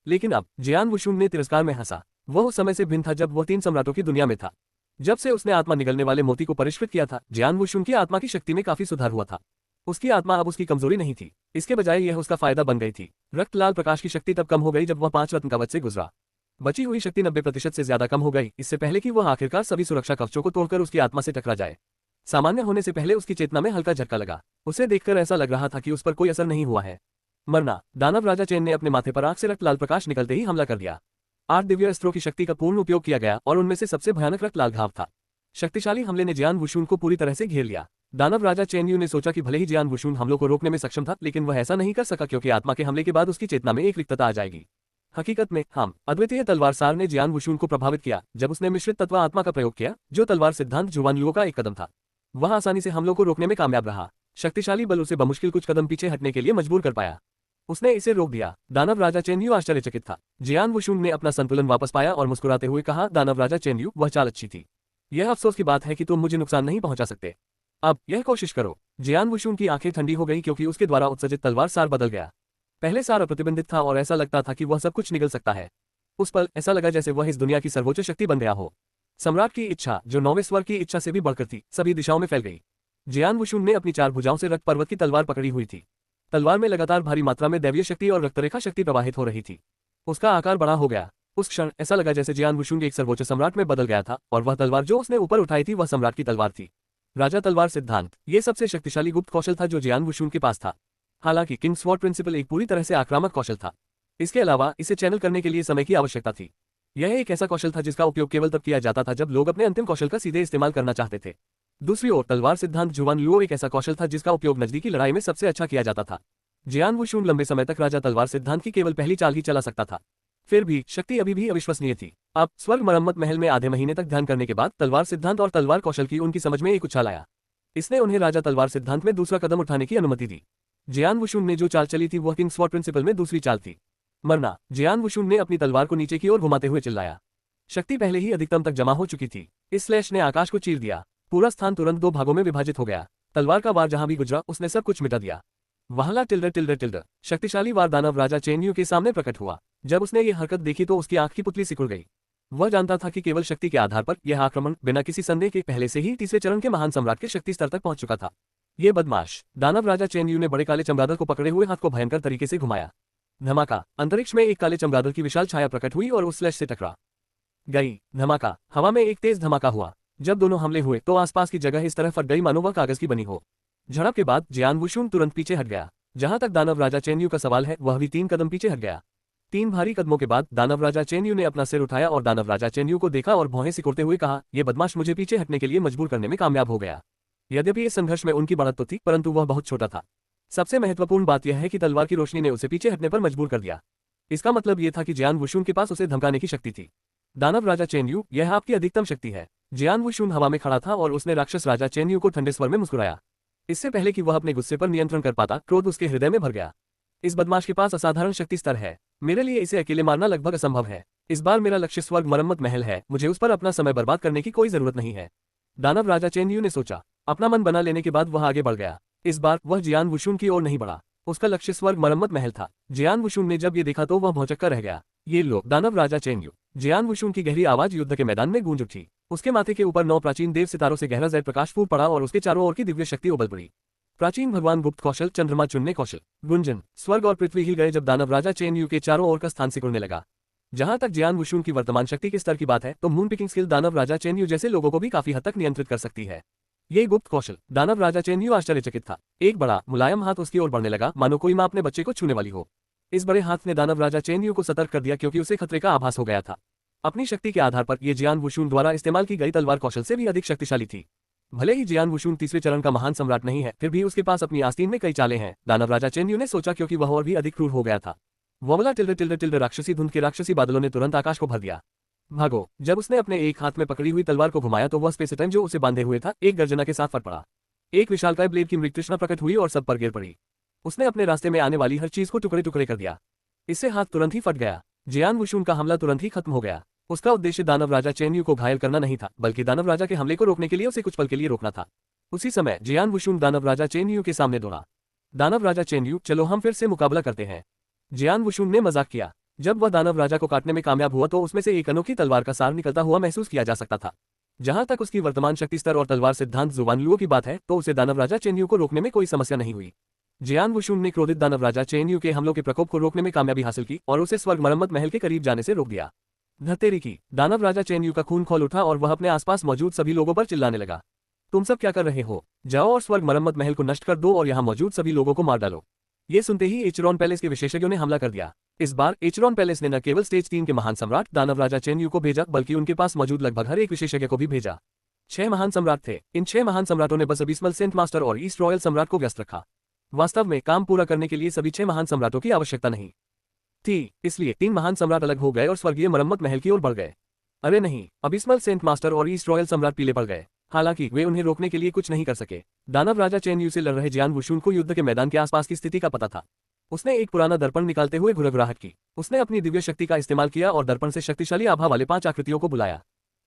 लेकिन अब जियान वुशुन ने तिरस्कार में हंसा। वह उस समय से भिन्न था जब वह 3 सम्राटों की दुनिया में था। जब से उसने आत्मा निगलने वाले मोती को परिष्कृत किया था, जियान वुशुन की आत्मा की शक्ति में काफी सुधार हुआ था। उसकी आत्मा अब उसकी कमजोरी नहीं थी, इसके बजाय यह उसका फायदा बन गई थी। रक्त लाल प्रकाश की शक्ति तब कम हो गई जब वह 5 रत्न कवच से गुजरा। बची हुई शक्ति 90% से ज्यादा कम हो गई, इससे पहले कि वह आखिरकार सभी सुरक्षा कवचों को तोड़कर उसकी आत्मा से टकरा जाए। सामान्य होने से पहले उसकी चेतना में हल्का झटका लगा। उसे देखकर ऐसा लग रहा था कि उस पर कोई असर नहीं हुआ है। मरना। दानव राजा चेन ने अपने माथे पर आंख से रक्त लाल प्रकाश निकलते ही हमला कर दिया। 8 दिव्य अस्त्रों की शक्ति का पूर्ण उपयोग किया गया और उनमें से सबसे भयानक रक्त लाल घाव था। शक्तिशाली हमले ने जियान वुशुन को पूरी तरह से घेर लिया। दानव राजा चेन यू ने सोचा कि भले ही जियान वुशुन हमलों को रोकने में सक्षम था, लेकिन वह ऐसा नहीं कर सका क्योंकि आत्मा के हमले के बाद उसकी चेतना में एक रिक्तता आ जाएगी। हकीकत में अद्वितीय तलवार सार ने जियान वुशुन को प्रभावित किया जब उसने मिश्रित तत्व आत्मा का प्रयोग किया, जो तलवार सिद्धांत जुआन लुओ का एक कदम था। वह आसानी से हमलों को रोकने में कामयाब रहा। शक्तिशाली बल उसे बमुश्किल कुछ कदम पीछे हटने के लिए मजबूर कर पाया। उसने इसे रोक दिया। दानव राजा चेन यू आश्चर्यचकित था। जियान वुशुन ने अपना संतुलन वापस पाया और मुस्कुराते हुए कहा, दानव राजा चेन यू, वह चाल अच्छी थी। यह अफसोस की बात है कि तुम मुझे नुकसान नहीं पहुंचा सकते। अब यह कोशिश करो। जियान वुशुन की आंखें ठंडी हो गई क्योंकि उसके द्वारा उत्सर्जित तलवार सार बदल गया। पहले सार अप्रतिबंधित था और ऐसा लगता था कि वह सब कुछ निगल सकता है। उस पल ऐसा लगा जैसे वह इस दुनिया की सर्वोच्च शक्ति बन गया हो। सम्राट की इच्छा, जो 9वें स्वर की इच्छा से भी बढ़कर थी, सभी दिशाओं में फैल गई। जियान वुशुन ने अपनी 4 भुजाओं से रक्त पर्वत की तलवार पकड़ी हुई थी। तलवार में लगातार भारी मात्रा में दैवीय शक्ति और रक्तरेखा शक्ति प्रवाहित हो रही थी। उसका आकार बड़ा हो गया। उस क्षण ऐसा लगा जैसे जियान वुशुन एक सर्वोच्च सम्राट में बदल गया था और वह तलवार जो उसने ऊपर उठाई थी वह सम्राट की तलवार थी। राजा तलवार सिद्धांत, ये सबसे शक्तिशाली गुप्त कौशल था जो जियान वुशुन के पास था। हालांकि किंग स्वॉर्ड प्रिंसिपल एक पूरी तरह से आक्रामक कौशल था। इसके अलावा इसे चैनल करने के लिए समय की आवश्यकता थी। यह एक ऐसा कौशल था जिसका उपयोग केवल तब किया जाता था जब लोग अपने अंतिम कौशल का सीधे इस्तेमाल करना चाहते थे। दूसरी ओर तलवार सिद्धांत जुआन लुओ एक ऐसा कौशल था जिसका उपयोग नजदीकी लड़ाई में सबसे अच्छा किया जाता था। जियान वुशुन लंबे समय तक राजा तलवार सिद्धांत की केवल पहली चाल ही चला सकता था। फिर भी शक्ति अभी भी अविश्वसनीय थी। अब स्वर्ग मरम्मत महल में आधे महीने तक ध्यान करने के बाद तलवार सिद्धांत और तलवार कौशल की उनकी समझ में एक उछाल आया। इसने उन्हें राजा तलवार सिद्धांत में दूसरा कदम उठाने की अनुमति दी। जियान वुशुन ने जो चाल चली थी वह किंग स्वॉर्ड प्रिंसिपल में दूसरी चाल थी। मरना। जियान वुशुन ने अपनी तलवार को नीचे की ओर घुमाते हुए चिल्लाया। शक्ति पहले ही अधिकतम तक जमा हो चुकी थी। इस स्लैश ने आकाश को चीर दिया। पूरा स्थान तुरंत 2 भागों में विभाजित हो गया। तलवार का वार जहां भी गुजरा उसने सब कुछ मिटा दिया। वहला टिल्डर टिल्डर टिल्डर। शक्तिशाली वार दानव राजा चेन यू के सामने प्रकट हुआ। जब उसने ये हरकत देखी तो उसकी आंख की पुतली सिकुड़ गई। वह जानता था कि केवल शक्ति के आधार पर यह आक्रमण बिना किसी संदेह के पहले से ही तीसरे चरण के महान सम्राट के शक्ति स्तर तक पहुंच चुका था। ये बदमाश। दानव राजा चेन यू ने बड़े काले चमगादड़ को पकड़े हुए हाथ को भयंकर तरीके से घुमाया। धमाका। अंतरिक्ष में एक काले चमगादड़ की विशाल छाया प्रकट हुई और उस स्लैश से टकरा गई। धमाका। हवा में एक तेज धमाका हुआ। जब दोनों हमले हुए तो आसपास की जगह इस तरह फट गई मानो वह कागज की बनी हो। झड़प के बाद जियान वुशुन तुरंत पीछे हट गया। जहां तक दानव राजा चेन यू का सवाल है वह भी 3 कदम पीछे हट गया। 3 भारी कदमों के बाद दानव राजा चेन यू ने अपना सिर उठाया और दानव राजा चेन यू को देखा और भौहें सिकुड़ते हुए कहा, यह बदमाश मुझे पीछे हटने के लिए मजबूर करने में कामयाब हो गया। यद्यपि इस संघर्ष में उनकी बढ़त तो थी, परंतु वह बहुत छोटा था। सबसे महत्वपूर्ण बात यह है कि तलवार की रोशनी ने उसे पीछे हटने पर मजबूर कर दिया। इसका मतलब यह था कि जियान वुशुन के पास उसे धमकाने की शक्ति थी। दानव राजा चेन यू, यह आपकी अधिकतम शक्ति है। जियान वुशुन हवा में खड़ा था और उसने राक्षस राजा चेन यू को ठंडे स्वर में मुस्कुराया। इससे पहले कि वह अपने गुस्से पर नियंत्रण कर पाता, क्रोध उसके हृदय में भर गया। इस बदमाश के पास असाधारण शक्ति स्तर है। मेरे लिए इसे अकेले मारना लगभग असंभव है। इस बार मेरा लक्ष्य स्वर्ग मरम्मत महल है, मुझे उस पर अपना समय बर्बाद करने की कोई जरूरत नहीं है। दानव राजा चेन यू ने सोचा। अपना मन बना लेने के बाद वह आगे बढ़ गया। इस बार वह जियान वुशुन की ओर नहीं बढ़ा। उसका लक्ष्य स्वर्ग मरम्मत महल था। जियान वुशुन ने जब ये देखा तो वह भौंचक्का रह गया। ये लो दानव राजा चेन यू। जियान वुशुन की गहरी आवाज युद्ध के मैदान में गूंज उठी। उसके माथे के ऊपर 9 प्राचीन देव सितारों से गहरा जैद प्रकाश फूट पड़ा और उसके चारों ओर की दिव्य शक्ति उबल पड़ी। प्राचीन भगवान गुप्त कौशल, चंद्रमा चुनने कौशल। गुंजन, स्वर्ग और पृथ्वी हिल गए जब दानव राजा चेन यू के चारों ओर का स्थान सिकुड़ने लगा। जहां तक जियान वुशुन की वर्तमान शक्ति के स्तर की बात है तो मून पिकिंग स्किल दानव राजा चेन यू जैसे लोगों को भी काफी हद तक नियंत्रित कर सकती है। ये गुप्त कौशल, दानव राजा चेन यू आश्चर्यचकित था। एक बड़ा मुलायम हाथ उसकी ओर बढ़ने लगा, मानो कोई मां अपने बच्चे को छूने वाली हो। इस बड़े हाथ ने दानव राजा चेन यू को सतर्क कर दिया क्योंकि उसे खतरे का आभास हो गया था। अपनी शक्ति के आधार पर यह जियान वुशुन द्वारा इस्तेमाल की गई तलवार कौशल से भी अधिक शक्तिशाली थी। भले ही जियान वुशुन तीसरे चरण का महान सम्राट नहीं है, फिर भी उसके पास अपनी आस्तीन में कई चालें हैं, दानव राजा चेन यू ने सोचा, क्योंकि वह और भी अधिक क्रूर हो गया था। वोमला टिल्डे टिल्डे टिल्डे राक्षसी धुंध के राक्षसी बादलों ने तुरंत आकाश को भर दिया। भागो! जब उसने अपने एक हाथ में पकड़ी हुई तलवार को घुमाया तो वह स्पेस टाइम जो उसे बांधे हुए था एक गर्जना के साथ फट पड़ा। एक विशालकाय ब्लेड की मृगतृष्णा प्रकट हुई और सब पर गिर पड़ी। उसने अपने रास्ते में आने वाली हर चीज को टुकड़े टुकड़े कर दिया। इससे हाथ तुरंत ही फट गया। जियान वुशुन का हमला तुरंत ही खत्म हो गया। उसका उद्देश्य दानव राजा चेन यू को घायल करना नहीं था, बल्कि दानव राजा के हमले को रोकने के लिए उसे कुछ पल के लिए रोकना था। उसी समय जियान वुशुन दानव राजा चेन यू के सामने दौड़ा। दानव राजा चेन यू, चलो हम फिर से मुकाबला करते हैं। जियान वुशुन ने मजाक किया। जब वह दानव राजा को काटने में कामयाब हुआ तो उसमें से एक अनोखी तलवार का सार निकलता हुआ महसूस किया जा सकता था। जहां तक उसकी वर्तमान शक्ति स्तर और तलवार सिद्धांत जुबानलुओं की बात है तो उसे दानव राजा चेन यू को रोकने में कोई समस्या नहीं हुई। जियान वुशुन ने क्रोधित दानव राजा चेन यू के हमलों के प्रकोप को रोकने में कामयाबी हासिल की और उसे स्वर्ग मरम्मत महल के करीब जाने से रोक दिया। धतेरी की, दानव राजा चेन यू का खून खौल उठा और वह अपने आसपास मौजूद सभी लोगों पर चिल्लाने लगा। तुम सब क्या कर रहे हो? जाओ और स्वर्ग मरम्मत महल को नष्ट कर दो और यहाँ मौजूद सभी लोगों को मार डालो। ये सुनते ही एचरॉन पैलेस के विशेषज्ञों ने हमला कर दिया। इस बार एचरॉन पैलेस ने न केवल स्टेज 3 के महान सम्राट दानव राजा चेन यू को भेजा, बल्कि उनके पास मौजूद लगभग हर एक विशेषज्ञ को भी भेजा। 6 महान सम्राट थे। इन 6 महान सम्राटों ने बस अबिस्मल सेंट मास्टर और ईस्ट रॉयल सम्राट को व्यस्त रखा। वास्तव में काम पूरा करने के लिए सभी 6 महान सम्राटों की आवश्यकता नहीं थी, इसलिए 3 महान सम्राट अलग हो गए और स्वर्गीय मरम्मत महल की ओर बढ़ गए। अरे नहीं, अबिस्मल सेंट मास्टर और ईस्ट रॉयल सम्राट पीले पड़ गए। हालांकि वे उन्हें रोकने के लिए कुछ नहीं कर सके। दानव राजा चेन यू से लड़ रहे जियान वुशुन को युद्ध के मैदान के आसपास की स्थिति का पता था। उसने एक पुराना दर्पण निकालते हुए घुरघुराहट की। उसने अपनी दिव्य शक्ति का इस्तेमाल किया और दर्पण से शक्तिशाली आभा वाले 5 आकृतियों को बुलाया।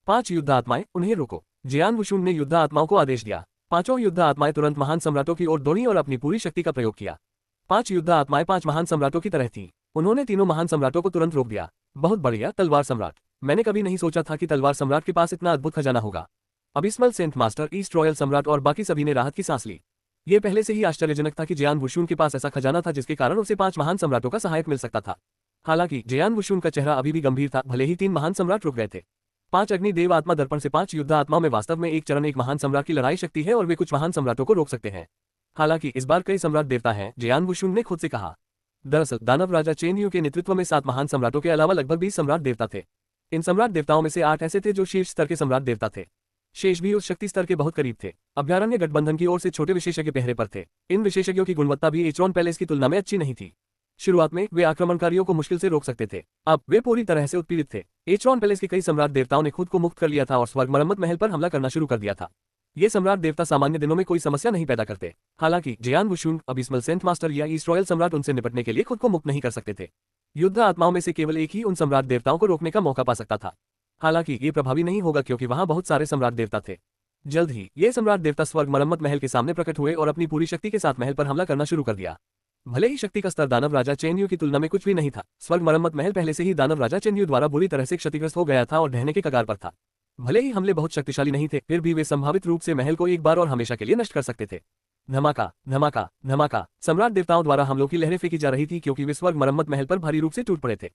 5 युद्ध आत्माएं, उन्हें रोको। जियान वुशुन ने युद्ध आत्माओं को आदेश दिया। 5 युद्ध आत्माएं तुरंत महान सम्राटों की ओर दौड़ी और अपनी पूरी शक्ति का प्रयोग किया। 5 युद्ध आत्माएं 5 महान सम्राटों की तरह थीं। उन्होंने तीनों महान सम्राटों को तुरंत रोक दिया। बहुत बढ़िया, तलवार सम्राट। मैंने कभी नहीं सोचा था कि तलवार सम्राट के पास इतना अद्भुत खजाना होगा। Abysmal saint master, east royal सम्राट और बाकी सभी ने राहत की सांस ली। ये पहले से ही आश्चर्यजनक था कि जियान वुशुन के पास ऐसा खजाना था जिसके कारण उसे 5 महान सम्राटों का सहायक मिल सकता था। हालांकि जियान वुशुन का चेहरा अभी भी गंभीर था, भले ही 3 महान सम्राट रुक गए थे। 5 अग्निदेव आत्मा दर्पण से 5 युद्ध आत्माओं में वास्तव में एक चरण एक महान सम्राट की लड़ाई शक्ति है और वे कुछ महान सम्राटों को रोक सकते हैं। हालांकि इस बार कई सम्राट देवता हैं, जियान वुशुन ने खुद से कहा। दरअसल दानव राजा चेन यू के नेतृत्व में 7 महान सम्राटों के अलावा लगभग 20 सम्राट देवता थे। इन सम्राट देवताओं में से 8 ऐसे थे जो शीर्ष स्तर के सम्राट देवता थे। शेष भी उस शक्ति स्तर के बहुत करीब थे। अभ्यारण्य गठबंधन की ओर से छोटे विशेषज्ञ पहरे पर थे। इन विशेषज्ञों की गुणवत्ता भी एचरॉन पैलेस की तुलना में अच्छी नहीं थी। शुरुआत में वे आक्रमणकारियों को मुश्किल से रोक सकते थे, अब वे पूरी तरह से उत्पीड़ित थे। एचरॉन पैलेस के कई सम्राट देवताओं ने खुद को मुक्त कर लिया था और स्वर्ग मरम्मत महल पर हमला करना शुरू कर दिया था। ये सम्राट देवता सामान्य दिनों में कोई समस्या नहीं पैदा करते। हालांकि जियान वुशुन, अबिस्मल सेंट मास्टर या ईस्ट रॉयल सम्राट उनसे निपटने के लिए खुद को मुक्त नहीं कर सकते थे। युद्ध आत्माओं में से केवल एक ही उन सम्राट देवताओं को रोकने का मौका पा सकता था। हालांकि ये प्रभावी नहीं होगा क्योंकि वहां बहुत सारे सम्राट देवता थे। जल्द ही ये सम्राट देवता स्वर्ग मरम्मत महल के सामने प्रकट हुए और अपनी पूरी शक्ति के साथ महल पर हमला करना शुरू कर दिया। भले ही शक्ति का स्तर दानव राजा चेन यू की तुलना में कुछ भी नहीं था, स्वर्ग मरम्मत महल पहले से ही दानव राजा चेन यू द्वारा बुरी तरह से क्षतिग्रस्त हो गया था और ढहने के कगार पर था। भले ही हमले बहुत शक्तिशाली नहीं थे, फिर भी वे संभावित रूप से महल को एक बार और हमेशा के लिए नष्ट कर सकते थे। धमाका धमाका धमाका, सम्राट देवताओं द्वारा हमलों की लहरें फेंकी जा रही थी क्योंकि वे स्वर्ग मरम्मत महल पर भारी रूप से टूट पड़े थे।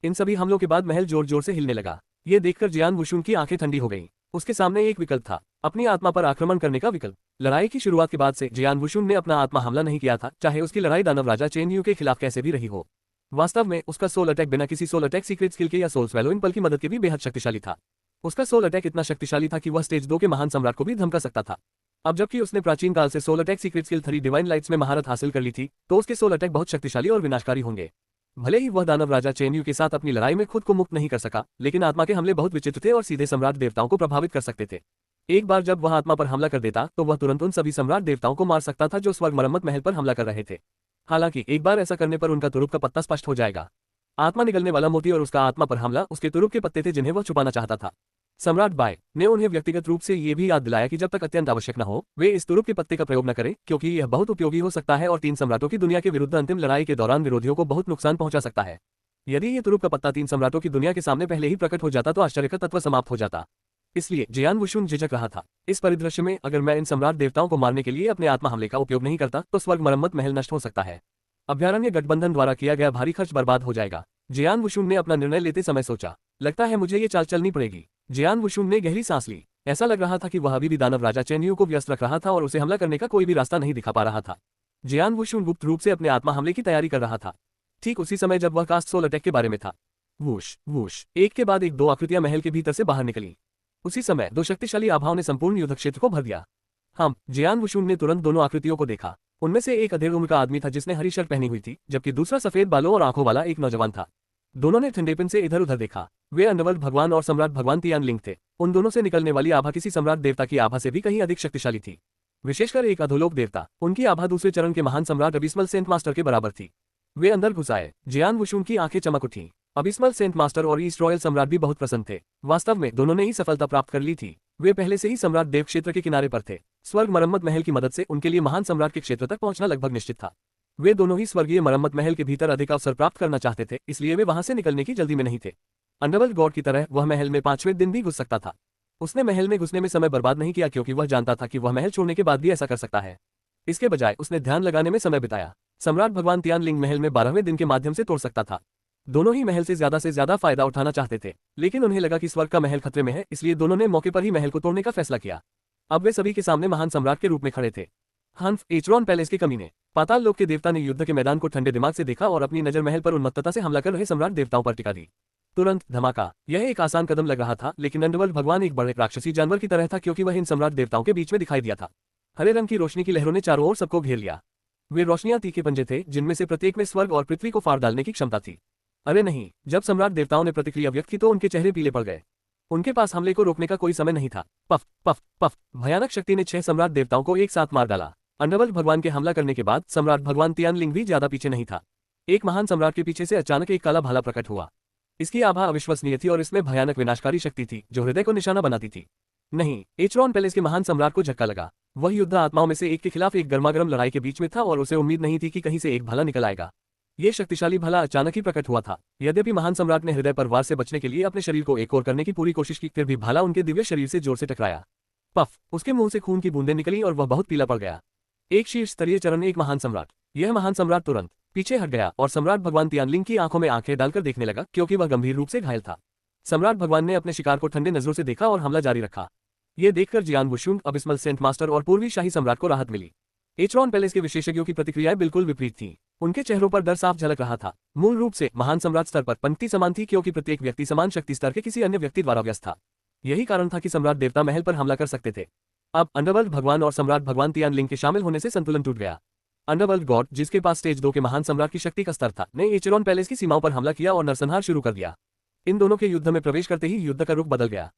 इन सभी हमलों के बाद महल जोर जोर से हिलने लगा। ये देखकर जियान वुशुन की आंखें ठंडी हो गईं। उसके सामने एक विकल्प था, अपनी आत्मा पर आक्रमण करने का विकल्प। लड़ाई की शुरुआत के बाद से जियान वुशुन ने अपना आत्मा हमला नहीं किया था, चाहे उसकी लड़ाई दानव राजा चेन यू के खिलाफ कैसे भी रही हो। वास्तव में उसका सोल अटैक बिना किसी सोल अटैक सीक्रेट स्किल के या सोल स्वेलो इन पल की मदद के भी बेहद शक्तिशाली था। उसका सोल अटैक इतना शक्तिशाली था कि वह स्टेज 2 के महान सम्राट को भी धमका सकता था। अब जबकि उसने प्राचीन काल से soul attack secret skill 3 divine lights में महारत हासिल कर ली थी, तो उसके सोल अटैक बहुत शक्तिशाली और विनाशकारी होंगे। भले ही वह दानव राजा चेन यू के साथ अपनी लड़ाई में खुद को मुक्त नहीं कर सका, लेकिन आत्मा के हमले बहुत विचित्र थे और सीधे सम्राट देवताओं को प्रभावित कर सकते थे। एक बार जब वह आत्मा पर हमला कर देता तो वह तुरंत उन सभी सम्राट देवताओं को मार सकता था जो स्वर्ग मरम्मत महल पर हमला कर रहे थे। हालांकि एक बार ऐसा करने पर उनका तुरुप का पत्ता स्पष्ट हो जाएगा। आत्मा निगलने वाला मोती और उसका आत्मा पर हमला उसके तुरुप के पत्ते थे जिन्हें वह छुपाना चाहता था। सम्राट बाय ने उन्हें व्यक्तिगत रूप से ये भी याद दिलाया कि जब तक अत्यंत आवश्यक न हो वे इस तुरुप के पत्ते का प्रयोग न करें, क्योंकि यह बहुत उपयोगी हो सकता है और 3 सम्राटों की दुनिया के विरुद्ध अंतिम लड़ाई के दौरान विरोधियों को बहुत नुकसान पहुंचा सकता है। यदि ये तुरुप का पत्ता 3 सम्राटों की दुनिया के सामने पहले ही प्रकट हो जाता तो आश्चर्य का तत्व समाप्त हो जाता। इसलिए जियान वुशुन झिझक रहा था। इस परिदृश्य में अगर मैं इन सम्राट देवताओं को मारने के लिए अपने आत्मा हमले का उपयोग नहीं करता तो स्वर्ग मरम्मत महल नष्ट हो सकता है। अभ्यारण्य गठबंधन द्वारा किया गया भारी खर्च बर्बाद हो जाएगा। जियान वुशुन ने अपना निर्णय लेते समय सोचा, लगता है मुझे ये चाल चलनी पड़ेगी। जियान वुशुन ने गहरी सांस ली। ऐसा लग रहा था कि वह अभी भी दानव राजा चेन्यू को व्यस्त रख रहा था और उसे हमला करने का कोई भी रास्ता नहीं दिखा पा रहा था। जियान वुशुन गुप्त रूप से अपने आत्मा हमले की तैयारी कर रहा था। ठीक उसी समय जब वह कास्ट सोल अटैक के बारे में था, वूश वूश एक के बाद एक दो आकृतियां महल के भीतर से बाहर निकली। उसी समय दो शक्तिशाली आभाओं ने संपूर्ण युद्ध क्षेत्र को भर दिया। जियान वुशुन ने तुरंत दोनों आकृतियों को देखा। उनमें से एक अधेड़ उम्र का आदमी था जिसने हरी शर्ट पहनी हुई थी, जबकि दूसरा सफेद बालों और आंखों वाला एक नौजवान था। दोनों ने ठंडेपन से इधर उधर देखा। वे अंडरवर्ल्ड भगवान और सम्राट भगवान तियानलिंग थे। उन दोनों से निकलने वाली आभा किसी सम्राट देवता की आभा से भी कहीं अधिक शक्तिशाली थी, विशेषकर एक अधोलोक देवता। उनकी आभा दूसरे चरण के महान सम्राट अबिस्मल सेंट मास्टर के बराबर थी। वे अंदर घुस आए। जियान वुशुन की आंखें चमक उठीं। अबिस्मल सेंट मास्टर और ईस्ट रॉयल सम्राट भी बहुत प्रसन्न थे। वास्तव में दोनों ने ही सफलता प्राप्त कर ली थी। वे पहले से ही सम्राट देव क्षेत्र के किनारे पर थे। स्वर्ग मरम्मत महल की मदद से उनके लिए महान सम्राट के क्षेत्र तक पहुंचना लगभग निश्चित था। वे दोनों ही स्वर्गीय मरम्मत महल के भीतर अधिक अवसर प्राप्त करना चाहते थे, इसलिए वे वहां से निकलने की जल्दी में नहीं थे। अंडरवर्ल्ड गॉड की तरह वह महल में 5वें दिन भी घुस सकता था। उसने महल में घुसने में समय बर्बाद नहीं किया, क्योंकि वह जानता था कि वह महल छोड़ने के बाद भी ऐसा कर सकता है। इसके बजाय उसने ध्यान लगाने में समय बिताया। सम्राट भगवान तियानलिंग महल में 12वें दिन के माध्यम से तोड़ सकता था। दोनों ही महल से ज्यादा फायदा उठाना चाहते थे, लेकिन उन्हें लगा कि स्वर्ग का महल खतरे में है, इसलिए दोनों ने मौके पर ही महल को तोड़ने का फैसला किया। अब वे सभी के सामने महान सम्राट के रूप में खड़े थे। हंफ एचरॉन पैलेस के कमीने। पाताल लोक के देवता ने युद्ध के मैदान को ठंडे दिमाग से देखा और अपनी नजर महल पर उन्मत्तता से हमला कर रहे सम्राट देवताओं पर टिका दी। तुरंत धमाका। यह एक आसान कदम लग रहा था, लेकिन अंडरवर्ल्ड भगवान एक बड़े राक्षसी जानवर की तरह था, क्योंकि वह इन सम्राट देवताओं के बीच में दिखाई दिया था। हरे रंग की रोशनी की लहरों ने चारों ओर सबको घेर लिया। वे रोशनियां तीखे पंजे थे, जिनमें से प्रत्येक में स्वर्ग और पृथ्वी को फाड़ डालने की क्षमता थी। अरे नहीं, जब सम्राट देवताओं ने प्रतिक्रिया व्यक्त की तो उनके चेहरे पीले पड़ गए। उनके पास हमले को रोकने का कोई समय नहीं था। पफ पफ पफ भयानक शक्ति ने 6 सम्राट देवताओं को एक साथ मार डाला। अंडरवर्ल्ड भगवान के हमला करने के बाद सम्राट भगवान तियानलिंग भी ज्यादा पीछे नहीं था। एक महान सम्राट के पीछे से अचानक एक काला भाला प्रकट हुआ। इसकी आभा अविश्वसनीय थी और इसमें भयानक विनाशकारी शक्ति थी, जो हृदय को निशाना बनाती थी। नहीं, एचरॉन पैलेस के महान सम्राट को झटका लगा। वह युद्ध आत्माओं में से एक के खिलाफ एक गर्मागर्म लड़ाई के बीच में था और उसे उम्मीद नहीं थी कि कहीं से एक भाला निकल आएगा। ये शक्तिशाली भाला अचानक ही प्रकट हुआ था। यद्यपि महान सम्राट ने हृदय पर वार से बचने के लिए अपने शरीर को एक और करने की पूरी कोशिश की, फिर भी भाला उनके दिव्य शरीर से जोर से टकराया। पफ, उसके मुंह से खून की बूंदें निकली और वह बहुत पीला पड़ गया। एक शीर्ष स्तरीय चरण, एक महान सम्राट। यह महान सम्राट तुरंत पीछे हट गया और सम्राट भगवान तियानलिंग की आंखों में आंखें डालकर देखने लगा, क्योंकि वह गंभीर रूप से घायल था। सम्राट भगवान ने अपने शिकार को ठंडे नजरों से देखा और हमला जारी रखा। ये देखकर जियान वुशुन, अबिस्मल सेंट मास्टर और पूर्वी शाही सम्राट को राहत मिली। एचरॉन पैलेस के विशेषज्ञों की प्रतिक्रियाएं बिल्कुल विपरीत थीं। उनके चेहरों पर डर साफ झलक रहा था। मूल रूप से महान सम्राट स्तर पर पंक्ति समान थी, क्योंकि प्रत्येक व्यक्ति समान शक्ति स्तर के किसी अन्य व्यक्ति द्वारा व्यस्त था। यही कारण था कि सम्राट देवता महल पर हमला कर सकते थे। अब अंडरवर्ल्ड भगवान और सम्राट भगवान तियानलिंग के शामिल होने से संतुलन टूट गया। अंडरवर्ल्ड गॉड, जिसके पास स्टेज 2 के महान सम्राट की शक्ति का स्तर था, ने एचरॉन पैलेस की सीमाओं पर हमला किया और नरसंहार शुरू कर दिया। इन दोनों के युद्ध में प्रवेश करते ही युद्ध का रुख बदल गया।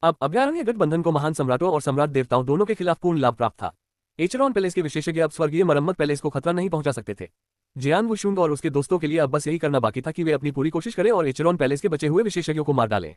अब अभ्यारण्य गठबंधन को महान सम्राटों और सम्राट देवताओं दोनों के खिलाफ पूर्ण लाभ प्राप्त था। एचरॉन पैलेस के विशेषज्ञ अब स्वर्गीय मरम्मत पैलेस को खतरा नहीं पहुंचा सकते थे। जियान वुशुन और उसके दोस्तों के लिए अब बस यही करना बाकी था कि वे अपनी पूरी कोशिश करें और एचरॉन पैलेस के बचे हुए विशेषज्ञों को मार डालें।